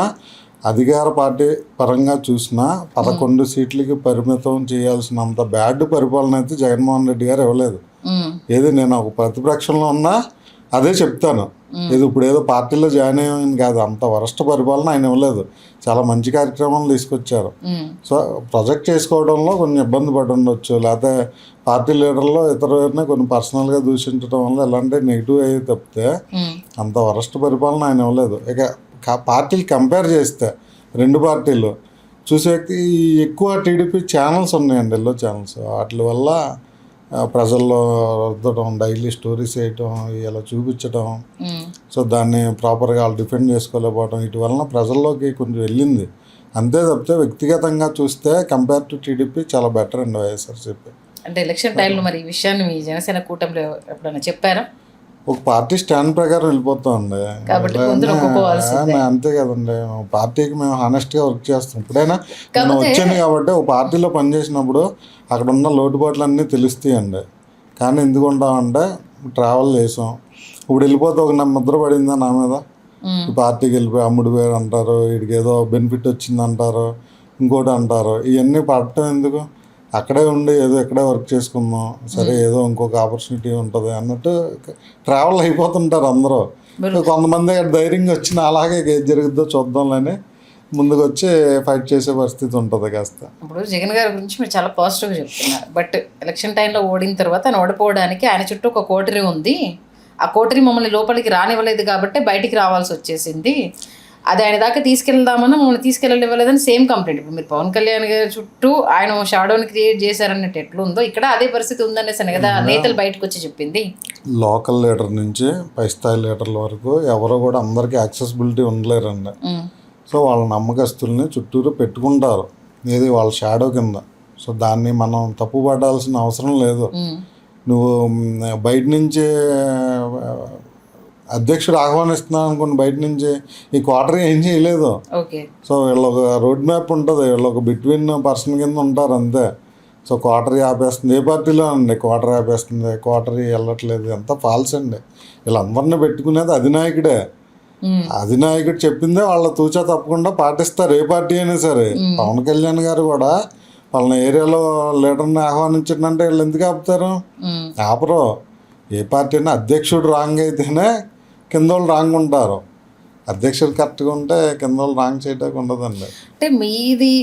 అధికార పార్టీ పరంగా చూసినా 11 సీట్లకి పరిమితం చేయాల్సినంత బ్యాడ్ పరిపాలన అయితే జగన్మోహన్ రెడ్డి గారు ఇవ్వలేదు. ఏది నేను ఒక ప్రతిపక్షంలో ఉన్నా అదే చెప్తాను. ఇది ఇప్పుడు ఏదో పార్టీలో జాయిన్ అయ్యామని కాదు, అంత వరస్ట్ పరిపాలన ఆయన ఇవ్వలేదు. చాలా మంచి కార్యక్రమాలు తీసుకొచ్చారు. సో ప్రొజెక్ట్ చేసుకోవడంలో కొన్ని ఇబ్బంది పడి ఉండొచ్చు, లేకపోతే పార్టీ లీడర్లో ఇతరులని కొన్ని పర్సనల్గా దూషించడం వల్ల ఎలాంటి నెగిటివ్ అయ్యి తప్పితే అంత వరస్ట్ పరిపాలన ఆయన ఇవ్వలేదు. ఇక పార్టీలు కంపేర్ చేస్తే రెండు పార్టీలు చూసే ఎక్కువ టీడీపీ ఛానల్స్ ఉన్నాయండి, ఎల్లో ఛానల్స్. వాటి వల్ల ప్రజల్లో రుద్దడం, డైలీ స్టోరీస్ వేయటం, ఇలా చూపించడం, సో దాన్ని ప్రాపర్గా వాళ్ళు డిఫెండ్ చేసుకోలేకపోవడం, వీటి వలన ప్రజల్లోకి కొంచెం వెళ్ళింది. అంతే తప్పితే వ్యక్తిగతంగా చూస్తే కంపేర్ టు టీడీపీ చాలా బెటర్ అండి వైఎస్ఆర్సీపీ. అంటే ఎలక్షన్ టైంలో మరి ఈ విషయాన్ని మీ జనసేన కూటమిలో ఎప్పుడైనా చెప్పారా? ఒక పార్టీ స్టాండ్ ప్రకారం వెళ్ళిపోతామండి, అంతే కదండి. పార్టీకి మేము హానెస్ట్గా వర్క్ చేస్తాం. ఇప్పుడైనా నేను వచ్చాను కాబట్టి ఒక పార్టీలో పనిచేసినప్పుడు అక్కడ ఉన్న లోటుపాట్లన్నీ తెలుస్తాయండి. కానీ ఎందుకు ఉంటామంటే ట్రావెల్ చేసాం. ఇప్పుడు వెళ్ళిపోతే ఒక ముద్ర పడిందా నా మీద, ఈ పార్టీకి వెళ్ళిపోయి అమ్ముడు పేరు అంటారు, వీడికి ఏదో బెనిఫిట్ వచ్చింది అంటారు, ఇంకోటి అంటారు. ఇవన్నీ పడటం ఎందుకు, అక్కడే ఉండి ఏదో ఎక్కడే వర్క్ చేసుకుందాం, సరే ఏదో ఇంకొక ఆపర్చునిటీ ఉంటుంది అన్నట్టు ట్రావెల్ అయిపోతుంటారు అందరూ. కొంతమంది ధైర్యంగా వచ్చిన అలాగే ఏది జరుగుద్దో చూద్దాంలని ముందుకు వచ్చి ఫైట్ చేసే పరిస్థితి ఉంటుంది కాస్త. ఇప్పుడు జగన్ గారి గురించి మీరు చాలా పాజిటివ్గా చెప్తున్నారు, బట్ ఎలక్షన్ టైంలో ఓడిన తర్వాత ఆయన ఓడిపోవడానికి ఆయన చుట్టూ ఒక కోటరీ ఉంది. ఆ కోటరీ మమ్మల్ని లోపలికి రానివ్వలేదు కాబట్టి బయటికి రావాల్సి వచ్చేసింది. అది ఆయన దాకా తీసుకెళ్దామన్నా మమ్మల్ని తీసుకెళ్ళలేదని సేమ్ కంప్లైంట్. ఇప్పుడు మీరు పవన్ కళ్యాణ్ గారి చుట్టూ ఆయన షాడోని క్రియేట్ చేశారన్నట్టు ఎట్లుందో ఇక్కడ అదే పరిస్థితి ఉందనేసి కదా నేతలు బయటకు వచ్చి చెప్పింది. లోకల్ లీడర్ నుంచి పై స్థాయి లీడర్ల వరకు ఎవరో కూడా అందరికీ యాక్సెసిబిలిటీ ఉండలేరండి. సో వాళ్ళ నమ్మకస్తుల్ని చుట్టూరు పెట్టుకుంటారు, ఏది వాళ్ళ షాడో కింద. సో దాన్ని మనం తప్పు పడాల్సిన అవసరం లేదు. నువ్వు బయట నుంచి అధ్యక్షుడు ఆహ్వానిస్తున్నాను అనుకోండి, బయట నుంచి ఈ క్వార్టర్ ఏం చేయలేదు. సో వీళ్ళొక రోడ్ మ్యాప్ ఉంటుంది, వీళ్ళొక బిట్వీన్ పర్సన్ కింద ఉంటారు అంతే. సో క్వార్టరీ ఆపేస్తుంది, ఏ పార్టీలో అండి క్వార్టరీ ఆపేస్తుంది, క్వార్టరీ వెళ్ళట్లేదు, ఎంత ఫాల్స్ అండి. వీళ్ళందరినీ పెట్టుకునేది అధినాయకుడే. అధినాయకుడు చెప్పిందే వాళ్ళ తూచా తప్పకుండా పాటిస్తారు, ఏ పార్టీ అయినా సరే. పవన్ కళ్యాణ్ గారు కూడా వాళ్ళ ఏరియాలో లీడర్ని ఆహ్వానించిందంటే వీళ్ళు ఎందుకు ఆపుతారు? ఆపరు. ఏ పార్టీ అయినా అధ్యక్షుడు రాంగ్ అయితేనే కింద వాళ్ళు రాంగ్ ఉంటారు, అధ్యక్షుడు కరెక్ట్గా ఉంటే కింద వాళ్ళు రాంగ్ చేయడానికి ఉండదండి. అంటే మీది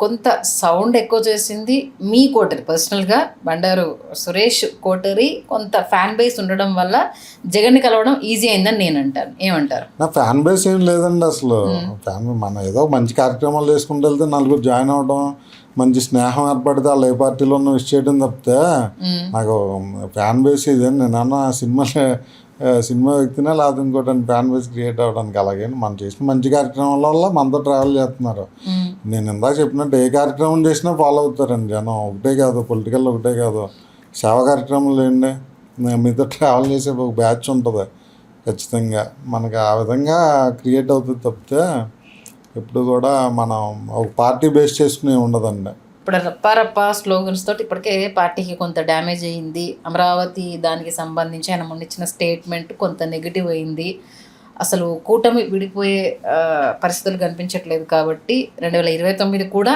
కొంత సౌండ్ ఎక్కువ చేసింది మీ కోటరీ, పర్సనల్గా బండారు సురేష్ కోటరీ కొంత ఫ్యాన్ బేస్ ఉండడం వల్ల జగన్ని కలవడం ఈజీ అయిందని నేను అంటాను. ఏమంటారు? నా ఫ్యాన్ బేస్ ఏం లేదండి అసలు. మనం ఏదో మంచి కార్యక్రమాలు చేసుకుంటూ వెళ్తే నలుగురు జాయిన్ అవ్వడం, మంచి స్నేహం ఏర్పడితే వాళ్ళు ఏ పార్టీలో ఉన్న విష్ చేయడం తప్పితే నాకు ఫ్యాన్ బేస్ ఇదేంటి. నేనన్నా సినిమా వ్యక్తినే లేకపోతే ఇంకోటి ఫ్యాన్ బేస్ క్రియేట్ అవ్వడానికి. అలాగే మనం చేసిన మంచి కార్యక్రమాల వల్ల మనతో ట్రావెల్ చేస్తున్నారు. నేను ఇందాక చెప్పినట్టు ఏ కార్యక్రమం చేసినా ఫాలో అవుతారండి జనం. ఒకటే కాదు, పొలిటికల్ ఒకటే కాదు, సేవా కార్యక్రమాలు ఏంటి, మీతో ట్రావెల్ చేసే ఒక బ్యాచ్ ఉంటుంది ఖచ్చితంగా. మనకి ఆ విధంగా క్రియేట్ అవుతుంది తప్పితే ఎప్పుడు కూడా మనం ఒక పార్టీ బేస్ చేసుకునే ఉండదండి. ఇప్పుడు రప్పారప్ప స్లోగన్స్ తోటి ఇప్పటికే పార్టీకి కొంత డ్యామేజ్ అయ్యింది. అమరావతి దానికి సంబంధించి ఆయన మొన్న ఇచ్చిన స్టేట్మెంట్ కొంత నెగిటివ్ అయింది. అసలు కూటమి విడిపోయే పరిస్థితులు కనిపించట్లేదు. కాబట్టి 2029 కూడా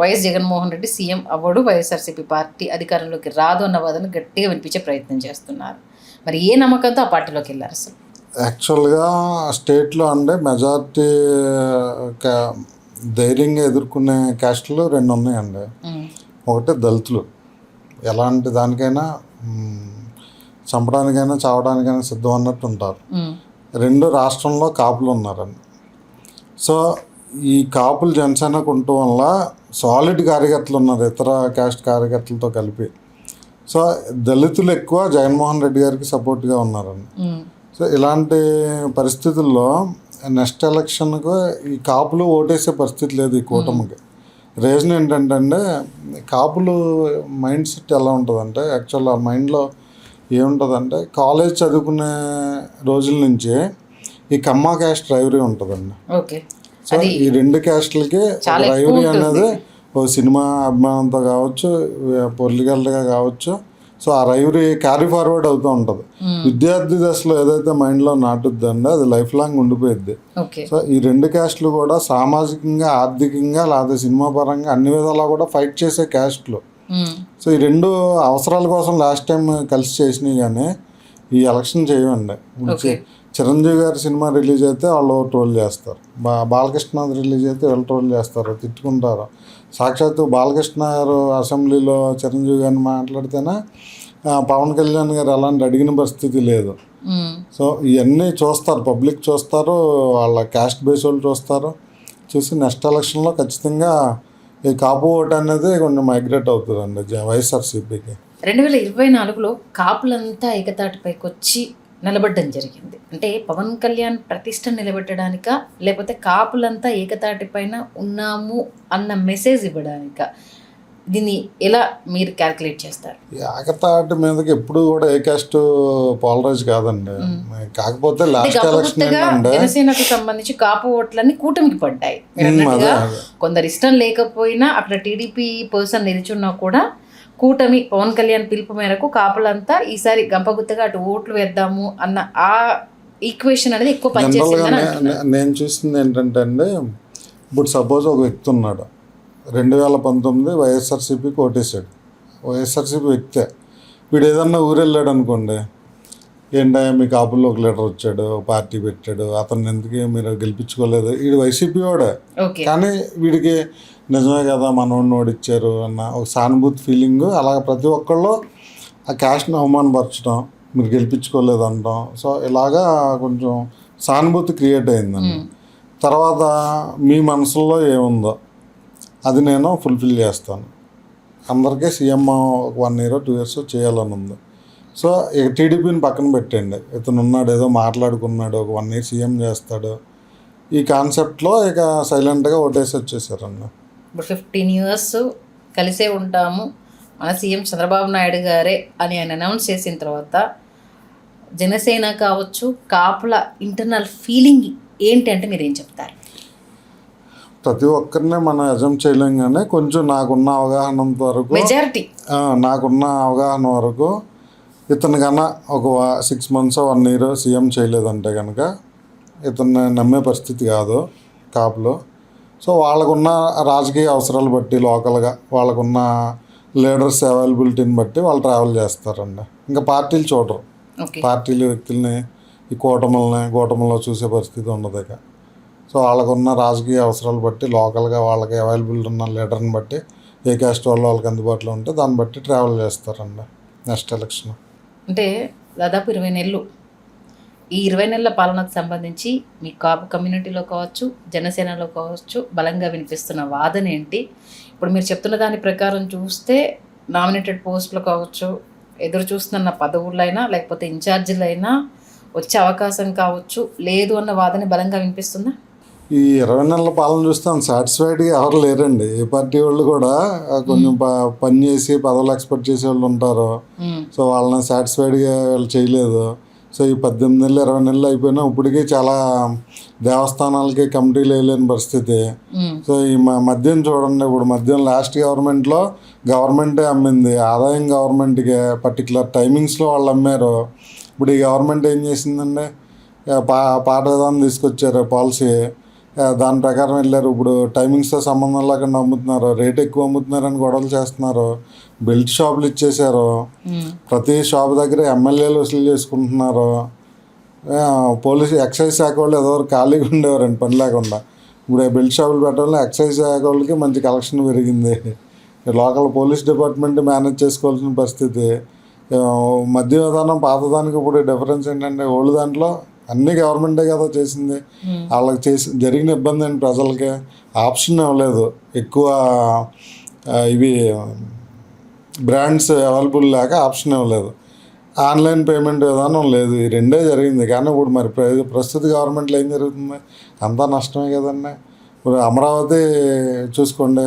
వైఎస్ జగన్మోహన్ రెడ్డి సీఎం అవ్వడు, వైఎస్ఆర్సీపీ పార్టీ అధికారంలోకి రాదు అన్న వాదన గట్టిగా వినిపించే ప్రయత్నం చేస్తున్నారు. మరి ఏ నమ్మకంతో ఆ పార్టీలోకి వెళ్ళారు? అసలు యాక్చువల్గా స్టేట్లో అంటే మెజారిటీ ధైర్యంగా ఎదుర్కొనే క్యాస్టులు 2 ఉన్నాయండి. ఒకటి దళితులు, ఎలాంటి దానికైనా చంపడానికైనా చావడానికైనా సిద్ధం అన్నట్టు ఉంటారు. 2 రాష్ట్రంలో కాపులు ఉన్నారండి. సో ఈ కాపులు జనసేనకు ఉండటం వల్ల సాలిడ్ కార్యకర్తలు ఉన్నారు ఇతర క్యాస్ట్ కార్యకర్తలతో కలిపి. సో దళితులు ఎక్కువ జగన్మోహన్ రెడ్డి గారికి సపోర్ట్గా ఉన్నారండి. సో ఇలాంటి పరిస్థితుల్లో నెక్స్ట్ ఎలక్షన్కు ఈ కాపులు ఓటేసే పరిస్థితి లేదు ఈ కూటమికి. రీజన్ ఏంటంటే కాపులు మైండ్ సెట్ ఎలా ఉంటుందంటే, యాక్చువల్ ఆ మైండ్లో ఏముంటుందంటే కాలేజ్ చదువుకునే రోజుల నుంచి ఈ కమ్మా క్యాస్ట్ డ్రైవరీ ఉంటుందండి. సో ఈ 2 క్యాస్ట్లకి డ్రైవరీ అనేది ఓ సినిమా అభిమానంతో కావచ్చు, పొలిటికల్గా కావచ్చు, సో ఆ రైవరీ క్యారీ ఫార్వర్డ్ అవుతూ ఉంటుంది. విద్యార్థి దశలో ఏదైతే మైండ్లో నాటుద్దండి అది లైఫ్ లాంగ్ ఉండిపోయిద్ది. సో ఈ రెండు క్యాస్ట్లు కూడా సామాజికంగా, ఆర్థికంగా, లేదా సినిమా పరంగా అన్ని విధాలా కూడా ఫైట్ చేసే క్యాస్ట్లు. సో ఈ రెండు అవసరాల కోసం లాస్ట్ టైం కలిసి చేసినాయి, కానీ ఈ ఎలక్షన్ చేయమండి. చిరంజీవి గారి సినిమా రిలీజ్ అయితే వాళ్ళు ట్రోల్ చేస్తారు, బాలకృష్ణ రిలీజ్ అయితే వీళ్ళు ట్రోల్ చేస్తారు, తిట్టుకుంటారు. సాక్షాత్తు బాలకృష్ణ గారు అసెంబ్లీలో చిరంజీవి గారిని మాట్లాడితేనే పవన్ కళ్యాణ్ గారు అలాంటి అడిగిన పరిస్థితి లేదు. సో ఇవన్నీ చూస్తారు, పబ్లిక్ చూస్తారు, వాళ్ళ క్యాస్ట్ బేస్ వాళ్ళు చూస్తారు. చూసి నెక్స్ట్ ఎలక్షన్లో ఖచ్చితంగా ఈ కాపు ఓటు అనేది కొంచెం మైగ్రేట్ అవుతుందండి వైఎస్ఆర్సీపీకి. 2024లో కాపులంతా ఏకతాటిపైకి వచ్చి నిలబడడం జరిగింది. అంటే పవన్ కళ్యాణ్ ప్రతిష్ట నిలబెట్టడానిక, లేకపోతే కాపులంతా ఏకతాటి పైన ఉన్నాము అన్న మెసేజ్ ఇవ్వడానిక? దీన్ని ఎలా మీరు క్యాల్కులేట్ చేస్తారు? ఏకతాటి మీదకి ఎప్పుడు కూడా ఏ క్యాస్ట్ పోలరైజ్ కాదండి. కాకపోతే లాస్ట్ ఎలక్షన్ జనసేనకు సంబంధించి కాపు ఓట్లన్నీ కూటమికి పడ్డాయి. కొందరు ఇష్టం లేకపోయినా అక్కడ టీడీపీ పర్సన్ నిల్చున్నా కూడా కూటమి పవన్ కళ్యాణ్ పిలుపు మేరకు కాపులంతా ఈసారి గంపగుత్తగా అటు ఓట్లు వేద్దాము అన్న ఆ ఈక్వేషన్ అనేది ఎక్కువ పనిచేసింది. నేను చూసింది ఏంటంటే అండి, ఇప్పుడు సపోజ్ ఒక వ్యక్తి ఉన్నాడు, 2019 వైఎస్ఆర్సీపీకి ఓటేసాడు, వైఎస్ఆర్సీపీ వ్యక్తే. వీడు ఏదన్నా ఊరు వెళ్ళాడు అనుకోండి, ఏంటో మీ కాపుల్లో ఒక లీడర్ వచ్చాడు, పార్టీ పెట్టాడు, అతన్ని ఎందుకు మీరు గెలిపించుకోలేదు, వీడు వైసీపీ వాడే, కానీ వీడికి నిజమే కదా మనోడిని ఓడిచ్చారు అన్న ఒక సానుభూతి ఫీలింగ్. అలాగ ప్రతి ఒక్కళ్ళు ఆ క్యాస్ట్ని అవమానపరచడం, మీరు గెలిపించుకోలేదు అంటాం. సో ఇలాగా కొంచెం సానుభూతి క్రియేట్ అయిందండి. తర్వాత మీ మనసులో ఏముందో అది నేను ఫుల్ఫిల్ చేస్తాను, అందరికీ సీఎం 1 year 2 years చేయాలని ఉంది. సో ఇక టీడీపీని పక్కన పెట్టండి, ఇతను ఉన్నాడు ఏదో మాట్లాడుకున్నాడు, ఒక 1 year సీఎం చేస్తాడు, ఈ కాన్సెప్ట్లో ఇక సైలెంట్గా ఓటేసి వచ్చేసారన్న. ఇప్పుడు 15 years కలిసే ఉంటాము మన సీఎం చంద్రబాబు నాయుడు గారే అని ఆయన అనౌన్స్ చేసిన తర్వాత జనసేన కావచ్చు, కాపుల ఇంటర్నల్ ఫీలింగ్ ఏంటి అంటే మీరు ఏం చెప్తారు? ప్రతి ఒక్కరినే మనం అజం చేయలేం, కానీ కొంచెం నాకున్న అవగాహన వరకు, మెజారిటీ నాకున్న అవగాహన వరకు ఇతను కన్నా ఒక 6 months 1 year సీఎం చేయలేదంటే కనుక ఇతన్ని నమ్మే పరిస్థితి కాదు కాపులో. సో వాళ్ళకున్న రాజకీయ అవసరాలు బట్టి లోకల్గా వాళ్ళకున్న లీడర్స్ అవైలబిలిటీని బట్టి వాళ్ళు ట్రావెల్ చేస్తారండి. ఇంకా పార్టీలు చూడరు, పార్టీలు వ్యక్తుల్ని ఈ కూటమిలో చూసే పరిస్థితి ఉండదు ఇక. సో వాళ్ళకున్న రాజకీయ అవసరాలు బట్టి లోకల్గా వాళ్ళకి అవైలబిలిటీ ఉన్న లీడర్ని బట్టి ఏ క్యాస్ట్ వాళ్ళకి అందుబాటులో ఉంటే దాన్ని బట్టి ట్రావెల్ చేస్తారండి నెక్స్ట్ ఎలక్షన్. అంటే దాదాపు 20 నెలలు, ఈ 20 నెలల పాలనకు సంబంధించి మీ కాపు కమ్యూనిటీలో కావచ్చు, జనసేనలో కావచ్చు బలంగా వినిపిస్తున్న వాదన ఏంటి? ఇప్పుడు మీరు చెప్తున్న దాని ప్రకారం చూస్తే నామినేటెడ్ పోస్టులు కావచ్చు, ఎదురు చూస్తున్న పదవులైనా లేకపోతే ఇన్ఛార్జీలైనా వచ్చే అవకాశం కావచ్చు లేదు అన్న వాదన బలంగా వినిపిస్తుందా? ఈ 20 నెలల పాలన చూస్తే సాటిస్ఫైడ్గా ఎవరు లేరండి. ఏ పార్టీ వాళ్ళు కూడా కొంచెం పని చేసి పదవులు ఎక్స్పెక్ట్ చేసే వాళ్ళు ఉంటారు. సో వాళ్ళని సాటిస్ఫైడ్గా వాళ్ళు చేయలేదు. సో ఈ 18 నెలలు 20 నెలలు అయిపోయినా ఇప్పటికీ చాలా దేవస్థానాలకి కమిటీలు వేయలేని పరిస్థితి. సో ఈ మద్యం చూడండి, ఇప్పుడు మద్యం లాస్ట్ గవర్నమెంట్లో గవర్నమెంటే అమ్మింది, ఆదాయం గవర్నమెంట్కి పర్టికులర్ టైమింగ్స్లో వాళ్ళు అమ్మారు. ఇప్పుడు ఈ గవర్నమెంట్ ఏం చేసిందండి, పాట విధానం తీసుకొచ్చారు పాలసీ, దాని ప్రకారం వెళ్ళారు. ఇప్పుడు టైమింగ్స్తో సంబంధం లేకుండా అమ్ముతున్నారు, రేట్ ఎక్కువ అమ్ముతున్నారని గొడవలు చేస్తున్నారు, బెల్ట్ షాపులు ఇచ్చేసారు, ప్రతి షాప్ దగ్గర ఎమ్మెల్యేలు వసూలు చేసుకుంటున్నారు. పోలీసు ఎక్సైజ్ శాఖ వాళ్ళు ఎవరు ఖాళీగా ఉండేవారండి పని లేకుండా. ఇప్పుడు బెల్ట్ షాపులు పెట్టడం ఎక్సైజ్ శాఖ వాళ్ళకి మంచి కలెక్షన్ పెరిగింది. లోకల్ పోలీస్ డిపార్ట్మెంట్ మేనేజ్ చేసుకోవాల్సిన పరిస్థితి. మద్య విధానం పాతదానికి ఇప్పుడు డిఫరెన్స్ ఏంటంటే, ఓల్డ్ దాంట్లో అన్నీ గవర్నమెంటే కదా చేసింది. వాళ్ళకి జరిగిన ఇబ్బంది ఏంటి, ప్రజలకి ఆప్షన్ ఇవ్వలేదు, ఎక్కువ ఇవి బ్రాండ్స్ అవైలబుల్ లేక ఆప్షన్ ఇవ్వలేదు, ఆన్లైన్ పేమెంట్ విధానం లేదు, ఈ రెండే జరిగింది. కానీ ఇప్పుడు మరి ప్రస్తుత గవర్నమెంట్లో ఏం జరుగుతుంది, అంతా నష్టమే కదండి. ఇప్పుడు అమరావతి చూసుకోండి,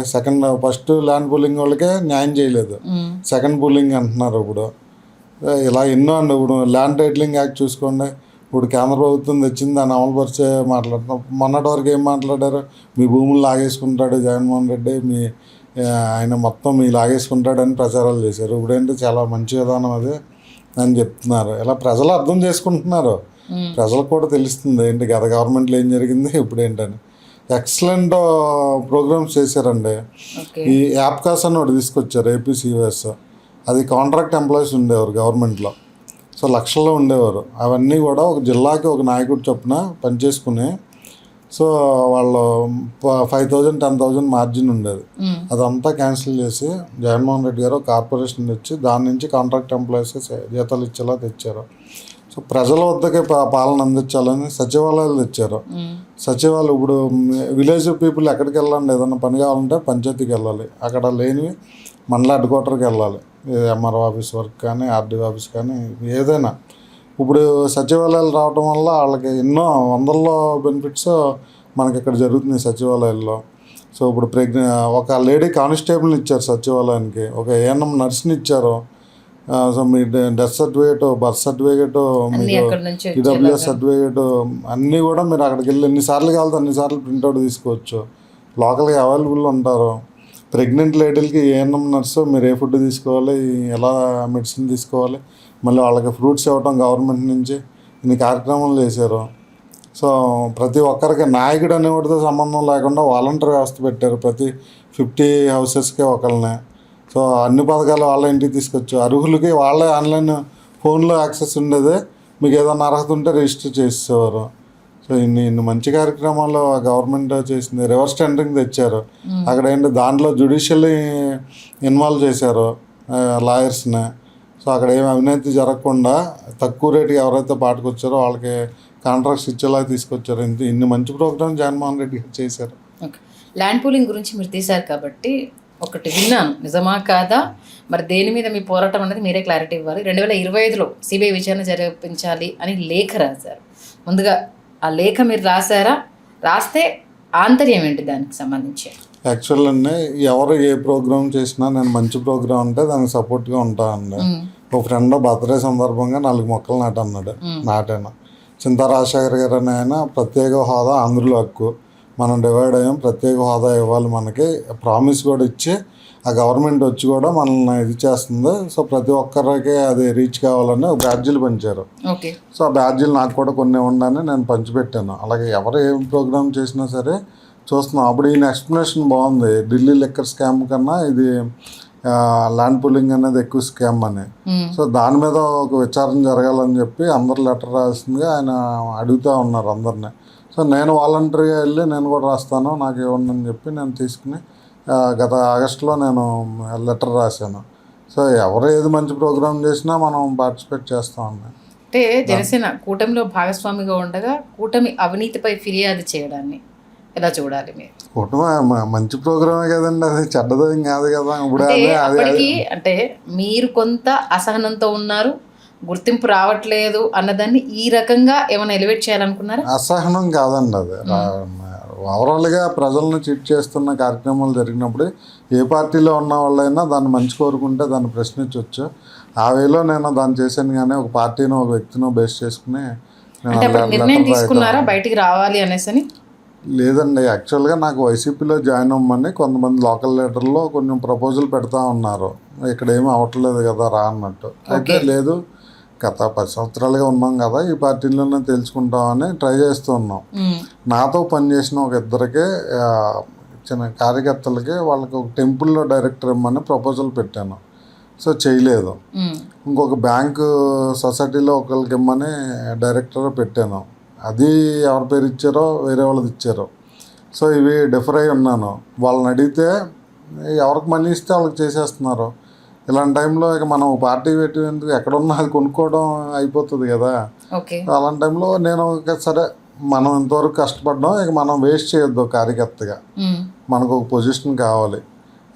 ఫస్ట్ ల్యాండ్ పూలింగ్ వాళ్ళకే న్యాయం చేయలేదు, సెకండ్ పూలింగ్ అంటున్నారు. ఇప్పుడు ఇలా ఎన్నో అండి. ఇప్పుడు ల్యాండ్ టైటిలింగ్ యాక్ట్ చూసుకోండి, ఇప్పుడు కేంద్ర ప్రభుత్వం తెచ్చింది, దాన్ని అమలుపరిచే మాట్లాడుతున్నాం. మొన్నటి వరకు ఏం మాట్లాడారు, మీ భూములు లాగేసుకుంటాడు జగన్మోహన్ రెడ్డి, మీ ఆయన మొత్తం మీ లాగేసుకుంటాడని ప్రచారాలు చేశారు. ఇప్పుడేంటి చాలా మంచి విధానం అది అని చెప్తున్నారు. ఇలా ప్రజలు అర్థం చేసుకుంటున్నారు. ప్రజలకు కూడా తెలుస్తుంది ఏంటి గత గవర్నమెంట్లో ఏం జరిగింది ఇప్పుడు ఏంటని. ఎక్సలెంట్ ప్రోగ్రామ్స్ చేశారండి. ఈ యాప్కాస్ అని ఒకటి తీసుకొచ్చారు ఏపీసీఎస్. అది కాంట్రాక్ట్ ఎంప్లాయీస్ ఉండేవారు గవర్నమెంట్లో. సో లక్షల్లో ఉండేవారు. అవన్నీ కూడా ఒక జిల్లాకి ఒక నాయకుడు చొప్పున పనిచేసుకుని, సో వాళ్ళు 5,000 10,000 మార్జిన్ ఉండేది. అదంతా క్యాన్సిల్ చేసి జగన్మోహన్ రెడ్డి గారు కార్పొరేషన్ తెచ్చి దాని నుంచి కాంట్రాక్ట్ ఎంప్లాయీస్ జీతాలు ఇచ్చేలా తెచ్చారు. సో ప్రజల వద్దకే పాలన అందించాలని సచివాలయాలు తెచ్చారు. సచివాలయం ఇప్పుడు విలేజ్ పీపుల్ ఎక్కడికి వెళ్ళండి, ఏదన్నా పని కావాలంటే పంచాయతీకి వెళ్ళాలి. అక్కడ లేనివి మండల హెడ్ క్వార్టర్కి వెళ్ళాలి. ఎంఆర్ఓ ఆఫీస్ వర్క్ కానీ ఆర్డీఓ ఆఫీస్ కానీ ఏదైనా. ఇప్పుడు సచివాలయాలు రావడం వల్ల వాళ్ళకి ఎన్నో వందల్లో బెనిఫిట్స్ మనకి ఇక్కడ జరుగుతున్నాయి సచివాలయాల్లో. సో ఇప్పుడు ఒక లేడీ కానిస్టేబుల్ని ఇచ్చారు సచివాలయానికి, ఒక ఏఎన్ఎం నర్స్ని ఇచ్చారు. సో మీ డెత్ సర్టిఫికేట్, బర్త్ సర్టిఫికేట్, మీకు ఈడబ్ల్యూఎస్ సర్టిఫికేట్ అన్నీ కూడా మీరు అక్కడికి వెళ్ళి ఎన్నిసార్లు కావాలంటే అన్నిసార్లు ప్రింట్అవుట్ తీసుకోవచ్చు. లోకల్గా అవైలబుల్ ఉంటారు. ప్రెగ్నెంట్ లేడీలకి ఏఎన్ఎం నర్సు మీరు ఏ ఫుడ్ తీసుకోవాలి, ఎలా మెడిసిన్ తీసుకోవాలి, మళ్ళీ వాళ్ళకి ఫ్రూట్స్ ఇవ్వటం గవర్నమెంట్ నుంచి ఇన్ని కార్యక్రమాలు చేశారు. సో ప్రతి ఒక్కరికి నాయకుడు అనేవాడితో సంబంధం లేకుండా వాలంటీర్ వ్యవస్థ పెట్టారు. ప్రతి 50 హౌసెస్కి ఒకళ్ళని. సో అన్ని పథకాలు వాళ్ళ ఇంటికి తీసుకొచ్చు. అర్హులకి వాళ్ళే ఆన్లైన్ ఫోన్లో యాక్సెస్ ఉండేదే. మీకు ఏదైనా అర్హత ఉంటే రిజిస్టర్ చేసేవారు. సో ఇన్ని మంచి కార్యక్రమాలు గవర్నమెంట్ చేసింది. రివర్స్ టెండరింగ్ తెచ్చారు. అక్కడ ఏంటి దాంట్లో జ్యుడిషియల్లీ ఇన్వాల్వ్ చేశారు లాయర్స్ని. సో అక్కడ ఏమి అవినీతి జరగకుండా తక్కువ రేటుకి ఎవరైతే పాటుకొచ్చారో వాళ్ళకి కాంట్రాక్ట్స్ ఇచ్చేలా తీసుకొచ్చారు. ఇన్ని మంచి ప్రోగ్రామ్ జగన్మోహన్ రెడ్డి చేశారు. ల్యాండ్ పూలింగ్ గురించి మీరు తీశారు కాబట్టి ఒకటి విన్నాను, నిజమా కాదా? మరి దేని మీద మీ పోరాటం అనేది మీరే క్లారిటీ ఇవ్వాలి. 2025లో సిబిఐ విచారణ జరిపించాలి అని లేఖ రాశారు. ముందుగా ఆ లేఖ మీరు రాశారా? రాస్తే ఆంతర్యం ఏంటి దానికి సంబంధించి? యాక్చువల్ అండి, ఎవరు ఏ ప్రోగ్రామ్ చేసినా నేను మంచి ప్రోగ్రామ్ అంటే దానికి సపోర్ట్గా ఉంటానండి. ఒక ఫ్రెండ్ బర్త్డే సందర్భంగా 4 మొక్కలు నాటాను. చింతా రాజశేఖర్ గారు అని ఆయన ప్రత్యేక హోదా ఆంధ్రుల హక్కు, మనం డివైడ్ అయ్యాం, ప్రత్యేక హోదా ఇవ్వాలి మనకి ప్రామిస్ కూడా ఇచ్చి ఆ గవర్నమెంట్ వచ్చి కూడా మనల్ని ఇది చేస్తుంది. సో ప్రతి ఒక్కరికి అది రీచ్ కావాలని బ్యాడ్జీలు పంచారు. సో ఆ బ్యాడ్జీలు నాకు కూడా కొన్ని ఉండని నేను పంచిపెట్టాను. అలాగే ఎవరు ఏం ప్రోగ్రామ్ చేసినా సరే చూస్తున్నాం. అప్పుడు ఈయన ఎక్స్ప్లెనేషన్ బాగుంది. ఢిల్లీ లిక్కర్ స్కామ్ కన్నా ఇది ల్యాండ్ పూలింగ్ అనేది ఎక్కువ స్కామ్ అని. సో దాని మీద ఒక విచారణ జరగాలని చెప్పి అందరు లెటర్ రాసిందిగా ఆయన అడుగుతూ ఉన్నారు అందరినీ. సో నేను వాలంటరీగా వెళ్ళి నేను కూడా రాస్తాను, నాకు ఇవ్వండి అని చెప్పి నేను తీసుకుని గత ఆగస్టులో నేను లెటర్ రాశాను. సో ఎవరు ఏది మంచి ప్రోగ్రామ్ చేసినా మనం పార్టిసిపేట్ చేస్తాం అన్నాను. అంటే జనసేన కూటమిలో భాగస్వామిగా ఉండగా కూటమి అవినీతిపై ఫిర్యాదు చేయడాన్ని ఎలా చూడాలి మీరు? కూటమి మంచి ప్రోగ్రామే కదండి, అది చెడ్డదేం కాదు కదా. ఇప్పుడు అంటే మీరు కొంత అసహనంతో ఉన్నారు, గుర్తింపు రావట్లేదు అన్నదాన్ని ఈ రకంగా ఏమైనా ఎలివేట్ చేయాలనుకున్నారా? అసహనం కాదండి, అది ఓవరాల్గా ప్రజలను చీట్ చేస్తున్న కార్యక్రమాలు జరిగినప్పుడు ఏ పార్టీలో ఉన్న వాళ్ళైనా దాన్ని మంచి కోరుకుంటే దాన్ని ప్రశ్నించవచ్చు. ఆ వేలో నేను దాన్ని చేశాను. కానీ ఒక పార్టీనో ఒక వ్యక్తినో బేస్ చేసుకుని నిర్ణయం తీసుకున్నారా బయటికి రావాలి అనేసి? లేదండి, యాక్చువల్గా నాకు వైసీపీలో జాయిన్ అవ్వమని కొంతమంది లోకల్ లీడర్లో కొంచెం ప్రపోజల్ పెడతా ఉన్నారు. ఇక్కడ ఏమీ అవ్వట్లేదు కదా రా అన్నట్టు. అయితే లేదు, గత 10 సంవత్సరాలుగా ఉన్నాం కదా, ఈ పార్టీలోనే తెలుసుకుంటామని ట్రై చేస్తూ ఉన్నాం. నాతో పనిచేసిన ఒక ఇద్దరికి చిన్న కార్యకర్తలకి వాళ్ళకి ఒక టెంపుల్లో డైరెక్టర్ ఇవ్వమని ప్రపోజల్ పెట్టాను. సో చేయలేదు. ఇంకొక బ్యాంకు సొసైటీలో ఒకరికి ఇమ్మని డైరెక్టర్ పెట్టాను. అది ఎవరి పేరు ఇచ్చారో వేరే వాళ్ళది ఇచ్చారు. సో ఇవి డిఫర్ అయి ఉన్నాను. వాళ్ళని అడిగితే ఎవరికి మనీ ఇస్తే వాళ్ళకి చేసేస్తున్నారు. ఇలాంటి టైంలో ఇక మనం పార్టీ పెట్టేందుకు ఎక్కడున్నా అది కొనుక్కోవడం అయిపోతుంది కదా. అలాంటి టైంలో నేను సరే మనం ఇంతవరకు కష్టపడ్డాం, ఇక మనం వేస్ట్ చేయొద్దు కార్యకర్తగా, మనకు ఒక పొజిషన్ కావాలి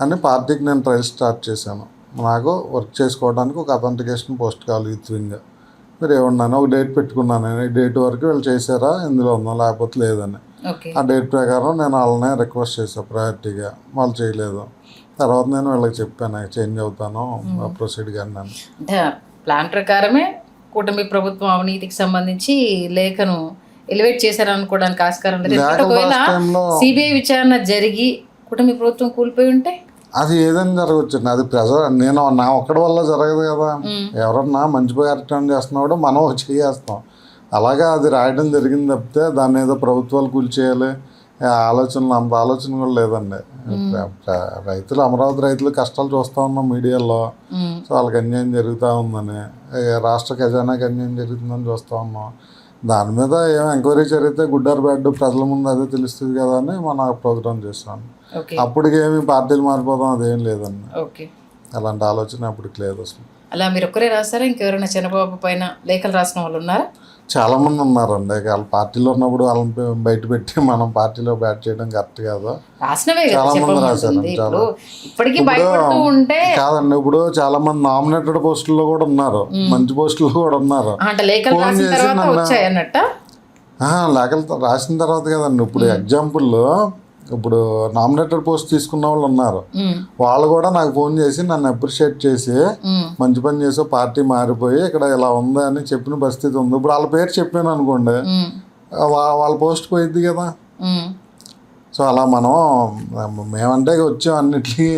అని పార్టీకి నేను ట్రయల్ స్టార్ట్ చేశాను. నాకు వర్క్ చేసుకోవడానికి ఒక అథెంటికేషన్ పోస్ట్ కావాలి యూత్ వింగ్. మీరు ఏమన్నాను ఒక డేట్ పెట్టుకున్నాను. ఈ డేట్ వరకు వీళ్ళు చేశారా, ఇందులో ఉందా, లేకపోతే లేదని. ఆ డేట్ ప్రకారం నేను వాళ్ళనే రిక్వెస్ట్ చేశాను ప్రయారిటీగా. వాళ్ళు చేయలేదు. తర్వాత నేను వీళ్ళకి చెప్పాను చేంజ్ అవుతాను, ప్రొసీడ్ కానీ. అంటే ప్లాన్ ప్రకారమే కూటమి ప్రభుత్వం అవినీతికి సంబంధించి లేఖను ఎలివేట్ చేశారనుకోవడానికి ఆస్కారం లేదు. ఒకవేళ సిబిఐ విచారణ జరిగి కూటమి ప్రభుత్వం కూలిపోయి ఉంటే అది ఏదైనా జరగవచ్చు. అది నేను నా ఒక్కడి వల్ల జరగదు కదా. ఎవరన్నా మంచి కార్యక్రమం చేస్తున్నప్పుడు మనం చేస్తాం. అలాగా అది రాయడం జరిగింది తప్పితే దాన్ని ఏదో ప్రభుత్వాలు కూల్చేయాలి ఆలోచనలు, అంత ఆలోచన కూడా లేదండి. రైతులు, అమరావతి రైతులు కష్టాలు చూస్తూ ఉన్నాం మీడియాలో. సో వాళ్ళకి అన్యాయం జరుగుతూ ఉందని, రాష్ట్ర ఖజానాకి అన్యాయం జరుగుతుందని చూస్తూ ఉన్నాం. దాని మీద ఏం ఎంక్వైరీ జరిగితే గుడ్ ఆర్ బ్యాడ్ ప్రజల ముందు అదే తెలుస్తుంది కదా అని మన ప్రోగ్రామ్ చేస్తాను. అప్పటికేమి పార్టీలు మారిపోదాం అదేం లేదండి. అలాంటి ఆలోచన అప్పటికి లేదు అసలు. అలా మీరు ఒక్కరే రాస్తారా, ఇంకెవరైనా చంద్రబాబు పైన లేఖలు రాసిన వాళ్ళు ఉన్నారా? చాలా మంది ఉన్నారండి. వాళ్ళ పార్టీలో ఉన్నప్పుడు వాళ్ళని బయట పెట్టి మనం పార్టీలో బ్యాట్ చేయడం కరెక్ట్ కాదు. చాలా మంది రాశారు. కాదండి, ఇప్పుడు చాలా మంది నామినేటెడ్ పోస్టుల్లో కూడా ఉన్నారు, మంచి పోస్టుల్లో కూడా ఉన్నారు. ఫోన్ చేసి లేఖలు రాసిన తర్వాత కదండి. ఇప్పుడు ఎగ్జాంపుల్, ఇప్పుడు నామినేటెడ్ పోస్ట్ తీసుకున్న వాళ్ళు ఉన్నారు, వాళ్ళు కూడా నాకు ఫోన్ చేసి నన్ను అప్రిషియేట్ చేసి మంచి పని చేసే పార్టీ మారిపోయి ఇక్కడ ఇలా ఉంది అని చెప్పిన పరిస్థితి ఉంది. ఇప్పుడు వాళ్ళ పేరు చెప్పాను అనుకోండి, వాళ్ళ పోస్ట్ పోయిద్ది కదా. సో అలా మనం మేమంటే వచ్చాం అన్నిటికీ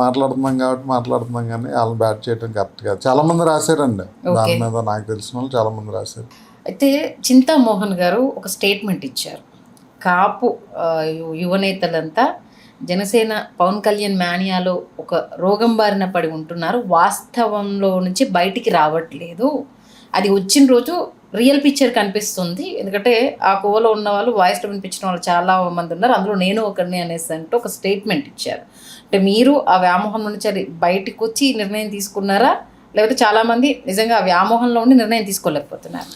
మాట్లాడుతున్నాం కాబట్టి మాట్లాడుతున్నాం, కానీ వాళ్ళని బ్యాట్ చేయడం కరెక్ట్ కాదు. చాలా మంది రాశారండి దాని మీద, నాకు తెలిసిన వాళ్ళు చాలా మంది రాశారు. అయితే చింతామోహన్ గారు ఒక స్టేట్మెంట్ ఇచ్చారు. కాపు యువనేతలంతా జనసేన పవన్ కళ్యాణ్ మేనియాలో ఒక రోగం బారిన పడి ఉంటున్నారు, వాస్తవంలో నుంచి బయటికి రావట్లేదు, అది వచ్చిన రోజు రియల్ పిక్చర్ కనిపిస్తుంది, ఎందుకంటే ఆ కోవలో ఉన్న వాళ్ళు వాయిస్లో వినిపించిన వాళ్ళు చాలా మంది ఉన్నారు, అందులో నేను ఒకరిని అనేసి అంటూ ఒక స్టేట్మెంట్ ఇచ్చారు. అంటే మీరు ఆ వ్యామోహం నుంచి బయటికి వచ్చి నిర్ణయం తీసుకున్నారా, లేకపోతే చాలామంది నిజంగా ఆ వ్యామోహంలో ఉండి నిర్ణయం తీసుకోలేకపోతున్నారు?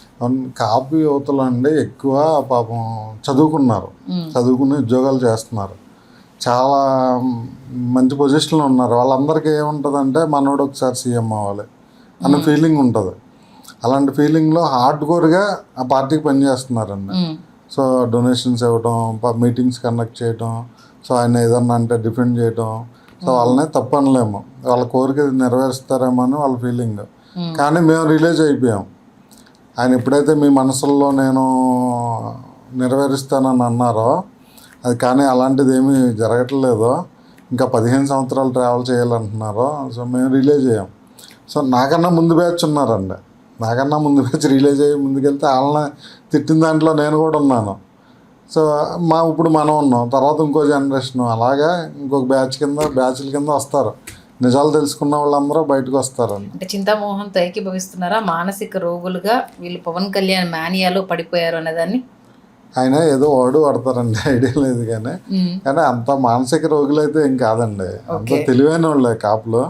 కాపు యువతలు అండి ఎక్కువ పాపం చదువుకున్నారు, చదువుకుని ఉద్యోగాలు చేస్తున్నారు, చాలా మంచి పొజిషన్లో ఉన్నారు. వాళ్ళందరికీ ఏముంటుందంటే మనోడు ఒకసారి సీఎం అవ్వాలి అన్న ఫీలింగ్ ఉంటుంది. అలాంటి ఫీలింగ్లో హార్డ్ కోర్గా ఆ పార్టీకి పనిచేస్తున్నారండి. సో డొనేషన్స్ ఇవ్వడం, మీటింగ్స్ కండక్ట్ చేయడం, సో ఆయన ఏదన్నా అంటే డిఫెండ్ చేయడం, సో వాళ్ళనే తప్పు అనలేము, వాళ్ళ కోరిక నెరవేరుస్తారేమో అని వాళ్ళ ఫీలింగ్. కానీ మేము రిలీజ్ అయిపోయాం. ఆయన ఎప్పుడైతే మీ మనసుల్లో నేను నెరవేరుస్తానని అన్నారో అది, కానీ అలాంటిది ఏమీ జరగట్లేదు, ఇంకా 15 సంవత్సరాలు ట్రావెల్ చేయాలంటున్నారో, సో మేము రిలీజ్ అయ్యాం. సో నాకన్నా ముందు బ్యాచ్ ఉన్నారండి, నాకన్నా ముందు బ్యాచ్ రిలీజ్ అయ్యి ముందుకెళ్తే వాళ్ళని తిట్టిన దాంట్లో నేను కూడా ఉన్నాను. సో ఇప్పుడు మనం ఉన్నాం, తర్వాత ఇంకో జనరేషన్, అలాగా ఇంకొక బ్యాచ్ల కింద వస్తారు. నిజాలు తెలుసుకున్న వాళ్ళందరూ బయటకు వస్తారండి. అంటే చింతామోహన్తో ఏకీభవిస్తున్నారా? మానసిక రోగులుగా వీళ్ళు పవన్ కళ్యాణ్ మేనియాలో పడిపోయారు అనేదాన్ని ఆయన ఏదో పడతారండి, ఐడియా లేదు. కానీ అంత మానసిక రోగులైతే ఏం కాదండి, అంత తెలివైన వాళ్ళే కాపులు,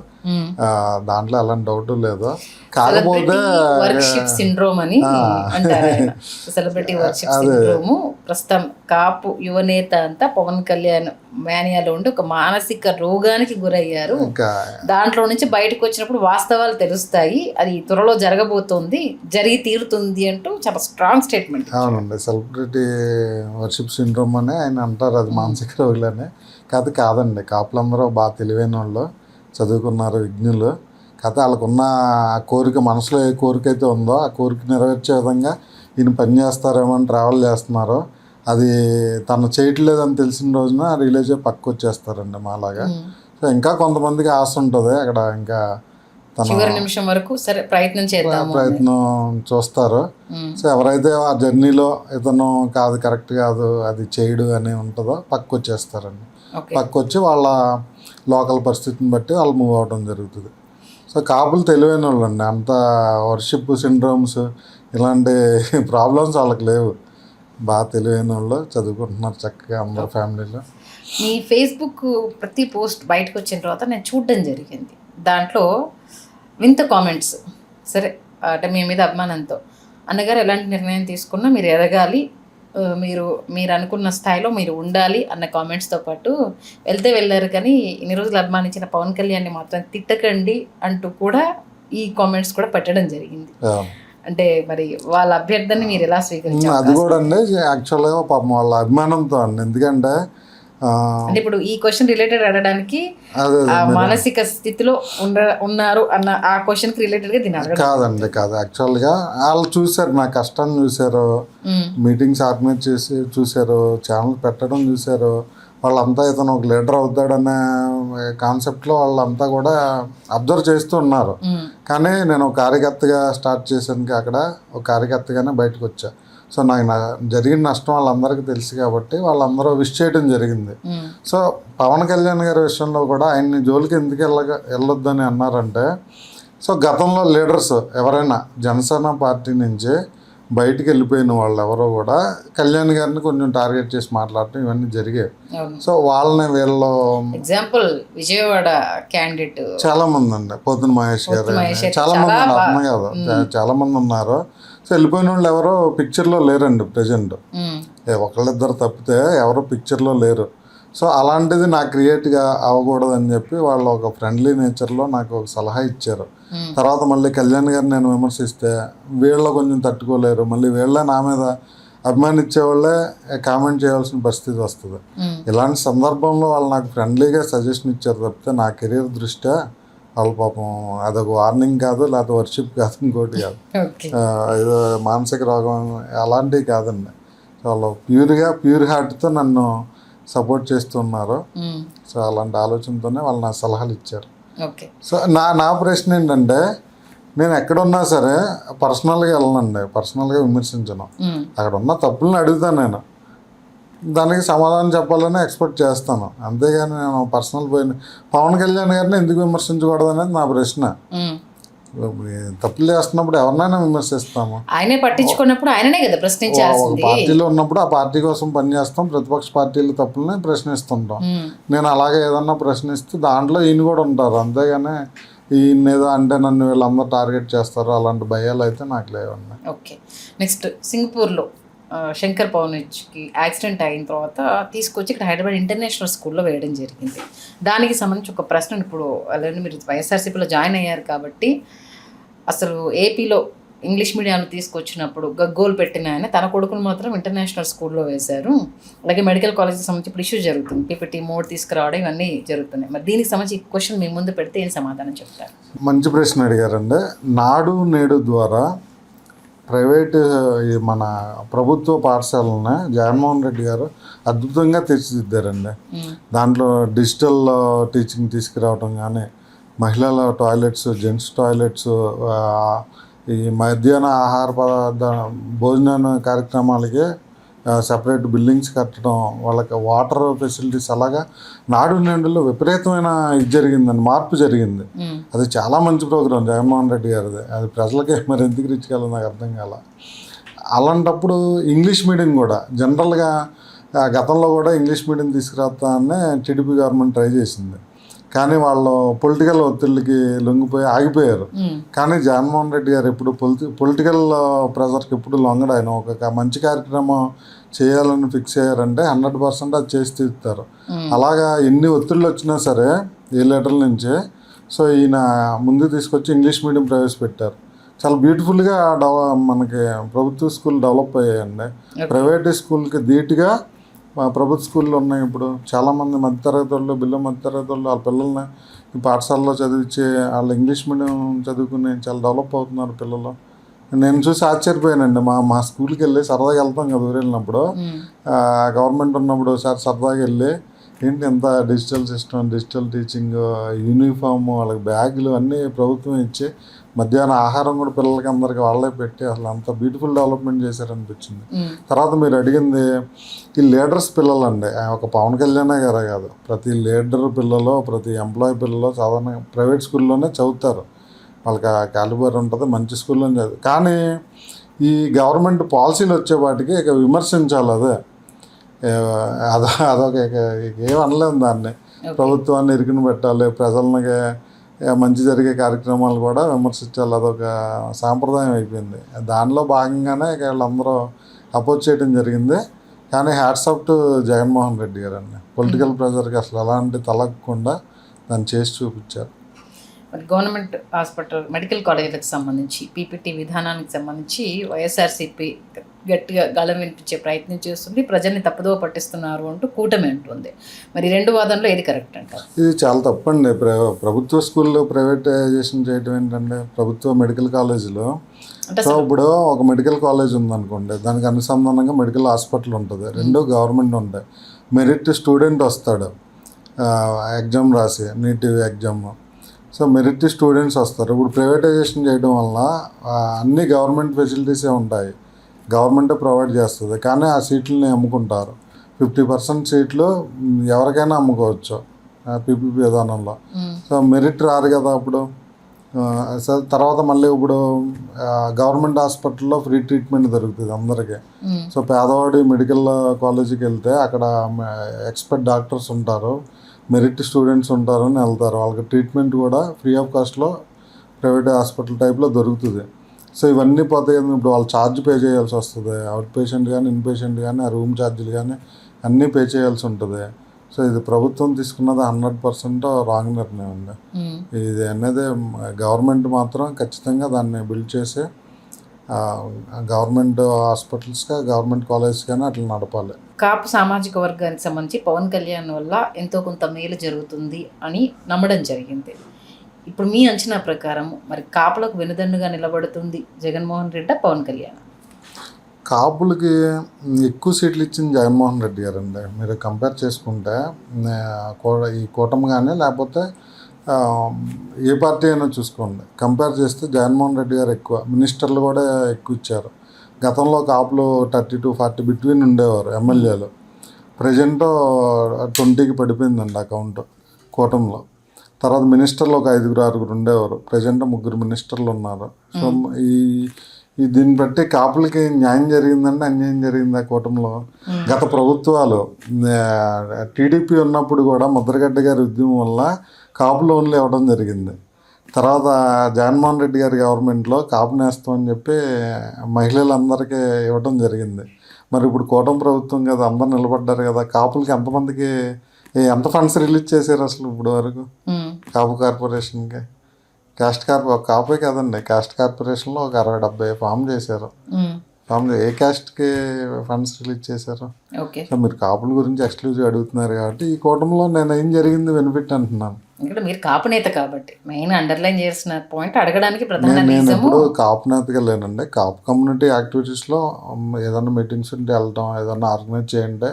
దాంట్లో అలాంటి డౌట్ లేదు. కాకపోతే వర్క్షిప్ సిండ్రోమ్ అని అంటారు, సెలబ్రిటీ వర్క్షిప్ సిండ్రోమ్. ప్రస్తుతం కాపు యువనేత అంతా పవన్ కళ్యాణ్ మేనియాలో ఉండి ఒక మానసిక రోగానికి గురయ్యారు. దాంట్లో నుంచి బయటకు వచ్చినప్పుడు వాస్తవాలు తెలుస్తాయి, అది త్వరలో జరగబోతోంది, జరిగి తీరుతుంది అంటూ చాలా స్ట్రాంగ్ స్టేట్మెంట్. అవునండి, సెలబ్రిటీ వర్షిప్ సిండ్రోమ్ అని ఆయన అంటారు, అది మానసిక రోగులనే కాదండి. కాపులందరూ బాగా తెలివైన వాళ్ళు, చదువుకున్నారు, విజ్ఞులు. కాకపోతే వాళ్ళకున్న కోరిక, మనసులో ఏ కోరిక అయితే ఉందో ఆ కోరిక నెరవేర్చే విధంగా ఈయన పని చేస్తారేమో అని ట్రావెల్ చేస్తున్నారు. అది తను చేయట్లేదని తెలిసిన రోజున రిలీజ్ అయ్యి పక్కకు వచ్చేస్తారండి మాలాగా. సో ఇంకా కొంతమందికి ఆశ ఉంటుంది అక్కడ, ఇంకా చివరి నిమిషం వరకు సరే ప్రయత్నం చూస్తారు. సో ఎవరైతే ఆ జర్నీలో ఇతను కాదు, కరెక్ట్ కాదు, అది చేయడు అని ఉంటుందో పక్కకు వచ్చేస్తారండి. పక్కకు వచ్చి వాళ్ళ లోకల్ పరిస్థితిని బట్టి వాళ్ళు మూవ్ అవడం జరుగుతుంది. సో కాపులు తెలివైన వాళ్ళు అండి, అంత వర్షిప్ సిండ్రోమ్స్ ఇలాంటి ప్రాబ్లమ్స్ వాళ్ళకి లేవు, బాగా తెలివైన వాళ్ళు, చదువుకుంటున్నారు చక్కగా అందరు ఫ్యామిలీలో. మీ ఫేస్బుక్ ప్రతి పోస్ట్ బయటకు వచ్చిన తర్వాత నేను చూడడం జరిగింది, దాంట్లో వింత కామెంట్స్. సరే అంటే మీ మీద అభిమానంతో అన్నగారు ఎలాంటి నిర్ణయం తీసుకున్నా మీరు ఎదగాలి, మీరు అనుకున్న స్థాయిలో మీరు ఉండాలి అన్న కామెంట్స్తో పాటు వెళ్ళారు, కానీ ఇన్ని రోజులు అభిమానించిన పవన్ కళ్యాణ్ని మాత్రం తిట్టకండి అంటూ కూడా ఈ కామెంట్స్ కూడా పెట్టడం జరిగింది. అంటే మరి వాళ్ళ అభ్యర్థనని మీరు ఎలా స్వీకరించారు? అది కూడా అండి యాక్చువల్గా పాపం వాళ్ళ అభిమానంతో అండి, ఎందుకంటే అంటే ఇప్పుడు ఈ క్వశ్చన్ రిలేటెడ్ అడగడానికి మానసిక స్థితిలో ఉన్నారు అన్న ఆ క్వశ్చన్ కి రిలేటెడ్ గా తినాలి కాదండి. కాదు, యాక్చువల్గా వాళ్ళు చూసారు, నా కష్టాన్ని చూసారు, మీటింగ్స్ ఆర్గనైజ్ చేసి చూసారు, ఛానల్ పెట్టడం చూసారు, వాళ్ళంతా ఇతను ఒక లీడర్ అవుతాడనే కాన్సెప్ట్లో వాళ్ళంతా కూడా అబ్జర్వ్ చేస్తూ ఉన్నారు. కానీ నేను ఒక కార్యకర్తగా స్టార్ట్ చేశాను, అక్కడ ఒక కార్యకర్తగానే బయటకు వచ్చా. సో నాకు జరిగిన నష్టం వాళ్ళందరికీ తెలుసు కాబట్టి వాళ్ళందరూ విష్ చేయడం జరిగింది. సో పవన్ కళ్యాణ్ గారి విషయంలో కూడా ఆయన్ని జోలికి ఎందుకు వెళ్ళొద్దని అన్నారంటే, సో గతంలో లీడర్స్ ఎవరైనా జనసేన పార్టీ నుంచి బయటికి వెళ్ళిపోయిన వాళ్ళు ఎవరో కూడా కళ్యాణ్ గారిని కొంచెం టార్గెట్ చేసి మాట్లాడటం ఇవన్నీ జరిగాయి. సో వాళ్ళని వీళ్ళు ఎగ్జాంపుల్ విజయవాడ క్యాండిడేట్ చాలా మంది అండి, పోతున్న మహేష్ గారు చాలా మంది ఉన్నారు, అర్థం కాదు చాలా మంది ఉన్నారు. సో వెళ్ళిపోయిన వాళ్ళు ఎవరో పిక్చర్లో లేరండి ప్రజెంట్, ఒకళ్ళిద్దరు తప్పితే ఎవరో పిక్చర్లో లేరు. సో అలాంటిది నాకు క్రియేట్గా అవ్వకూడదని చెప్పి వాళ్ళు ఒక ఫ్రెండ్లీ నేచర్లో నాకు ఒక సలహా ఇచ్చారు. తర్వాత మళ్ళీ కళ్యాణ్ గారిని నేను విమర్శిస్తే వీళ్ళ కొంచెం తట్టుకోలేరు, మళ్ళీ వీళ్ళే నా మీద అభిమానించే వాళ్ళే కామెంట్ చేయాల్సిన పరిస్థితి వస్తుంది. ఇలాంటి సందర్భంలో వాళ్ళు నాకు ఫ్రెండ్లీగా సజెషన్ ఇచ్చారు తప్పితే నా కెరీర్ దృష్ట్యా వాళ్ళు పాపం అదొక వార్నింగ్ కాదు, లేకపోతే వర్షిప్ కాదు, ఇంకోటి కాదు, ఏదో మానసిక రోగం అలాంటివి కాదండి. వాళ్ళు ప్యూర్ హార్ట్తో నన్ను సపోర్ట్ చేస్తున్నారు. సో అలాంటి ఆలోచనతోనే వాళ్ళు నా సలహాలు ఇచ్చారు. సో నా ప్రశ్న ఏంటంటే, నేను ఎక్కడున్నా సరే పర్సనల్గా వెళ్ళనండి, పర్సనల్గా విమర్శించను. అక్కడ ఉన్న తప్పులను అడుగుతాను, నేను దానికి సమాధానం చెప్పాలని ఎక్స్పెక్ట్ చేస్తాను. అంతేగాని నేను పర్సనల్ పోయిన పవన్ కళ్యాణ్ గారిని ఎందుకు విమర్శించకూడదు అనేది నా ప్రశ్న. తప్పులు చేస్తున్నప్పుడు ఎవరినైనా విమర్శిస్తాము, ఆయనే పట్టించుకున్నప్పుడు ఆయననే కదా ప్రశ్నించాల్సింది. పార్టీలో ఉన్నప్పుడు ఆ పార్టీ కోసం పనిచేస్తాం, ప్రతిపక్ష పార్టీల తప్పులని ప్రశ్నిస్తుంటాం. నేను అలాగే ఏదన్నా ప్రశ్నిస్తే దాంట్లో ఈయన కూడా ఉంటారు, అంతేగాని ఈయన ఏదో అంటే నన్ను వీళ్ళందరూ టార్గెట్ చేస్తారు అలాంటి భయాలు అయితే నాకు లేవన్నా. ఓకే, నెక్స్ట్ సింగపూర్లో శంకర్ పవన్కి యాక్సిడెంట్ అయిన తర్వాత తీసుకొచ్చి ఇక్కడ హైదరాబాద్ ఇంటర్నేషనల్ స్కూల్లో వేయడం జరిగింది. దానికి సంబంధించి ఒక ప్రశ్న, ఇప్పుడు అలానే మీరు వైఎస్ఆర్సీపీలో జాయిన్ అయ్యారు కాబట్టి అసలు ఏపీలో ఇంగ్లీష్ మీడియాన్ని తీసుకొచ్చినప్పుడు గగ్గోలు పెట్టిన ఆయన తన కొడుకును మాత్రం ఇంటర్నేషనల్ స్కూల్లో వేశారు. అలాగే మెడికల్ కాలేజ్కి సంబంధించి ఇప్పుడు ఇష్యూ జరుగుతుంది, పీపీటీ మోడ్ తీసుకురావడం ఇవన్నీ జరుగుతున్నాయి. మరి దీనికి సంబంధించి ఈ క్వశ్చన్ మీ ముందు పెడితే ఏం సమాధానం చెప్తారు? మంచి ప్రశ్న అడిగారండి. నాడు నేడు ద్వారా ప్రైవేటు మన ప్రభుత్వ పాఠశాలని జగన్మోహన్ రెడ్డి గారు అద్భుతంగా తీర్చిదిద్దారండి. దాంట్లో డిజిటల్ టీచింగ్ తీసుకురావడం కానీ, మహిళల టాయిలెట్స్, జెంట్స్ టాయిలెట్స్, ఈ మధ్యాహ్న ఆహార భోజన కార్యక్రమాలకి సపరేట్ బిల్డింగ్స్ కట్టడం, వాళ్ళకి వాటర్ ఫెసిలిటీస్, అలాగా నాడు నేడులో విపరీతమైన ఇది జరిగిందండి, మార్పు జరిగింది. అది చాలా మంచి ప్రోగ్రాం జగన్మోహన్ రెడ్డి గారిది. అది ప్రజలకే మరి ఎందుకు రీచ్ కాలో నాకు అర్థం కాల. అలాంటప్పుడు ఇంగ్లీష్ మీడియం కూడా జనరల్గా గతంలో కూడా ఇంగ్లీష్ మీడియం తీసుకురావడాన్ని టీడీపీ గవర్నమెంట్ ట్రై చేసింది, కానీ వాళ్ళు పొలిటికల్ ఒత్తిళ్ళకి లొంగిపోయి ఆగిపోయారు. కానీ జగన్మోహన్ రెడ్డి గారు ఎప్పుడు పొలిటికల్ ప్రెజర్కి ఎప్పుడు లొంగడు. ఆయన ఒక మంచి కార్యక్రమం చేయాలని ఫిక్స్ అయ్యారంటే 100% అది చేసి తీరుతారు. అలాగా ఎన్ని ఒత్తిళ్ళు వచ్చినా సరే ఏ లీడర్ల నుంచే, సో ఈయన ముందు తీసుకొచ్చి ఇంగ్లీష్ మీడియం ప్రవేశపెట్టారు. చాలా బ్యూటిఫుల్గా మనకి ప్రభుత్వ స్కూల్ డెవలప్ అయ్యాయండి. ప్రైవేట్ స్కూల్కి ధీటుగా ప్రభుత్వ స్కూల్లో ఉన్నాయి. ఇప్పుడు చాలామంది మధ్యతరగతి వాళ్ళు, బిలో మధ్యతరగతి వాళ్ళు వాళ్ళ పిల్లల్ని ఈ పాఠశాలలో చదివించి వాళ్ళు ఇంగ్లీష్ మీడియం చదువుకుని చాలా డెవలప్ అవుతున్నారు పిల్లలు. నేను చూసి ఆశ్చర్యపోయానండి. మా స్కూల్కి వెళ్ళి సరదాగా వెళ్తాం కదా, ఊరు వెళ్ళినప్పుడు గవర్నమెంట్ ఉన్నప్పుడు సరదాగా వెళ్ళి ఏంటి ఎంత digital system, digital teaching, uniform, వాళ్ళకి బ్యాగులు అన్నీ ప్రభుత్వం ఇచ్చి మధ్యాహ్నం ఆహారం కూడా పిల్లలకి అందరికి వాళ్ళే పెట్టి అసలు అంత బ్యూటిఫుల్ డెవలప్మెంట్ చేశారనిపించింది. తర్వాత మీరు అడిగింది ఈ లీడర్స్ పిల్లలు అండి, ఒక పవన్ కళ్యాణ్ గారే కాదు, ప్రతి లీడర్ పిల్లలు, ప్రతి ఎంప్లాయీ పిల్లలు సాధారణ ప్రైవేట్ స్కూల్లోనే చదువుతారు. వాళ్ళకి ఆ క్యాలిబర్ ఉంటుంది, మంచి స్కూల్లోనే చదువు. కానీ ఈ గవర్నమెంట్ పాలసీలు వచ్చేవాటికి ఇక విమర్శించాలి. అదొక ఏమనలేము దాన్ని. ప్రభుత్వాన్ని ఇరుకుని పెట్టాలి, ప్రజలకి మంచి జరిగే కార్యక్రమాలు కూడా విమర్శించాలి, అదొక సాంప్రదాయం అయిపోయింది. దానిలో భాగంగానే ఇక వీళ్ళందరూ అపోజ్ చేయడం జరిగింది. కానీ hats off to Jaganmohan Reddy గారు అండి, పొలిటికల్ ప్రెజర్కి అసలు ఎలాంటి తలగకుండా దాన్ని చేసి చూపించారు. మరి గవర్నమెంట్ హాస్పిటల్ మెడికల్ కాలేజీలకు సంబంధించి పీపీటీ విధానానికి సంబంధించి వైఎస్ఆర్సీపీ గట్టిగా గళం వినిపించే ప్రయత్నం చేస్తుంది, ప్రజల్ని తప్పుదోవ పట్టిస్తున్నారు అంటూ కూటమి అంటుంది. మరి రెండు వాదనలో ఏది కరెక్ట్ అంటారు? ఇది చాలా తప్పండి. ప్రభుత్వ స్కూల్లో ప్రైవేటైజేషన్ చేయడం ఏంటంటే, ప్రభుత్వ మెడికల్ కాలేజీలో ఇప్పుడు ఒక మెడికల్ కాలేజ్ ఉందనుకోండి, దానికి అనుసంధానంగా మెడికల్ హాస్పిటల్ ఉంటుంది, రెండు గవర్నమెంట్ ఉంటాయి. మెరిట్ స్టూడెంట్ వస్తాడు ఎగ్జామ్ రాసి NEET exam. So merit students వస్తారు. ఇప్పుడు ప్రైవేటైజేషన్ చేయడం వల్ల అన్ని గవర్నమెంట్ ఫెసిలిటీసే ఉంటాయి, గవర్నమెంటే ప్రొవైడ్ చేస్తుంది, కానీ ఆ సీట్లని అమ్ముకుంటారు. 50% సీట్లు ఎవరికైనా అమ్ముకోవచ్చు పీపీపీ విధానంలో. సో మెరిట్ రారు కదా అప్పుడు. సో తర్వాత మళ్ళీ ఇప్పుడు గవర్నమెంట్ హాస్పిటల్లో ఫ్రీ ట్రీట్మెంట్ దొరుకుతుంది అందరికీ. సో పేదవాడి మెడికల్ కాలేజీకి వెళ్తే అక్కడ ఎక్స్పర్ట్ డాక్టర్స్ ఉంటారు, మెరిట్ స్టూడెంట్స్ ఉంటారు అని వెళ్తారు. వాళ్ళకి ట్రీట్మెంట్ కూడా ఫ్రీ ఆఫ్ కాస్ట్లో ప్రైవేట్ హాస్పిటల్ టైప్లో దొరుకుతుంది. సో ఇవన్నీ పోతాయి. ఇప్పుడు వాళ్ళు ఛార్జ్ పే చేయాల్సి వస్తుంది, అవుట్ పేషెంట్ కానీ ఇన్ పేషెంట్ కానీ, ఆ రూమ్ ఛార్జీలు కానీ అన్నీ పే చేయాల్సి ఉంటుంది. సో ఇది ప్రభుత్వం తీసుకున్నది 100% రాంగ్ నిర్ణయం అండి. ఇది అనేది గవర్నమెంట్ మాత్రం ఖచ్చితంగా దాన్ని బిల్డ్ చేసి గవర్నమెంట్ హాస్పిటల్స్గా, గవర్నమెంట్ కాలేజెస్ కానీ అట్లా నడపాలి. కాపు సామాజిక వర్గానికి సంబంధించి పవన్ కళ్యాణ్ వల్ల ఎంతో కొంత మేలు జరుగుతుంది అని నమ్మడం జరిగింది. ఇప్పుడు మీ అంచనా ప్రకారం మరి కాపులకు వెనుదన్నుగా నిలబడుతుంది జగన్మోహన్ రెడ్డి, పవన్ కళ్యాణ్? కాపులకి ఎక్కువ సీట్లు ఇచ్చింది జగన్మోహన్ రెడ్డి గారు అండి. మీరు కంపేర్ చేసుకుంటే ఈ కూటమి కానీ లేకపోతే ఏ పార్టీ అయినా చూసుకోండి, కంపేర్ చేస్తే జగన్మోహన్ రెడ్డి గారు ఎక్కువ, మినిస్టర్లు కూడా ఎక్కువ ఇచ్చారు. గతంలో కాపులు 30 to 40 బిట్వీన్ ఉండేవారు ఎమ్మెల్యేలు. ప్రజెంట్ 20కి పడిపోయిందండి అకౌంట్ కూటమిలో. తర్వాత మినిస్టర్లు ఒక 5-6 ఉండేవారు, ప్రజెంట్ 3 మినిస్టర్లు ఉన్నారు. సో ఈ దీన్ని బట్టి కాపులకి న్యాయం జరిగిందంటే అన్యాయం జరిగింది ఆ కూటమిలో. గత ప్రభుత్వాలు టీడీపీ ఉన్నప్పుడు కూడా ముద్రగడ్డ గారి ఉద్యమం వల్ల కాపు లోన్లు ఇవ్వడం జరిగింది. తర్వాత జగన్మోహన్ రెడ్డి గారి గవర్నమెంట్లో కాపు నేస్తం అని చెప్పి మహిళలందరికీ ఇవ్వడం జరిగింది. మరి ఇప్పుడు కూటమి ప్రభుత్వం కదా, అందరు నిలబడ్డారు కదా, కాపులకి ఎంతమందికి ఎంత ఫండ్స్ రిలీజ్ చేశారు అసలు ఇప్పుడు వరకు కాపు కార్పొరేషన్కి? కాపే కదండి, కాస్ట్ కార్పొరేషన్లో ఒక 60-70 ఫామ్ చేశారు. ఏ కాస్ట్కి ఫండ్స్ రిలీజ్ చేశారు? సో మీరు కాపుల గురించి ఎక్స్క్లూజివ్ అడుగుతున్నారు కాబట్టి ఈ కూటమిలో నేను ఏం జరిగింది బెనిఫిట్ అంటున్నాను. ఇక్కడ మీరు కాపు నేత కాబట్టి మెయిన్ అండర్లైన్ చేసిన పాయింట్ అడగడానికి ప్రధాన నేను ఎప్పుడు కాపు నేతగా లేనండి. కాపు కమ్యూనిటీ యాక్టివిటీస్లో ఏదైనా మీటింగ్స్ ఉంటే వెళ్ళటం, ఏదైనా ఆర్గనైజ్ చేయంటే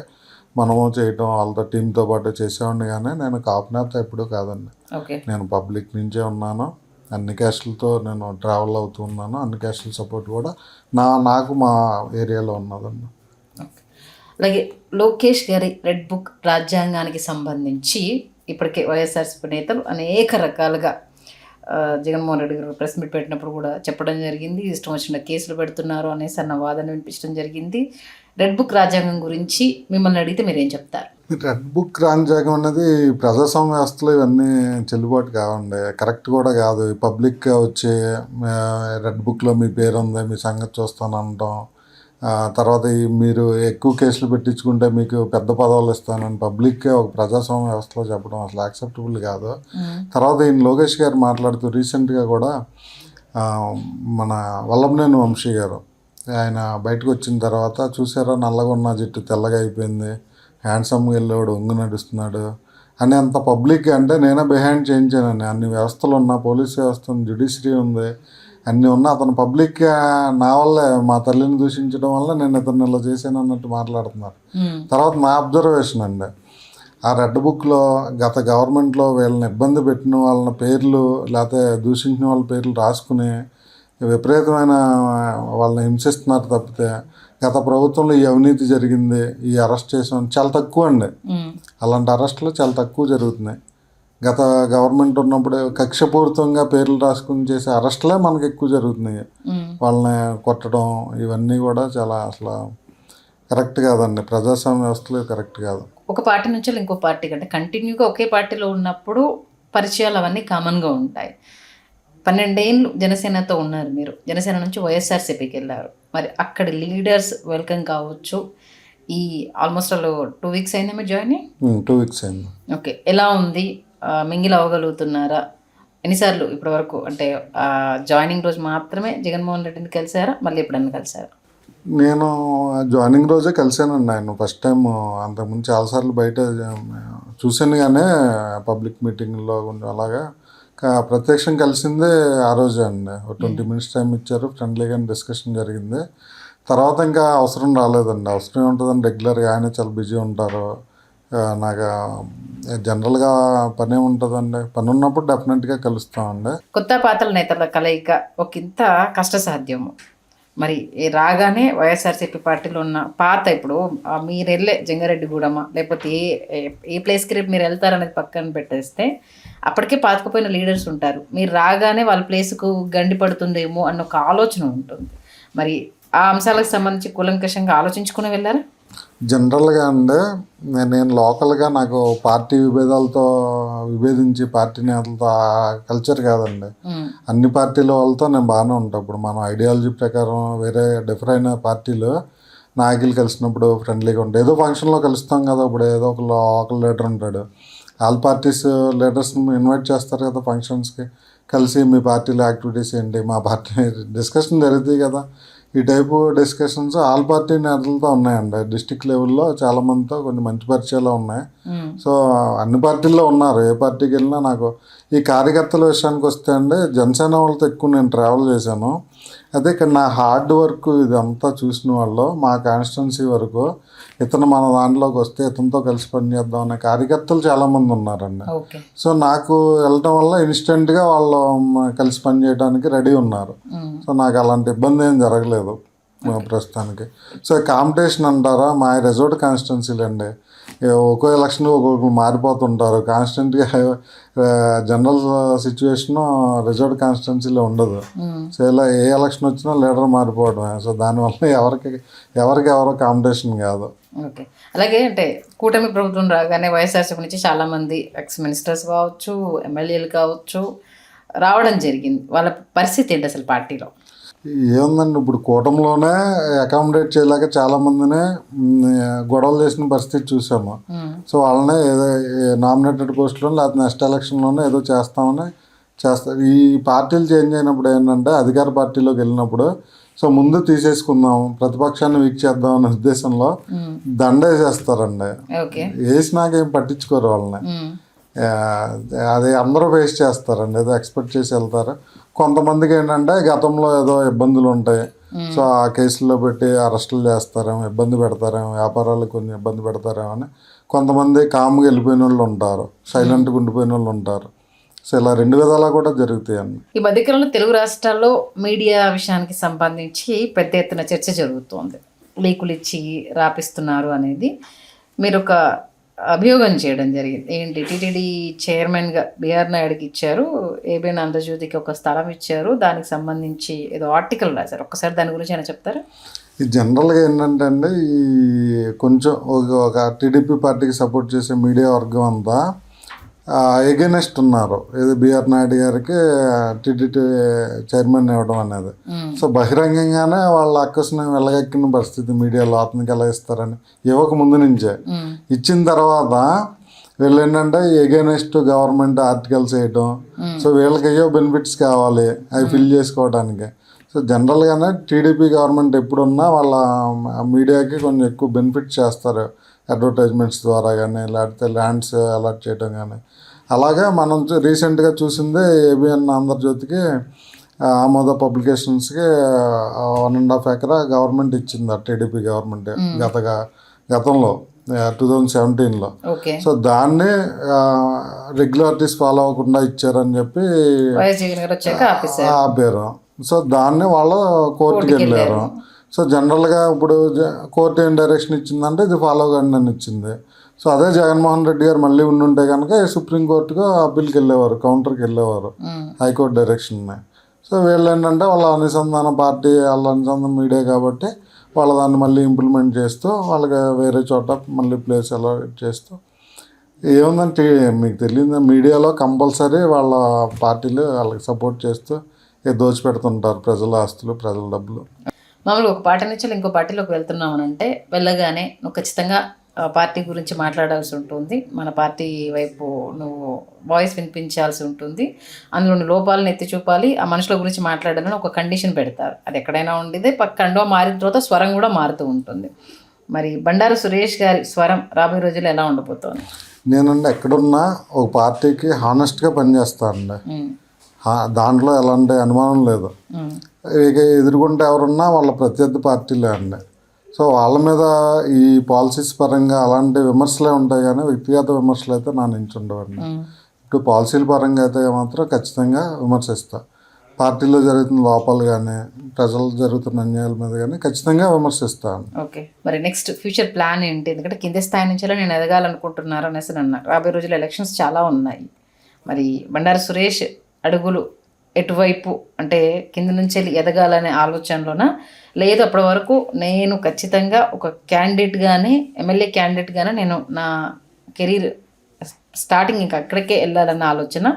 మనము చేయటం, వాళ్ళతో టీంతో పాటు చేసేవాడిని. కానీ నేను కాపు నేత ఎప్పుడూ కాదండి. నేను పబ్లిక్ నుంచే ఉన్నాను, అన్ని క్యాస్టులతో నేను ట్రావెల్ అవుతూ ఉన్నాను, అన్ని క్యాస్టుల సపోర్ట్ కూడా నాకు మా ఏరియాలో ఉన్నదండి. అలాగే లోకేష్ గారి రెడ్ బుక్ రాజ్యాంగానికి సంబంధించి ఇప్పటికే వైఎస్ఆర్సీపీ నేతలు అనేక రకాలుగా జగన్మోహన్ రెడ్డి గారు ప్రెస్ మీట్ పెట్టినప్పుడు కూడా చెప్పడం జరిగింది. ఇష్టం వచ్చిన కేసులు పెడుతున్నారు అనేసి అన్న వాదన వినిపించడం జరిగింది. రెడ్ బుక్ రాజ్యాంగం గురించి మిమ్మల్ని అడిగితే మీరేం చెప్తారు? రెడ్ బుక్ రాజ్యాంగం అనేది ప్రజాస్వామ్య వ్యవస్థలో ఇవన్నీ చెల్లుబాటు కావండి, కరెక్ట్ కూడా కాదు. పబ్లిక్గా వచ్చే రెడ్ బుక్లో మీ పేరు ఉంది, మీ సంగతి చూస్తాను అనడం, తర్వాత మీరు ఎక్కువ కేసులు పెట్టించుకుంటే మీకు పెద్ద పదవులు ఇస్తానని పబ్లిక్గా ఒక ప్రజాస్వామ్య వ్యవస్థలో చెప్పడం అసలు యాక్సెప్టబుల్ కాదు. తర్వాత ఈయన లోకేష్ గారు మాట్లాడుతూ రీసెంట్గా కూడా మన వల్లభనేని వంశీ గారు ఆయన బయటకు వచ్చిన తర్వాత చూసారా నల్లగా ఉన్న జుట్టు తెల్లగా అయిపోయింది, హ్యాండ్సమ్గా వెళ్ళేవాడు ఒంగు నడుస్తున్నాడు అని అంత పబ్లిక్. అంటే నేనే బిహైండ్ చేయించానండి. అన్ని వ్యవస్థలు ఉన్నా, పోలీస్ వ్యవస్థ ఉంది, జ్యుడిషియరీ ఉంది, అన్నీ ఉన్నా అతను పబ్లిక్గా నా వల్లే మా తల్లిని దూషించడం వల్ల నేను ఇతను ఇలా చేశాను అన్నట్టు మాట్లాడుతున్నారు. తర్వాత నా అబ్జర్వేషన్ అండి, ఆ రెడ్ బుక్లో గత గవర్నమెంట్లో వీళ్ళని ఇబ్బంది పెట్టిన వాళ్ళ పేర్లు లేకపోతే దూషించిన వాళ్ళ పేర్లు రాసుకుని విపరీతమైన వాళ్ళని హింసిస్తున్నారు తప్పితే గత ప్రభుత్వంలో ఈ అవినీతి జరిగింది, ఈ అరెస్ట్ చేసాం చాలా తక్కువ అండి. అలాంటి అరెస్టులు చాలా తక్కువ జరుగుతున్నాయి. గత గవర్నమెంట్ ఉన్నప్పుడు కక్షపూరితంగా పేర్లు రాసుకుని చేసే అరెస్టులే మనకు ఎక్కువ జరుగుతున్నాయి. వాళ్ళని కొట్టడం ఇవన్నీ కూడా చాలా అసలు కరెక్ట్ కాదండి, ప్రజాస్వామ్య వ్యవస్థలో కరెక్ట్ కాదు. ఒక పార్టీ నుంచి ఇంకో పార్టీ కంటే కంటిన్యూగా ఒకే పార్టీలో ఉన్నప్పుడు పరిచయాలు అవన్నీ కామన్గా ఉంటాయి. 12 ఏళ్ళు జనసేనతో ఉన్నారు మీరు, జనసేన నుంచి వైఎస్ఆర్సీపీకి వెళ్ళారు. మరి అక్కడి లీడర్స్ వెల్కమ్ కావచ్చు. ఈ ఆల్మోస్ట్ 2 వీక్స్ అయిందా మీరు జాయిన్ అయ్యి? 2 వీక్స్ అయింది. ఓకే, ఎలా ఉంది? మింగిల్ అవ్వగలుగుతున్నారా? ఎన్నిసార్లు ఇప్పటి వరకు? అంటే జాయినింగ్ రోజు మాత్రమే జగన్మోహన్ రెడ్డిని కలిసారా, మళ్ళీ ఎప్పుడన్నా కలిసారా? నేను జాయినింగ్ రోజే కలిసానండి ఆయన ఫస్ట్ టైం. అంతకుముందు చాలాసార్లు బయట చూశాను కానీ పబ్లిక్ మీటింగ్లో అలాగా ప్రత్యక్షం కలిసిందే ఆ రోజే అండి. 20 minutes టైం ఇచ్చారు, ఫ్రెండ్లీగా డిస్కషన్ జరిగింది. తర్వాత ఇంకా అవసరం రాలేదండి. అవసరం ఉంటుందని రెగ్యులర్గా ఆయన చాలా బిజీ ఉంటారు, నాకు జనరల్గా పని ఏముంటుందండి, పని ఉన్నప్పుడు డెఫినెట్గా కలుస్తామండి. కొత్త పాతల నేతల కలయిక ఒకంత కష్టసాధ్యము. మరి రాగానే వైఎస్ఆర్సీపీ పార్టీలో ఉన్న పాత ఇప్పుడు మీరు వెళ్ళే జంగారెడ్డిగూడమా లేకపోతే ఏ ప్లేస్కి రేపు మీరు వెళ్తారనేది పక్కన పెట్టేస్తే అప్పటికే పాతుకుపోయిన లీడర్స్ ఉంటారు. మీరు రాగానే వాళ్ళ ప్లేస్కు గండి పడుతుందేమో అన్న ఒక ఆలోచన ఉంటుంది. మరి ఆ అంశాలకు సంబంధించి కూలంకషంగా ఆలోచించుకుని వెళ్ళారా? జనరల్గా అండి నేను లోకల్గా నాకు పార్టీ విభేదించి పార్టీ నేతలతో ఆ కల్చర్ కాదండి. అన్ని పార్టీల వాళ్ళతో నేను బాగానే ఉంటాను. ఇప్పుడు మనం ఐడియాలజీ ప్రకారం వేరే డిఫరెంట్ పార్టీలు నాయకులు కలిసినప్పుడు ఫ్రెండ్లీగా ఉంటాయి. ఏదో ఫంక్షన్లో కలుస్తాం కదా, ఇప్పుడు ఏదో ఒక లోకల్ లీడర్ ఉంటాడు, ఆల్ పార్టీస్ లీడర్స్ని ఇన్వైట్ చేస్తారు కదా ఫంక్షన్స్కి, కలిసి మీ పార్టీలో యాక్టివిటీస్ ఏంటి, మా పార్టీ డిస్కషన్ జరుగుతాయి కదా. ఈ టైపు డిస్కషన్స్ ఆల్ పార్టీ నేతలతో ఉన్నాయండి. డిస్టిక్ లెవెల్లో చాలామందితో కొన్ని మంచి పరిచయాలు ఉన్నాయి. సో అన్ని పార్టీల్లో ఉన్నారు, ఏ పార్టీకి వెళ్ళినా. నాకు ఈ కార్యకర్తల విషయానికి వస్తే అండి, జనసేన వాళ్ళతో ఎక్కువ నేను ట్రావెల్ చేశాను. అయితే ఇక్కడ నా హార్డ్ వర్క్ ఇదంతా చూసిన వాళ్ళు మా కాన్స్టిట్యున్సీ వరకు ఇతను మన దాంట్లోకి వస్తే ఇతనితో కలిసి పనిచేద్దాం అనే కార్యకర్తలు చాలామంది ఉన్నారండి. సో నాకు వెళ్ళటం వల్ల ఇన్స్టెంట్గా వాళ్ళు కలిసి పనిచేయడానికి రెడీ ఉన్నారు. సో నాకు అలాంటి ఇబ్బంది ఏం జరగలేదు ప్రస్తుతానికి. సో కాంపిటీషన్ అంటారా, మా రిజర్వ్డ్ కాన్స్టిట్యున్సీలు అండి, ఒక్కో ఎలక్షన్ ఒక్కొక్కరు మారిపోతుంటారు. కాన్స్టెంట్గా జనరల్ సిచ్యువేషన్ రిజర్వ్డ్ కాన్స్టిట్యున్సీలో ఉండదు. సో ఇలా ఏ ఎలక్షన్ వచ్చినా లీడర్ మారిపోవడమే. సో దానివల్ల ఎవరికి కాంపిటీషన్ కాదు. ఓకే, అలాగే అంటే కూటమి ప్రభుత్వం రాగానే వైఎస్ఆర్సీపీ నుంచి చాలామంది ఎక్స్ మినిస్టర్స్ కావచ్చు, ఎమ్మెల్యేలు కావచ్చు రావడం జరిగింది. వాళ్ళ పరిస్థితి ఏంటి అసలు పార్టీలో? ఏముందండి, ఇప్పుడు కూటమిలోనే అకామిడేట్ చేయలేక చాలామందినే గొడవలు చేసిన పరిస్థితి చూసాము. సో వాళ్ళనే ఏదో నామినేటెడ్ పోస్టులో లేకపోతే నెక్స్ట్ ఎలక్షన్లోనే ఏదో చేస్తారు. ఈ పార్టీలు చేంజ్ అయినప్పుడు ఏంటంటే, అధికార పార్టీలోకి వెళ్ళినప్పుడు సో ముందు తీసేసుకుందాం, ప్రతిపక్షాన్ని వీక్ చేద్దాం అనే ఉద్దేశంలో దండేసేస్తారండి. వేసినాక ఏం పట్టించుకోరు వాళ్ళని. అది అందరూ ఫేస్ చేస్తారండి, ఏదో ఎక్స్పెక్ట్ చేసి వెళ్తారు. కొంతమందికి ఏంటంటే గతంలో ఏదో ఇబ్బందులు ఉంటాయి, సో ఆ కేసుల్లో పెట్టి అరెస్టులు చేస్తారేమో, ఇబ్బంది పెడతారేమో, వ్యాపారాలకు కొంచెం ఇబ్బంది పెడతారేమో అని కొంతమంది కామ్గా వెళ్ళిపోయిన వాళ్ళు ఉంటారు, సైలెంట్గా ఉండిపోయిన వాళ్ళు ఉంటారు. సో ఇలా రెండు విధాలా కూడా జరుగుతాయండి. ఈ మధ్యకాలంలో తెలుగు రాష్ట్రాల్లో మీడియా విషయానికి సంబంధించి పెద్ద ఎత్తున చర్చ జరుగుతోంది. లీకులు ఇచ్చి రాపిస్తున్నారు అనేది మీరు ఒక అభియోగం చేయడం జరిగింది. ఏంటి, టీటీడీ చైర్మన్గా బిఆర్ నాయుడుకి ఇచ్చారు, ఏబిఎన్ ఆంధ్రజ్యోతికి ఒక స్థలం ఇచ్చారు, దానికి సంబంధించి ఏదో ఆర్టికల్ రాశారు. ఒక్కసారి దాని గురించి అయినా చెప్తారా? ఈ జనరల్గా ఏంటంటే అండి, ఈ కొంచెం ఒక టీడీపీ పార్టీకి సపోర్ట్ చేసే మీడియా వర్గం అంతా ఎగెనెస్ట్ ఉన్నారు. ఇది బిఆర్ నాయుడు గారికి టీటీడీ చైర్మన్ ఇవ్వడం అనేది. సో బహిరంగంగానే వాళ్ళ అక్కసుని వెళ్ళగక్కిన పరిస్థితి మీడియాలో, అతనికి ఎలా ఇస్తారని ఇవ్వక ముందు నుంచే. ఇచ్చిన తర్వాత వీళ్ళు ఏంటంటే ఎగెనెస్ట్ గవర్నమెంట్ ఆర్టికల్స్ వేయటం. సో వీళ్ళకి అయ్యో బెనిఫిట్స్ కావాలి అవి ఫిల్ చేసుకోవడానికి. సో జనరల్గానే టీడీపీ గవర్నమెంట్ ఎప్పుడున్నా వాళ్ళ మీడియాకి కొంచెం ఎక్కువ బెనిఫిట్ చేస్తారు, అడ్వర్టైజ్మెంట్స్ ద్వారా కానీ లేకపోతే ల్యాండ్స్ అలాట్ చేయడం కానీ. అలాగే మనం రీసెంట్గా చూసిందే ఏబిఎన్ ఆంధ్రజ్యోతికి ఆమోద పబ్లికేషన్స్కి 1.5 ఎకరా గవర్నమెంట్ ఇచ్చింది, టీడీపీ గవర్నమెంట్ గతంలో 2017లో. సో దాన్ని రెగ్యులారిటీస్ ఫాలో అవ్వకుండా ఇచ్చారని చెప్పి ఆపారు. సో దాన్ని వాళ్ళు కోర్టుకి వెళ్ళారు. సో జనరల్గా ఇప్పుడు కోర్టు ఏం డైరెక్షన్ ఇచ్చిందంటే ఇది ఫాలో కండి అని ఇచ్చింది. సో అదే జగన్మోహన్ రెడ్డి గారు మళ్ళీ ఉండుంటే కనుక సుప్రీంకోర్టుకు అప్పీల్కి వెళ్ళేవారు, కౌంటర్కి వెళ్ళేవారు హైకోర్టు డైరెక్షన్ని. సో వీళ్ళు ఏంటంటే వాళ్ళ అనుసంధాన పార్టీ, వాళ్ళ అనుసంధాన మీడియా కాబట్టి వాళ్ళ దాన్ని మళ్ళీ ఇంప్లిమెంట్ చేస్తూ వాళ్ళకి వేరే చోట మళ్ళీ ప్లేస్ అలాట్ చేస్తూ ఏముందంటే మీకు తెలియదు, మీడియాలో కంపల్సరీ వాళ్ళ పార్టీలు వాళ్ళకి సపోర్ట్ చేస్తూ దోచిపెడుతుంటారు ప్రజల ఆస్తులు, ప్రజల డబ్బులు. మామూలుగా ఒక పార్టీ నుంచి ఇంకో పార్టీలోకి వెళ్తున్నామని అంటే వెళ్ళగానే నువ్వు ఖచ్చితంగా పార్టీ గురించి మాట్లాడాల్సి ఉంటుంది, మన పార్టీ వైపు నువ్వు వాయిస్ వినిపించాల్సి ఉంటుంది, అందులోని లోపాలను ఎత్తి చూపాలి, ఆ మనుషుల గురించి మాట్లాడాలని ఒక కండిషన్ పెడతారు. అది ఎక్కడైనా ఉండేదే, కండో మారిన తర్వాత స్వరం కూడా మారుతూ ఉంటుంది. మరి బండారు సురేష్ గారి స్వరం రాబోయే రోజుల్లో ఎలా ఉండబోతోంది? నేనండి ఎక్కడున్నా ఒక పార్టీకి హానెస్ట్గా పనిచేస్తానండి, దాంట్లో ఎలాంటి అనుమానం లేదు. ఇక ఎదుర్కొంటే ఎవరున్నా వాళ్ళ ప్రత్యర్థి పార్టీలే అండి. సో వాళ్ళ మీద ఈ పాలసీస్ పరంగా అలాంటి విమర్శలే ఉంటాయి కానీ వ్యక్తిగత విమర్శలు అయితే నా నుంచి ఉండవండి. ఇప్పుడు పాలసీల పరంగా అయితే మాత్రం ఖచ్చితంగా విమర్శిస్తా. పార్టీలో జరుగుతున్న లోపాలు కానీ ప్రజలు జరుగుతున్న అన్యాయాల మీద కానీ ఖచ్చితంగా విమర్శిస్తాను. ఓకే, మరి నెక్స్ట్ ఫ్యూచర్ ప్లాన్ ఏంటి? ఎందుకంటే కింది స్థాయి నుంచి నేను ఎదగాలనుకుంటున్నారు అనేసి అన్నారు. రాబోయే రోజుల్లో ఎలక్షన్స్ చాలా ఉన్నాయి. మరి బండారు సురేష్ అడుగులు ఎటువైపు, అంటే కింద నుంచి వెళ్ళి ఎదగాలనే ఆలోచనలోన, లేదు అప్పటి వరకు నేను ఖచ్చితంగా ఒక క్యాండిడేట్గానే, ఎమ్మెల్యే క్యాండిడేట్గానే నేను నా కెరీర్ స్టార్టింగ్ ఇంకా అక్కడికే వెళ్ళాలన్న ఆలోచన,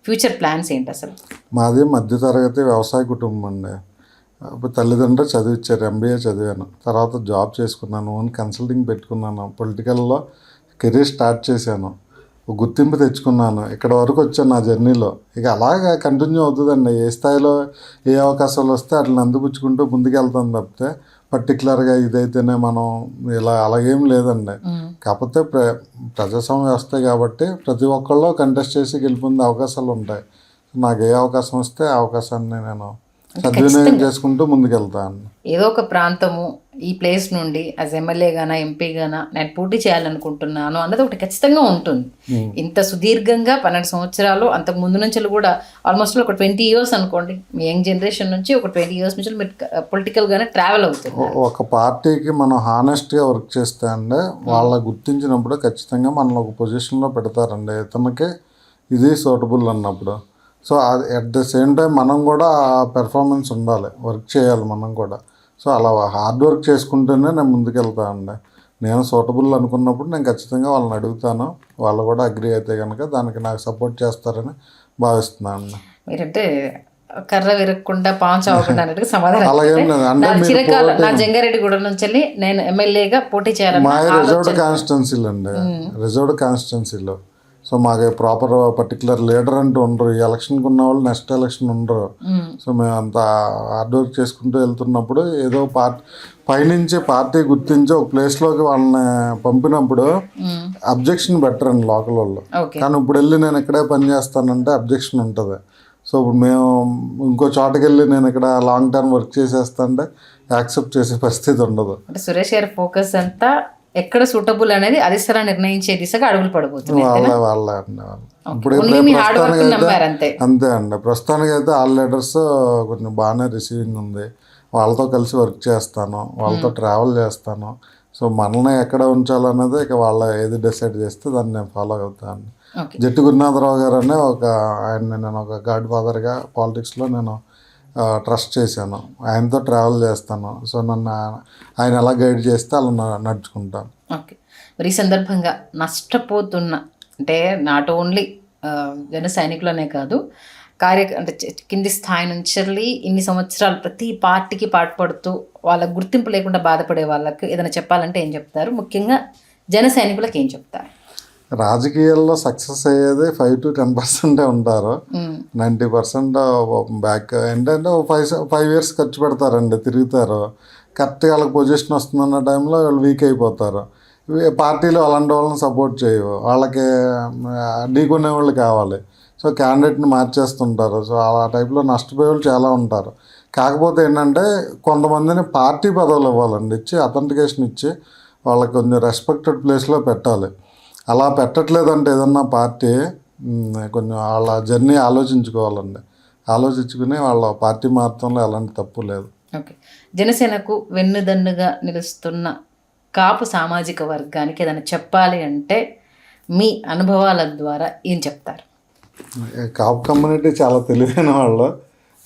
ఫ్యూచర్ ప్లాన్స్ ఏంటి అసలు? మాది మధ్యతరగతి వ్యవసాయ కుటుంబం అండి. తల్లిదండ్రులు చదివించారు, MBA చదివాను, తర్వాత జాబ్ చేసుకున్నాను, ఓన్ కన్సల్టింగ్ పెట్టుకున్నాను, పొలిటికల్లో కెరీర్ స్టార్ట్ చేశాను, ఒక గుర్తింపు తెచ్చుకున్నాను, ఇక్కడ వరకు వచ్చాను నా జర్నీలో. ఇక అలాగా కంటిన్యూ అవుతుందండి. ఏ స్థాయిలో ఏ అవకాశాలు వస్తే అట్లా అందిపుచ్చుకుంటూ ముందుకెళ్తాం తప్పితే పర్టికులర్గా ఇదైతేనే మనం ఇలా అలాగేం లేదండి. కాకపోతే ప్రజాస్వామ్య వ్యవస్థ కాబట్టి ప్రతి ఒక్కళ్ళు కంటెస్ట్ చేసి గెలుపొందే అవకాశాలు ఉంటాయి. నాకు ఏ అవకాశం వస్తే ఆ అవకాశాన్ని నేను సద్వినియోగం చేసుకుంటూ ముందుకెళ్తాను. ఏదో ఒక ప్రాంతము ఈ ప్లేస్ నుండి యాజ్ ఎమ్మెల్యే గానా ఎంపీ గానా నేను పోటీ చేయాలనుకుంటున్నాను అన్నది ఒకటి ఖచ్చితంగా ఉంటుంది. ఇంత సుదీర్ఘంగా 12 సంవత్సరాలు, అంతకు ముందు నుంచి కూడా ఆల్మోస్ట్ ఒక 20 years అనుకోండి, మీ యంగ్ జనరేషన్ నుంచి ఒక 20 years నుంచి మీరు పొలిటికల్గానే ట్రావెల్ అవుతుంది. ఒక పార్టీకి మనం హానెస్ట్గా వర్క్ చేస్తే అండి, వాళ్ళ గుర్తించినప్పుడు ఖచ్చితంగా మనల్ని ఒక పొజిషన్లో పెడతారండి, ఇతనికి ఇది సూటబుల్ అన్నప్పుడు. సో అది అట్ ద సేమ్ టైం మనం కూడా పెర్ఫార్మెన్స్ ఉండాలి, వర్క్ చేయాలి మనం కూడా. సో అలా హార్డ్ వర్క్ చేసుకుంటేనే నేను ముందుకెళ్తానండి. నేను సూటబుల్ అనుకున్నప్పుడు నేను ఖచ్చితంగా వాళ్ళని అడుగుతాను, వాళ్ళు కూడా అగ్రి అయితే కనుక దానికి నాకు సపోర్ట్ చేస్తారని భావిస్తున్నాను. మీరంటే కర్ర విరగకుండా పాంచ్ అవ్వకుండా అన్నట్టుగా సమాధానం. అలాగేం లేదు అంటే నా జంగారెడ్డిగూడ నుంచి నేను ఎమ్మెల్యేగా పోటీ చేయాలని మా రిజర్వ్డ్ కాన్స్టిట్యున్సీలు అండి, రిజర్వ్డ్ కాన్స్టిట్యున్సీలో. సో మాకు ప్రాపర్ పర్టికులర్ లీడర్ అంటూ ఉండరు. ఈ ఎలక్షన్కి ఉన్న వాళ్ళు నెక్స్ట్ ఎలక్షన్ ఉండరు. సో మేము అంత హార్డ్ వర్క్ చేసుకుంటూ వెళ్తున్నప్పుడు ఏదో పైనుంచి పార్టీ గుర్తించి ఒక ప్లేస్లోకి వాళ్ళని పంపినప్పుడు అబ్జెక్షన్ బెటర్ అండి లోకల్ వాళ్ళు. కానీ ఇప్పుడు వెళ్ళి నేను ఇక్కడే పని చేస్తానంటే అబ్జెక్షన్ ఉంటుంది. సో ఇప్పుడు మేము ఇంకో చోటకి వెళ్ళి నేను ఇక్కడ లాంగ్ టర్మ్ వర్క్ చేసేస్తానంటే యాక్సెప్ట్ చేసే పరిస్థితి ఉండదు. అంటే సురేష్ గారి ఫోకస్ అంతా ఎక్కడ సూటబుల్ అనేది అధిష్టాన నిర్ణయించే దిశగా అడుగులు పడబోతుంది. ఇప్పుడు అంతే అండి. ప్రస్తుతానికి అయితే ఆల్ లీడర్స్ కొంచెం బాగానే రిసీవింగ్ ఉంది. వాళ్ళతో కలిసి వర్క్ చేస్తాను, వాళ్ళతో ట్రావెల్ చేస్తాను. సో మనల్ని ఎక్కడ ఉంచాలనేది ఇక వాళ్ళ ఏది డిసైడ్ చేస్తే దాన్ని నేను ఫాలో అవుతాను. జట్టి గురునాథరావు గారు అనే ఆయన్ని నేను ఒక గాడ్ ఫాదర్గా పాలిటిక్స్లో నేను ట్రస్ట్ చేశాను, ఆయనతో ట్రావెల్ చేస్తాను. సో నన్ను ఆయన ఎలా గైడ్ చేస్తే అలా నడుచుకుంటాను. ఓకే, మరి ఈ సందర్భంగా నష్టపోతున్న, అంటే నాట్ ఓన్లీ జన సైనికులనే కాదు, అంటే కింది స్థాయి నుంచి ఇన్ని సంవత్సరాలు ప్రతి పార్టీకి పాటుపడుతూ వాళ్ళ గుర్తింపు లేకుండా బాధపడే వాళ్ళకి ఏదైనా చెప్పాలంటే ఏం చెప్తారు? ముఖ్యంగా జన సైనికులకు ఏం చెప్తారు? రాజకీయాల్లో సక్సెస్ అయ్యేది 5 to 10% ఉంటారు. 90% బ్యాక్ ఏంటంటే 5 years ఖర్చు పెడతారండి, తిరుగుతారు. కరెక్ట్గా వాళ్ళకి పొజిషన్ వస్తుందన్న టైంలో వాళ్ళు వీక్ అయిపోతారు. పార్టీలు అలాంటి వాళ్ళని సపోర్ట్ చేయవు, వాళ్ళకి ఢీకొనే వాళ్ళు కావాలి. సో క్యాండిడేట్ని మార్చేస్తుంటారు. సో ఆ టైప్లో నష్టపోయే వాళ్ళు చాలా ఉంటారు. కాకపోతే ఏంటంటే కొంతమందిని పార్టీ పదవులు ఇవ్వాలండి, ఇచ్చి అథెంటికేషన్ ఇచ్చి వాళ్ళకి కొంచెం రెస్పెక్టెడ్ ప్లేస్లో పెట్టాలి. అలా పెట్టట్లేదంటే ఏదన్నా పార్టీ కొంచెం వాళ్ళ జర్నీ ఆలోచించుకోవాలండి. ఆలోచించుకుని వాళ్ళ పార్టీ మార్గంలో ఎలాంటి తప్పు లేదు. ఓకే, జనసేనకు వెన్నుదన్నుగా నిలుస్తున్న కాపు సామాజిక వర్గానికి ఏదైనా చెప్పాలి అంటే మీ అనుభవాల ద్వారా ఏం చెప్తారు? కాపు కమ్యూనిటీ చాలా తెలివైన వాళ్ళు,